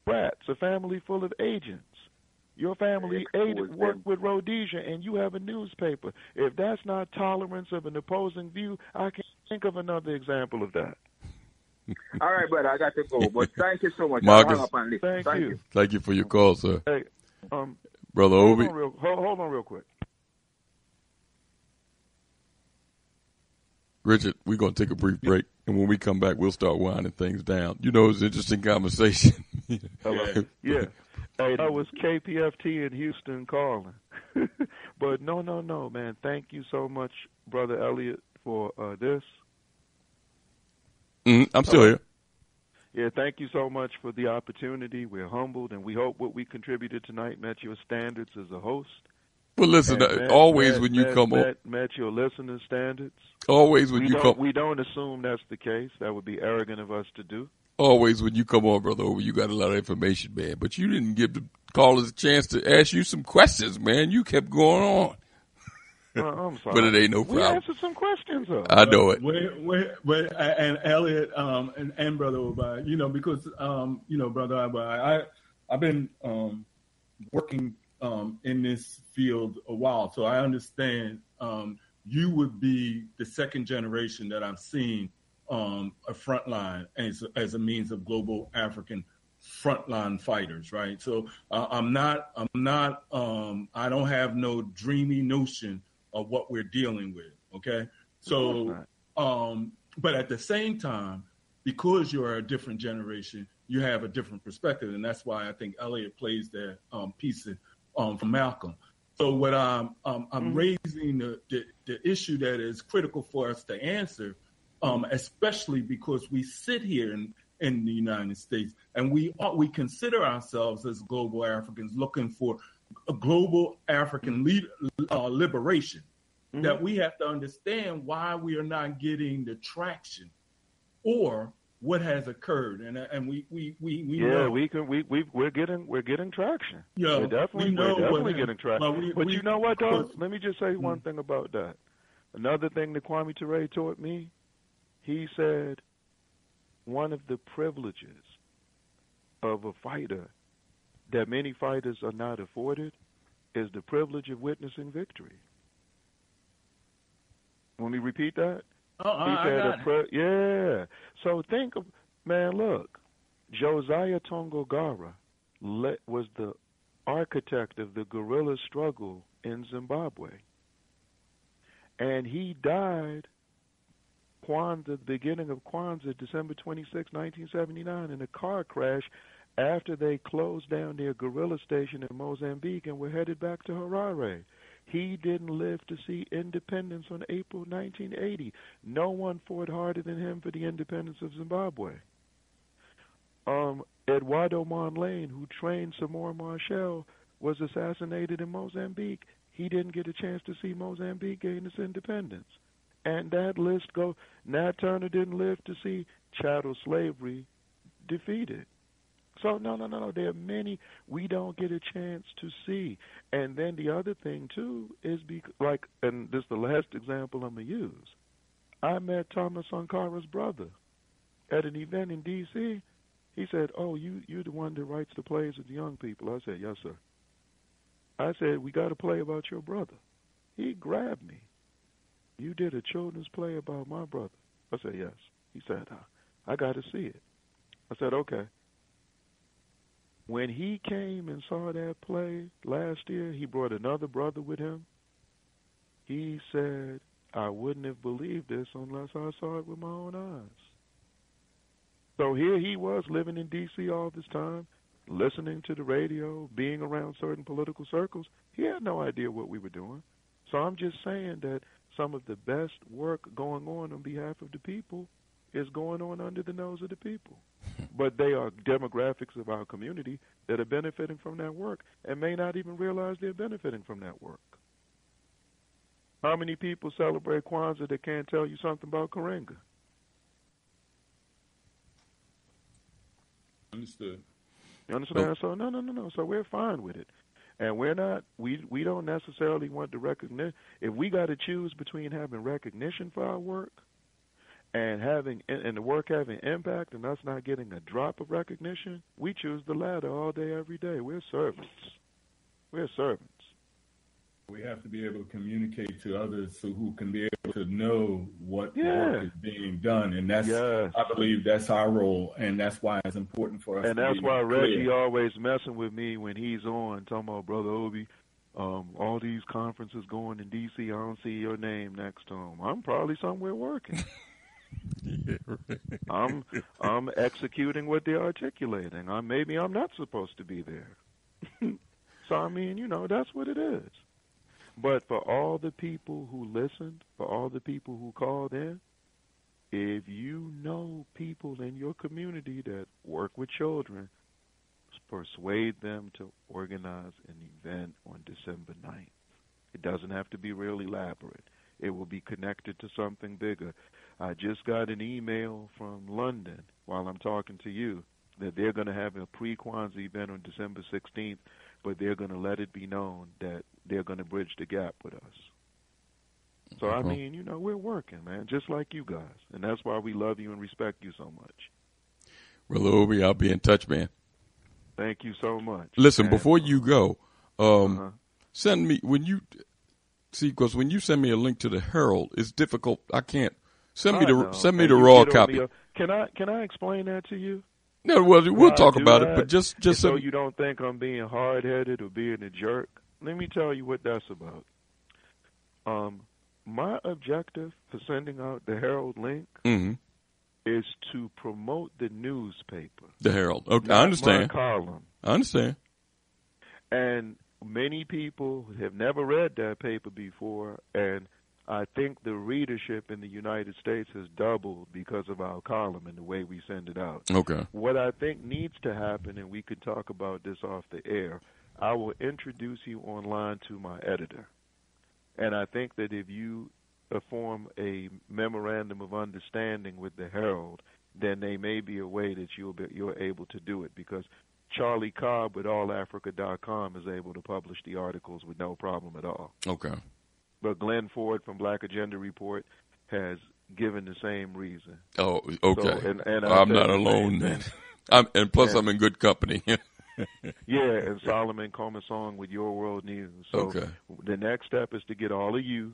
rats, a family full of agents. Your family worked with Rhodesia, and you have a newspaper. If that's not tolerance of an opposing view, I can't think of another example of that. All right, brother, I got to go. But thank you so much. Marcus, thank you. Thank you for your call, sir. Hey, Brother Obi. Hold on real quick. Richard, we're going to take a brief break, and when we come back, we'll start winding things down. You know, it's an interesting conversation. Yeah. Hey, that was KPFT in Houston calling. But no, man. Thank you so much, Brother Elliott, for this. I'm still here. Yeah, thank you so much for the opportunity. We're humbled, and we hope what we contributed tonight met your standards as a host. Well, listen, when you come on. Met your listener standards. Always when you come. We don't assume that's the case. That would be arrogant of us to do. Always when you come on, Brother Obi, you got a lot of information, man. But you didn't give the callers a chance to ask you some questions, man. You kept going on. I'm sorry. But it ain't no problem. We answered some questions, though. I know it. And Elliott and Brother Obi, because, Brother Obi, I've been working in this field a while, so I understand you would be the second generation that I'm seeing a frontline as a means of global African frontline fighters, right? So I don't have no dreamy notion of what we're dealing with, okay? So, but at the same time, because you're a different generation, you have a different perspective, and that's why I think Elliott plays that piece from Malcolm. So what I'm raising the issue that is critical for us to answer, especially because we sit here in the United States and we consider ourselves as global Africans looking for a global African liberation, that we have to understand why we are not getting the traction or what has occurred, and we know. We're getting traction. Yeah, we're definitely getting traction. But you know what, though? Let me just say one thing about that. Another thing that Kwame Ture taught me, he said, one of the privileges of a fighter that many fighters are not afforded is the privilege of witnessing victory. Let me repeat that. Yeah. So think of, man, look, Josiah Tongogara was the architect of the guerrilla struggle in Zimbabwe. And he died the beginning of Kwanzaa, December 26, 1979, in a car crash after they closed down their guerrilla station in Mozambique and were headed back to Harare. He didn't live to see independence on April 1980. No one fought harder than him for the independence of Zimbabwe. Eduardo Monlane, who trained Samora Machel, was assassinated in Mozambique. He didn't get a chance to see Mozambique gain its independence. And that list goes. Nat Turner didn't live to see chattel slavery defeated. So, no. There are many we don't get a chance to see. And then the other thing, too, is and this is the last example I'm going to use. I met Thomas Sankara's brother at an event in D.C. He said, oh, you're the one that writes the plays of the young people. I said, yes, sir. I said, we got a play about your brother. He grabbed me. You did a children's play about my brother. I said, yes. He said, I got to see it. I said, okay. When he came and saw that play last year, he brought another brother with him. He said, I wouldn't have believed this unless I saw it with my own eyes. So here he was living in D.C. all this time, listening to the radio, being around certain political circles. He had no idea what we were doing. So I'm just saying that some of the best work going on behalf of the people is going on under the nose of the people. But they are demographics of our community that are benefiting from that work and may not even realize they're benefiting from that work. How many people celebrate Kwanzaa that can't tell you something about Karenga? Understood. You understand? So no. So we're fine with it. And we're not, we don't necessarily want the recognition. If we got to choose between having recognition for our work and the work having impact and us not getting a drop of recognition, we choose the latter all day, every day. We're servants. We're servants. We have to be able to communicate to others who can be able to know what work is being done. And that's, I believe that's our role, and that's why it's important for us. And that's why Reggie always messing with me when he's on, talking about, Brother Obi, all these conferences going in D.C., I don't see your name next to them. I'm probably somewhere working. I'm executing what they're articulating. Maybe I'm not supposed to be there. So, I mean, that's what it is. But for all the people who listened, for all the people who called in, if you know people in your community that work with children, persuade them to organize an event on December 9th. It doesn't have to be real elaborate. It will be connected to something bigger. I just got an email from London while I'm talking to you that they're going to have a pre-Kwanzaa event on December 16th, but they're going to let it be known that they're going to bridge the gap with us. So, I mean, we're working, man, just like you guys. And that's why we love you and respect you so much. Brother Obi, I'll be in touch, man. Thank you so much. Listen, before you go, send me, because when you send me a link to the Herald, it's difficult. I can't. Send me the raw copy. Can I explain that to you? No, we'll talk about it, but just so you don't think I'm being hard-headed or being a jerk. Let me tell you what that's about. My objective for sending out the Herald link is to promote the newspaper. The Herald. Okay, I understand. My column. I understand. And many people have never read that paper before, and I think the readership in the United States has doubled because of our column and the way we send it out. Okay. What I think needs to happen, and we could talk about this off the air, I will introduce you online to my editor. And I think that if you form a memorandum of understanding with the Herald, then there may be a way that you're able to do it, because Charlie Cobb with allafrica.com is able to publish the articles with no problem at all. Okay. But Glenn Ford from Black Agenda Report has given the same reason. Oh, okay. So, and I'm not alone then. I'm in good company. Yeah, and Solomon Comasong with Your World News. So the next step is to get all of you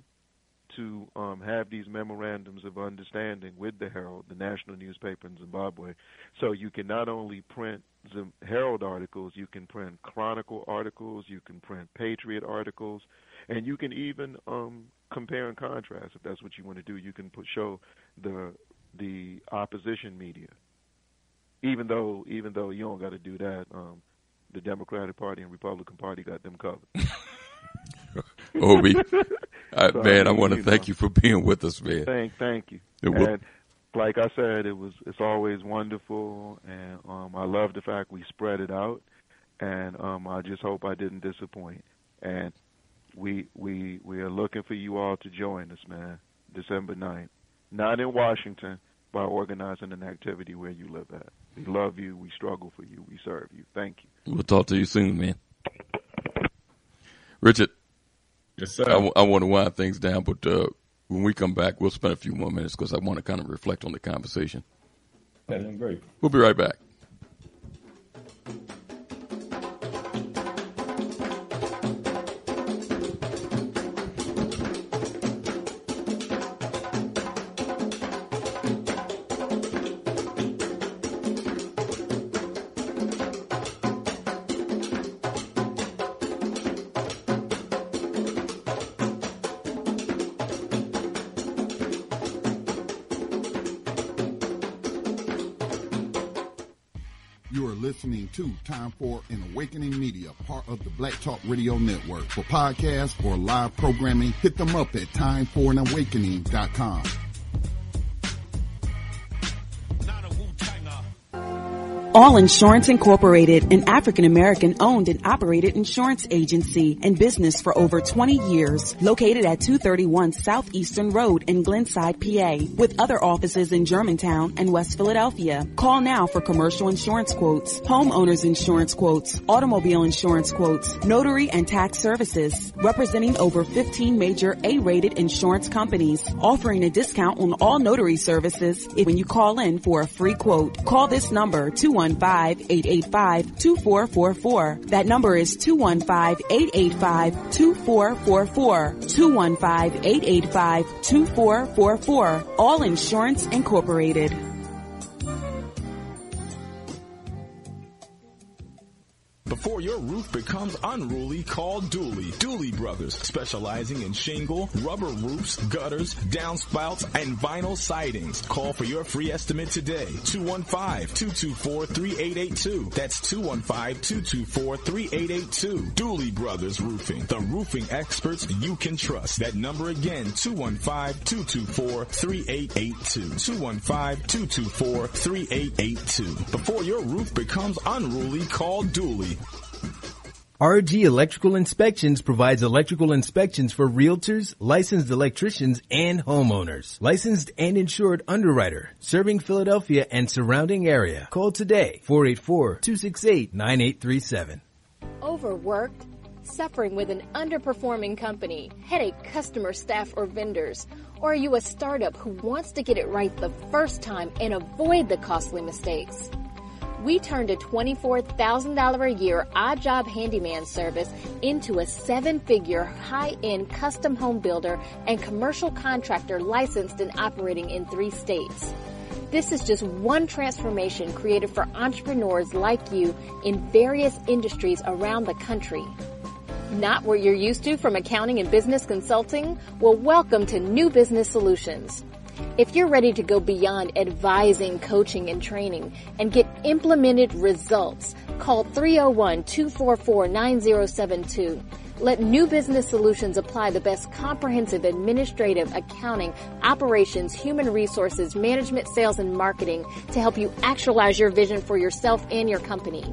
to have these memorandums of understanding with the Herald, the national newspaper in Zimbabwe, so you can not only print Herald articles, you can print Chronicle articles, you can print Patriot articles, and you can even compare and contrast. If that's what you want to do, you can show the opposition media. Even though you don't got to do that, the Democratic Party and Republican Party got them covered. Obi, man, I want to thank you for being with us, man. Thank you. And like I said, it's always wonderful, and I love the fact we spread it out, and I just hope I didn't disappoint. And we are looking for you all to join us, man, December 9th. Not in Washington, by organizing an activity where you live at. We love you. We struggle for you. We serve you. Thank you. We'll talk to you soon, man. Richard. Yes, sir. I want to wind things down, but when we come back, we'll spend a few more minutes because I want to kind of reflect on the conversation. That's great. We'll be right back. You are listening to Time for an Awakening Media, part of the Black Talk Radio Network. For podcasts or live programming, hit them up at timeforanawakening.com. All Insurance Incorporated, an African-American owned and operated insurance agency and business for over 20 years, located at 231 Southeastern Road in Glenside, PA, with other offices in Germantown and West Philadelphia. Call now for commercial insurance quotes, homeowners insurance quotes, automobile insurance quotes, notary and tax services, representing over 15 major A-rated insurance companies, offering a discount on all notary services when you call in for a free quote. Call this number, 215-885-2444. That number is 215-885-2444. 215-885-2444. All Insurance Incorporated. Before your roof becomes unruly, call Dooley. Dooley Brothers, specializing in shingle, rubber roofs, gutters, downspouts, and vinyl sidings. Call for your free estimate today. 215-224-3882. That's 215-224-3882. Dooley Brothers Roofing, the roofing experts you can trust. That number again, 215-224-3882. 215-224-3882. Before your roof becomes unruly, call Dooley. RG Electrical Inspections provides electrical inspections for realtors, licensed electricians, and homeowners. Licensed and insured underwriter, serving Philadelphia and surrounding area. Call today, 484-268-9837. Overworked? Suffering with an underperforming company, headache customer, staff, or vendors? Or are you a startup who wants to get it right the first time and avoid the costly mistakes? We turned a $24,000 a year odd job handyman service into a 7-figure high-end custom home builder and commercial contractor licensed and operating in 3 states. This is just one transformation created for entrepreneurs like you in various industries around the country. Not what you're used to from accounting and business consulting? Well, welcome to New Business Solutions. If you're ready to go beyond advising, coaching, and training and get implemented results, call 301-244-9072. Let New Business Solutions apply the best comprehensive administrative, accounting, operations, human resources, management, sales, and marketing to help you actualize your vision for yourself and your company.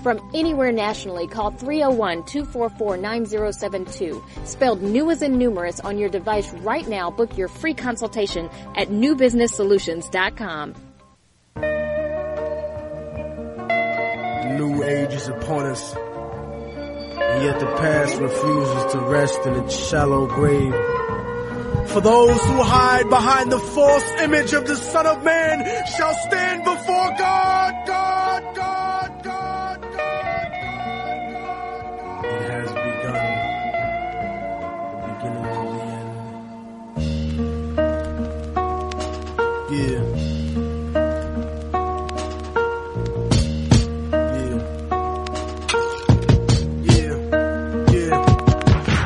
From anywhere nationally, call 301-244-9072. Spelled new as in numerous on your device right now. Book your free consultation at newbusinesssolutions.com. The new age is upon us, and yet the past refuses to rest in its shallow grave. For those who hide behind the false image of the Son of Man shall stand before God. It has begun, the beginning of the end.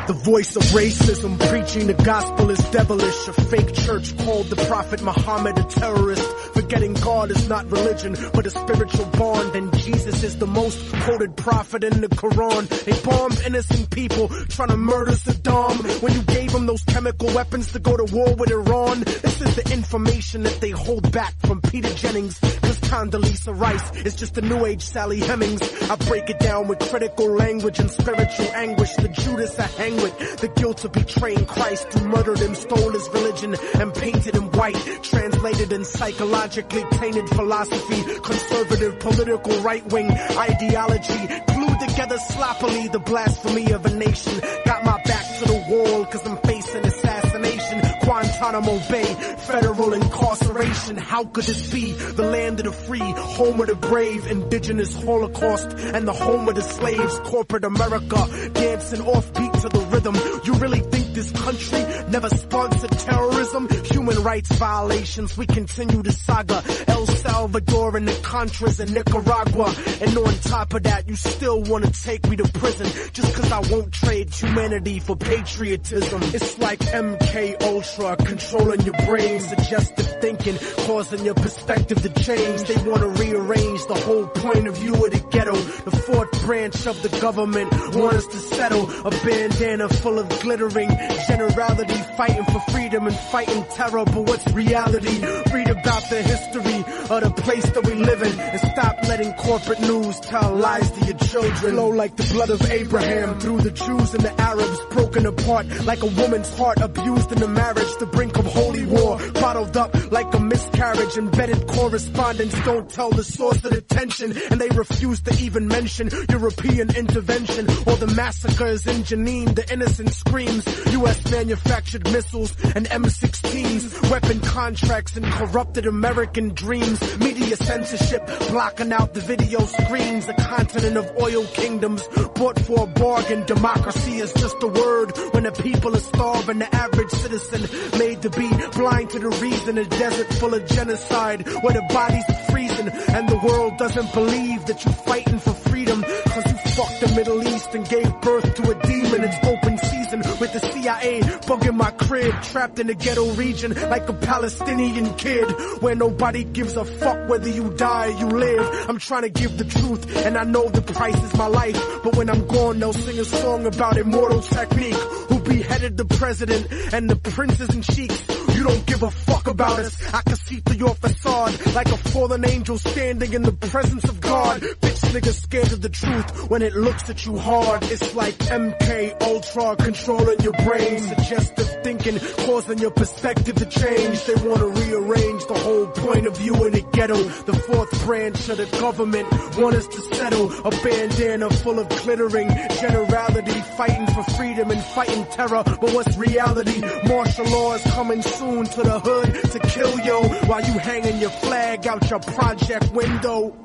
The voice of racism, preaching the gospel is devilish. A fake church called the Prophet Muhammad a terrorist. Forgetting God is not religion, but a spiritual bond. And Jesus is the most quoted prophet in the Quran. They bombed innocent people, trying to murder Saddam. When you gave them those chemical weapons to go to war with Iran. This is the information that they hold back from Peter Jennings. Cause Condoleezza Rice is just a new age Sally Hemings. I break it down with critical language and spiritual anguish. The Judas I hang with, the guilt of betraying Christ, who murdered him, stole his religion, and painted him white. Translated in psychologically tainted philosophy, conservative political right-wing ideology, glued together sloppily the blasphemy of a nation. Got my back to the wall cause I'm facing assassination. Guantanamo Bay, federal incarceration. How could this be? The land of the free, home of the brave, indigenous Holocaust, and the home of the slaves. Corporate America, dancing offbeat to the rhythm. You really think this country never sponsored terrorism? Human rights violations, we continue the saga. El Salvador and the Contras in Nicaragua. And on top of that, you still want to take me to prison just cause I won't trade humanity for patriotism. It's like MK Ultra, controlling your brain, suggestive thinking, causing your perspective to change. They want to rearrange the whole point of view of the ghetto. The fourth branch of the government want us to settle. A bandana full of glittering generality, fighting for freedom and fighting terror. But what's reality? Read about the history of the place that we live in, and stop letting corporate news tell lies to your children. Flow like the blood of Abraham through the Jews and the Arabs, broken apart like a woman's heart, abused in the marriage, the brink of holy war, bottled up like a miscarriage. Embedded correspondents don't tell the source of the tension, and they refuse to even mention European intervention or the massacres in Jenin. The innocent screams, U.S. manufactured missiles and M16s, weapon contracts and corrupted American dreams. Media censorship blocking out the video screens. A continent of oil kingdoms bought for a bargain. Democracy is just a word when the people are starving. The average citizen made to be blind to the reason. A desert full of genocide where the bodies are freezing, and the world doesn't believe that you're fighting for freedom, cause you fucked the Middle East and gave birth to a demon. It's open season with the CIA bugging my crib, trapped in the ghetto region like a Palestinian kid, where nobody gives a fuck whether you die or you live. I'm trying to give the truth, and I know the price is my life, but when I'm gone they'll sing a song about immortal technique, who beheaded the president and the princes and sheiks. You don't give a fuck about us. I can see through your facade like a fallen angel standing in the presence of God. Bitch niggas scared of the truth when it looks at you hard. It's like MK Ultra controlling your brain, suggestive thinking causing your perspective to change. They want to rearrange the whole point of view in the ghetto. The fourth branch of the government want us to settle. A bandana full of glittering generality, fighting for freedom and fighting terror. But what's reality? Martial law is coming soon to the hood to kill yo, while you hanging your flag out your project window.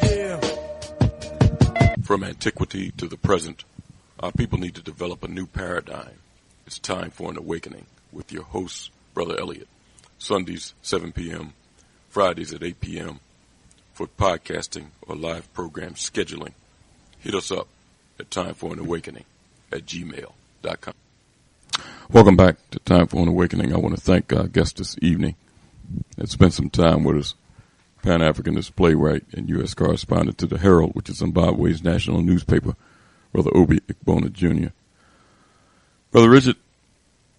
Yeah. From antiquity to the present, our people need to develop a new paradigm. It's time for an awakening with your host, Brother Elliott. Sundays, 7 p.m., Fridays at 8 p.m. for podcasting or live program scheduling. Hit us up at timeforanawakening@gmail.com. Welcome back to Time for an Awakening. I want to thank our guest this evening that spent some time with us, Pan-Africanist playwright and U.S. correspondent to the Herald, which is Zimbabwe's national newspaper, Brother Obi Egbuna Jr. Brother Richard.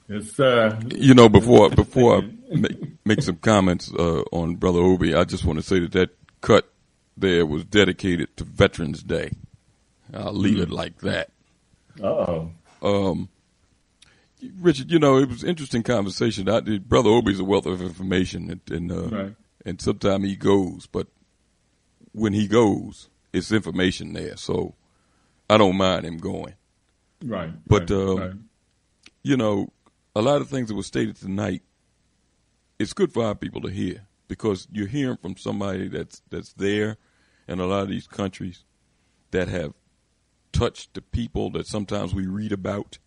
Yes, sir. You know, before I make some comments on Brother Obi, I just want to say that cut there was dedicated to Veterans Day. I'll leave it like that. Uh-oh. Richard, you know, it was an interesting conversation. Brother Obi's a wealth of information, and sometimes he goes, but when he goes, it's information there. So I don't mind him going. Right. But, you know, a lot of things that were stated tonight, it's good for our people to hear, because you're hearing from somebody that's there in a lot of these countries that have touched the people that sometimes we read about.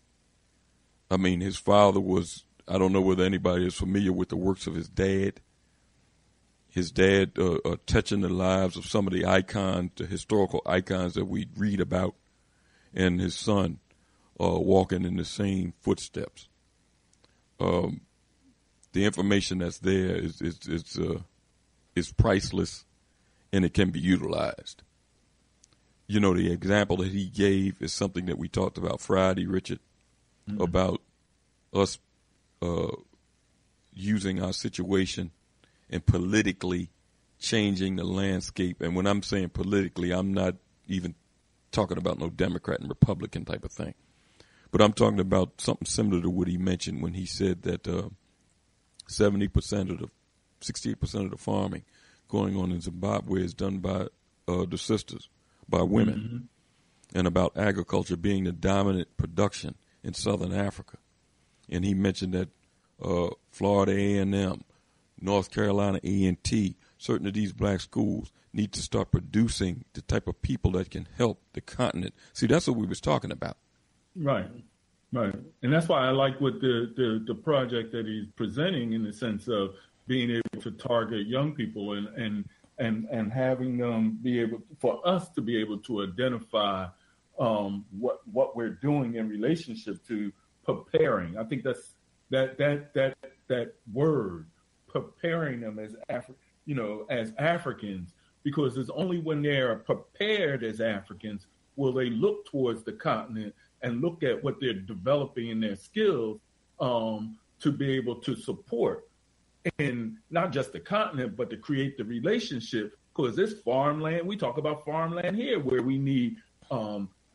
I mean, his father was, I don't know whether anybody is familiar with the works of his dad. His dad touching the lives of some of the icons, the historical icons that we read about, and his son walking in the same footsteps. The information that's there is priceless, and it can be utilized. You know, the example that he gave is something that we talked about Friday, Richard, about us using our situation and politically changing the landscape. And when I'm saying politically, I'm not even talking about no Democrat and Republican type of thing. But I'm talking about something similar to what he mentioned when he said that 68% of the farming going on in Zimbabwe is done by the sisters, by women, and about agriculture being the dominant production in Southern Africa. And he mentioned that Florida A&M, North Carolina A&T, certain of these black schools need to start producing the type of people that can help the continent. See, that's what we was talking about. Right. And that's why I like what the project that he's presenting, in the sense of being able to target young people and having them be able, for us to be able to identify what we're doing in relationship to preparing. I think that that word, preparing them as as Africans, because it's only when they're prepared as Africans will they look towards the continent and look at what they're developing in their skills to be able to support, and not just the continent, but to create the relationship. Because this farmland, we talk about farmland here, where we need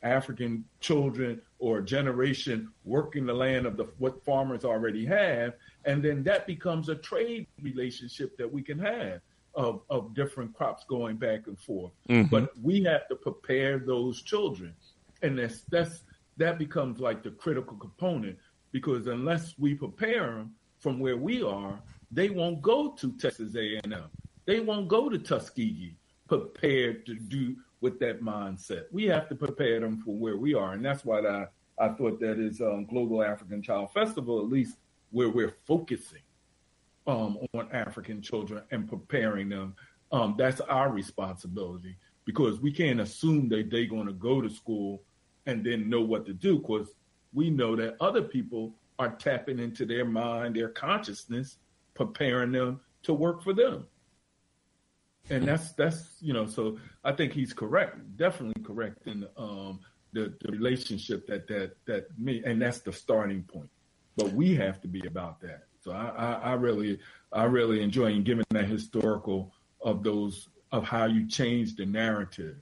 African children or a generation working the land of what farmers already have, and then that becomes a trade relationship that we can have of different crops going back and forth. Mm-hmm. But we have to prepare those children, and that becomes like the critical component, because unless we prepare them from where we are, they won't go to Texas A&M. They won't go to Tuskegee prepared to do with that mindset. We have to prepare them for where we are. And that's why I thought that is Global African Child Festival, at least where we're focusing on African children and preparing them. That's our responsibility, because we can't assume that they're going to go to school and then know what to do, because we know that other people are tapping into their mind, their consciousness, preparing them to work for them. And that's so I think he's correct, definitely correct in the relationship that me, and that's the starting point. But we have to be about that. So I really enjoy giving that historical of how you change the narrative.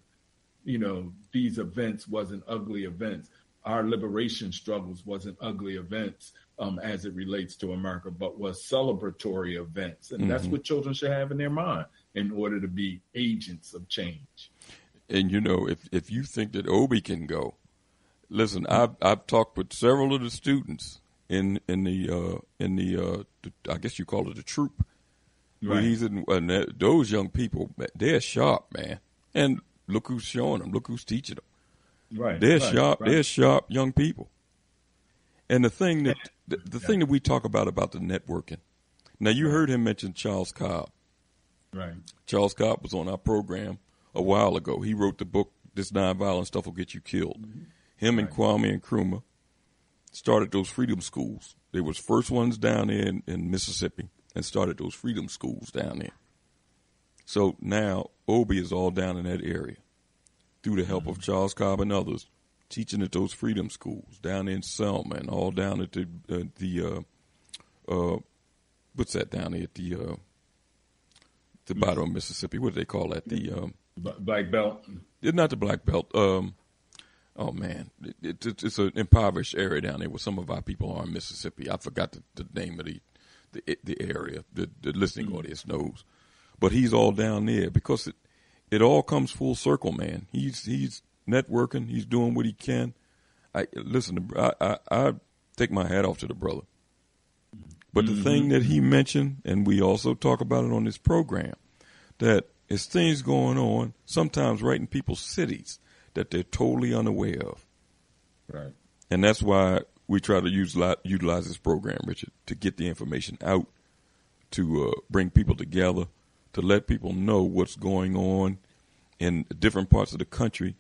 These events wasn't ugly events. Our liberation struggles wasn't ugly events as it relates to America, but was celebratory events. And that's what children should have in their mind in order to be agents of change. And, if you think that Obi can go, listen, I've talked with several of the students in the I guess you call it the troop. Right. He's in, those young people, they're sharp, man. And look who's showing them. Look who's teaching them. Right. They're sharp. Right. They're sharp young people. And the thing that thing that we talk about the networking. Now, you heard him mention Charles Cobb. Right. Charles Cobb was on our program a while ago. He wrote the book, This Nonviolent Stuff Will Get You Killed. Mm-hmm. Him and Kwame Nkrumah started those freedom schools. They was first ones down there in Mississippi and started those freedom schools down there. So now Obi is all down in that area through the help of Charles Cobb and others, teaching at those freedom schools down in Selma and all down at the what's that down there at the bottom of Mississippi? What do they call that? The Black Belt. It's not the Black Belt. Oh man, it's an impoverished area down there where some of our people are in Mississippi. I forgot the name of the area. The listening audience knows, but he's all down there because it all comes full circle, man. He's networking. He's doing what he can. I take my hat off to the brother. But the thing that he mentioned, and we also talk about it on this program, that there's things going on sometimes right in people's cities that they're totally unaware of. Right. And that's why we try to utilize this program, Richard, to get the information out, to bring people together, to let people know what's going on in different parts of the country,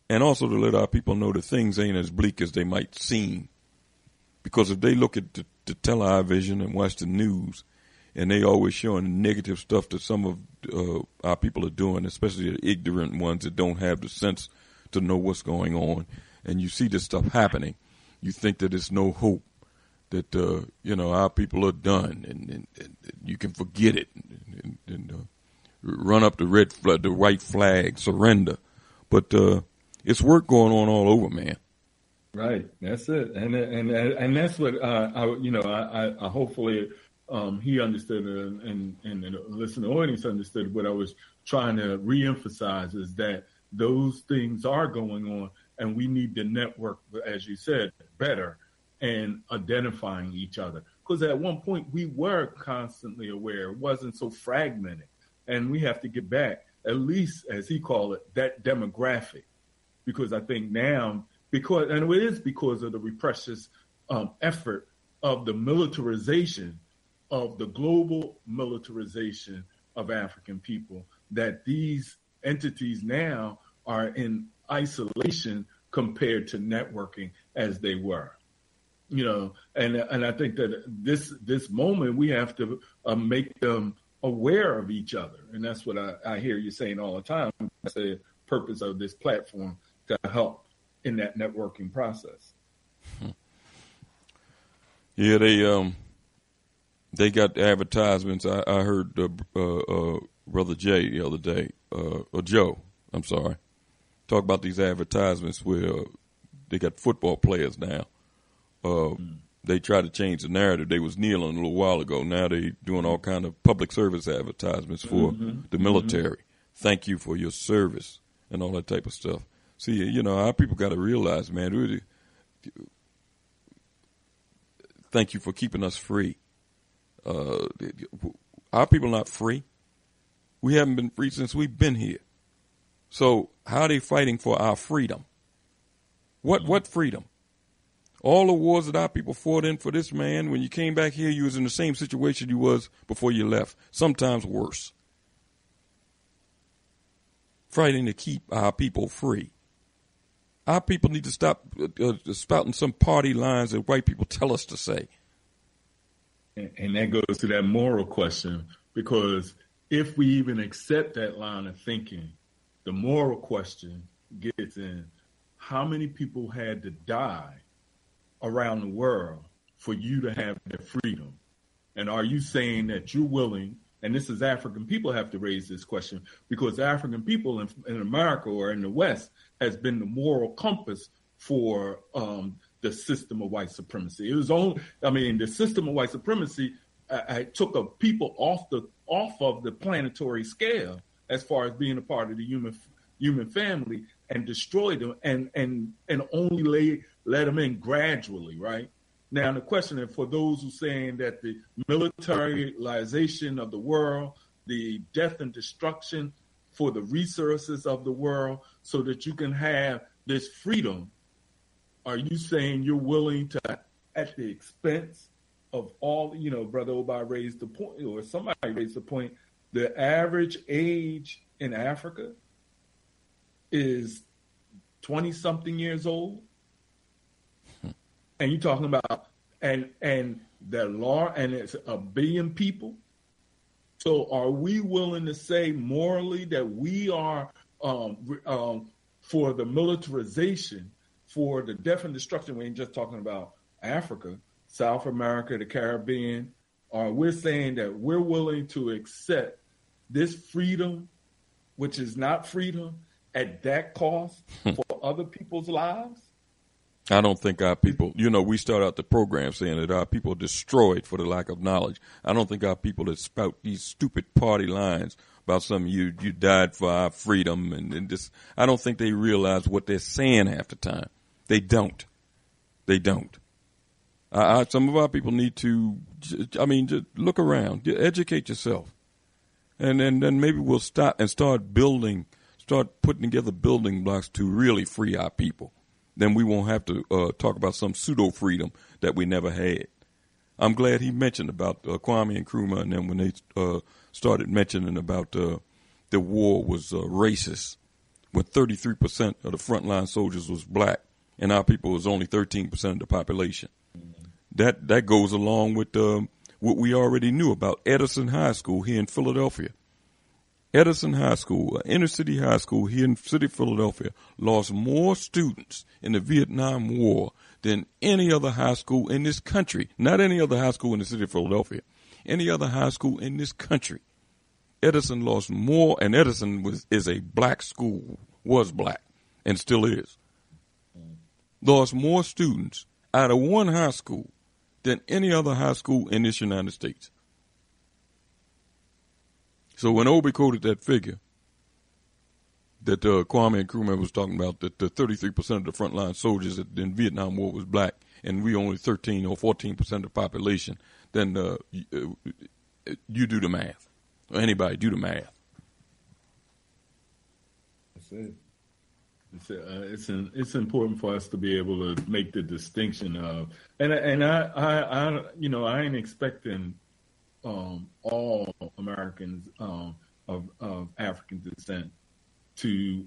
and also to let our people know that things ain't as bleak as they might seem. Because if they look at the television and watch the news, and they always showing negative stuff that some of our people are doing, especially the ignorant ones that don't have the sense to know what's going on, and you see this stuff happening, you think that there's no hope, that our people are done, and you can forget it, and run up the white flag, surrender. But it's work going on all over, man. Right, that's it, and that's what I hopefully he understood, and the listening audience understood what I was trying to reemphasize, is that those things are going on, and we need to network, as you said, better, and identifying each other. Because at one point we were constantly aware; it wasn't so fragmented, and we have to get back, at least as he called it, that demographic, because I think now. And it is because of the repressive effort of the militarization, of the global militarization of African people, that these entities now are in isolation compared to networking as they were. And I think that this moment we have to make them aware of each other, and that's what I hear you saying all the time. That's the purpose of this platform, to help in that networking process. Yeah, they got advertisements. I heard Brother Jay the other day, or Joe, I'm sorry, talk about these advertisements where they got football players now. They tried to change the narrative. They was kneeling a little while ago. Now they doing all kind of public service advertisements for the military. Thank you for your service and all that type of stuff. See, our people got to realize, man, thank you for keeping us free. Our people not free. We haven't been free since we've been here. So how are they fighting for our freedom? What freedom? All the wars that our people fought in for this, man, when you came back here, you was in the same situation you was before you left, sometimes worse. Fighting to keep our people free. Our people need to stop spouting some party lines that white people tell us to say. And that goes to that moral question, because if we even accept that line of thinking, the moral question gets in, how many people had to die around the world for you to have that freedom? And are you saying that you're willing, and this is African people have to raise this question, because African people in America or in the West has been the moral compass for the system of white supremacy. It was the system of white supremacy I took a people off of the planetary scale as far as being a part of the human family, and destroyed them and only let them in gradually, right? Now, the question is for those who are saying that the militarization of the world, the death and destruction for the resources of the world so that you can have this freedom, are you saying you're willing to, at the expense of all, Brother Obi raised the point, or somebody raised the point, the average age in Africa is 20-something years old? And you're talking about, and it's 1 billion people. So are we willing to say morally that we are for the militarization, for the death and destruction? We ain't just talking about Africa, South America, the Caribbean. Or we're saying that we're willing to accept this freedom, which is not freedom, at that cost for other people's lives? I don't think our people, we start out the program saying that our people are destroyed for the lack of knowledge. I don't think our people that spout these stupid party lines about something you died for our freedom and this, I don't think they realize what they're saying half the time. They don't. Some of our people need to, just look around, educate yourself. And then maybe we'll start putting together building blocks to really free our people. Then we won't have to talk about some pseudo-freedom that we never had. I'm glad he mentioned about Kwame Nkrumah, and then when they started mentioning about the war was racist, when 33% of the frontline soldiers was black, and our people was only 13% of the population. That goes along with what we already knew about Edison High School here in Philadelphia. Edison High School, inner city high school here in the city of Philadelphia, lost more students in the Vietnam War than any other high school in this country. Not any other high school in the city of Philadelphia. Any other high school in this country. Edison lost more, and Edison is a black school, was black, and still is. Lost more students out of one high school than any other high school in this United States. So when Obi quoted that figure that Kwame Nkrumah was talking about, that the 33% of the frontline soldiers in Vietnam War was black, and we only 13 or 14% of the population, then you do the math. Or anybody do the math. That's it. It's important for us to be able to make the distinction of, and I ain't expecting all Americans of African descent to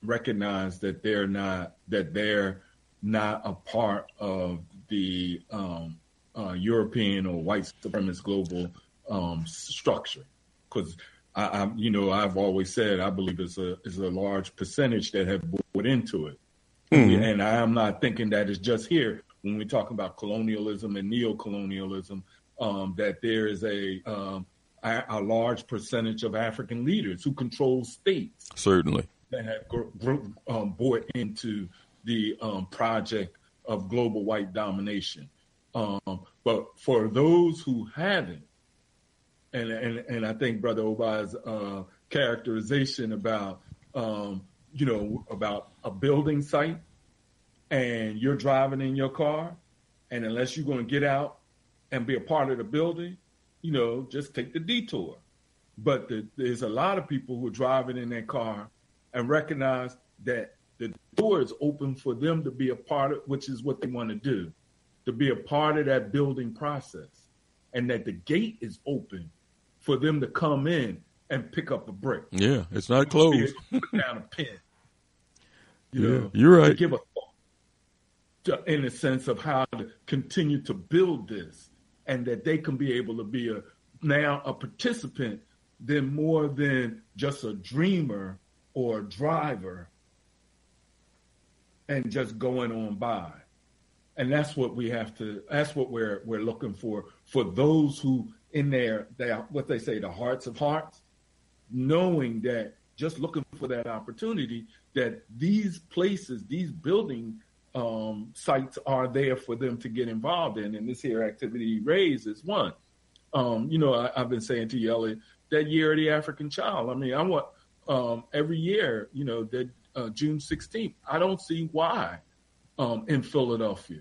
recognize that they're not a part of the European or white supremacist global structure. Because I've always said I believe it's a large percentage that have bought into it, and I am not thinking that it's just here when we talk about colonialism and neocolonialism. That there is a large percentage of African leaders who control states. Certainly. That have bought into the project of global white domination. But for those who haven't, and I think Brother Obi's characterization about, about a building site, and you're driving in your car, and unless you're going to get out and be a part of the building, just take the detour. But there's a lot of people who are driving in their car and recognize that the door is open for them to be a part of, which is what they want to do, to be a part of that building process, and that the gate is open for them to come in and pick up a brick. Yeah, it's not closed. Put down a pen. You're right. To give a thought in the sense of how to continue to build this, and that they can be able to be now a participant, then more than just a dreamer or a driver and just going on by. And that's what that's what we're looking for those who in their what they say, the hearts of hearts, knowing that just looking for that opportunity, that these places, these building sites are there for them to get involved in. And this here activity raise is one. I've been saying to you, Elliott, that year of the African child. I mean, I want every year, that June 16th. I don't see why in Philadelphia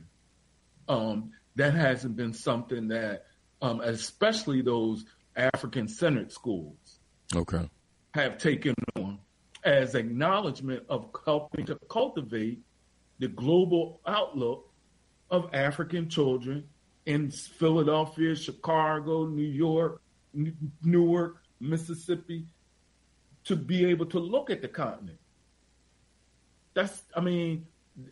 that hasn't been something that, especially those African-centered schools, have taken on as acknowledgement of helping to cultivate the global outlook of African children in Philadelphia, Chicago, New York, Newark, Mississippi, to be able to look at the continent.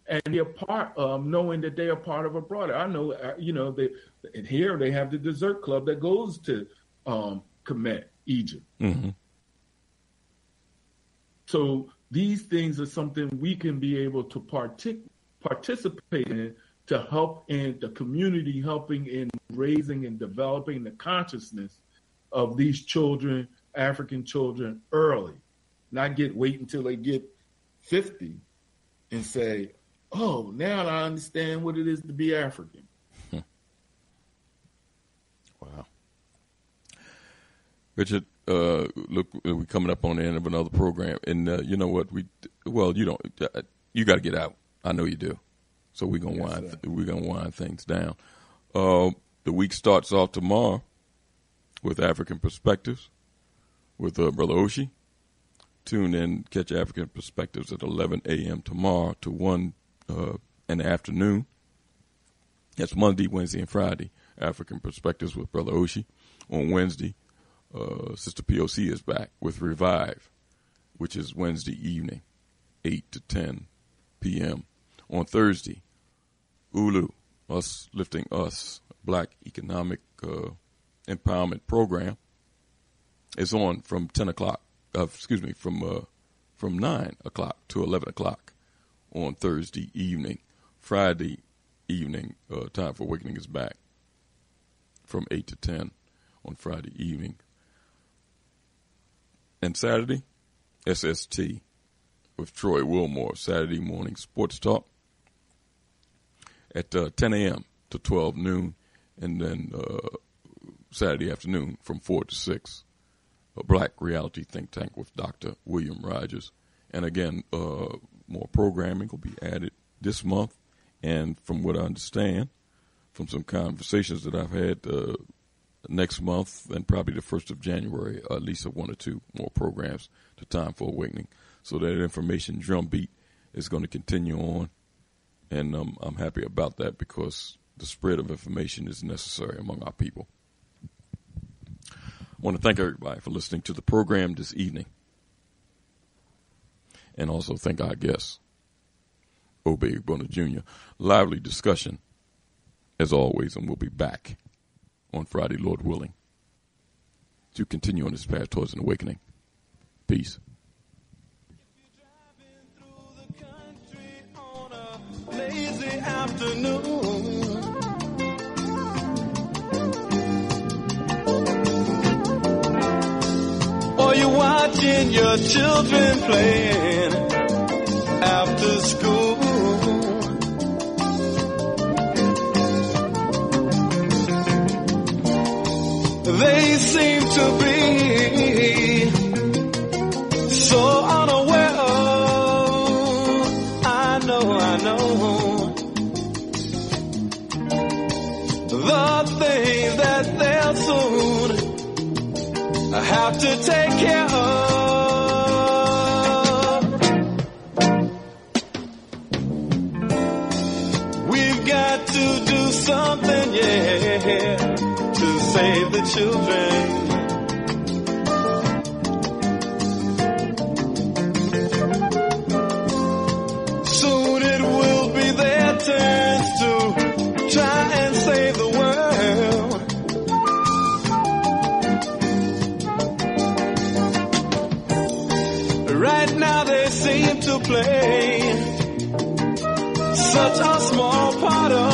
And they're part of knowing that they are part of a broader. I know, here they have the dessert club that goes to Kemet, Egypt. Mm-hmm. So these things are something we can be able to participate in to help in the community, helping in raising and developing the consciousness of these children, African children, early. Not wait until they get 50 and say, oh, now I understand what it is to be African. Wow. Richard, look, we're coming up on the end of another program. And you know what? You got to get out. I know you do. So we're going to wind things down. The week starts off tomorrow with African Perspectives with Brother Oshi. Tune in, catch African Perspectives at 11 a.m. tomorrow to 1 in the afternoon. That's Monday, Wednesday, and Friday. African Perspectives with Brother Oshi. On Wednesday, Sister POC is back with Revive, which is Wednesday evening, 8 to 10 p.m. On Thursday, Ulu, Us Lifting Us, Black Economic Empowerment Program, is on from 10 o'clock. From 9 o'clock to 11 o'clock on Thursday evening. Friday evening, Time for Awakening is back from 8 to 10 on Friday evening. And Saturday, SST with Troy Wilmore, Saturday morning sports talk at 10 a.m. to 12 noon, and then Saturday afternoon from 4 to 6. A Black Reality Think Tank with Dr. William Rogers. And again, more programming will be added this month. And from what I understand, from some conversations that I've had next month and probably the 1st of January, at least 1 or 2 more programs to Time for Awakening. So that information drumbeat is going to continue on. And I'm happy about that because the spread of information is necessary among our people. I want to thank everybody for listening to the program this evening. And also thank our guests, Obi Egbuna Jr. Lively discussion as always, and we'll be back on Friday, Lord willing, to continue on this path towards an awakening. Peace. Lazy afternoon, or you're watching your children playing after school. They seem to be so unaware of, I know, the things that they'll soon have to take care of. We've got to do something, yeah, to save the children. Soon it will be their turns to try and save the world. Right now they seem to play such a small part of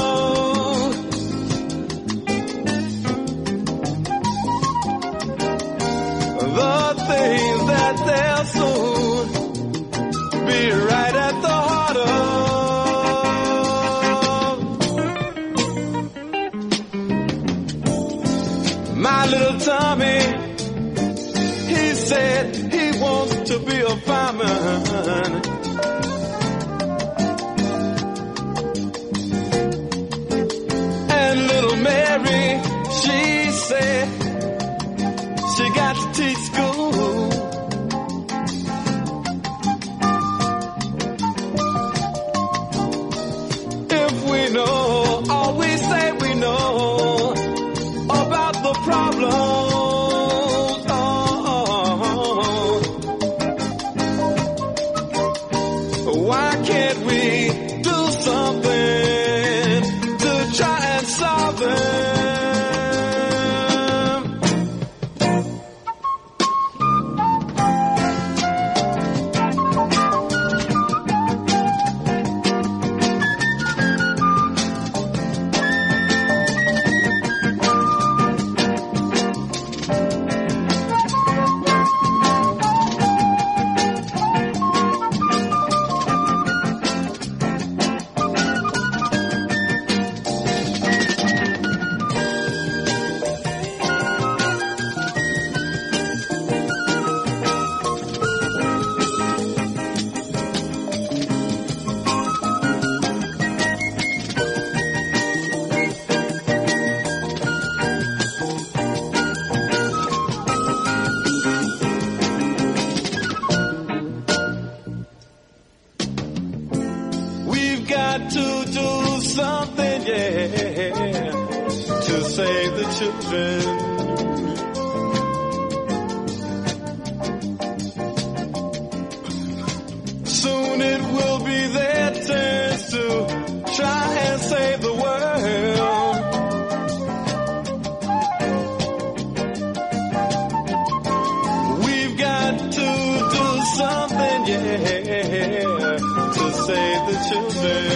the things that they'll soon be right at the heart of. My little Tommy, he said he wants to be a fireman. And little Mary, she said she got to teach school. If we know, all we say we know about the problems, why can't we do something to try and solve them? We've got to do something, yeah, to save the children. Soon it will be their turns to try and save the world. We've got to do something, yeah, to save the children.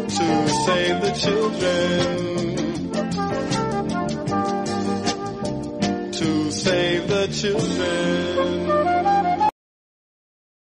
To save the children. To save the children.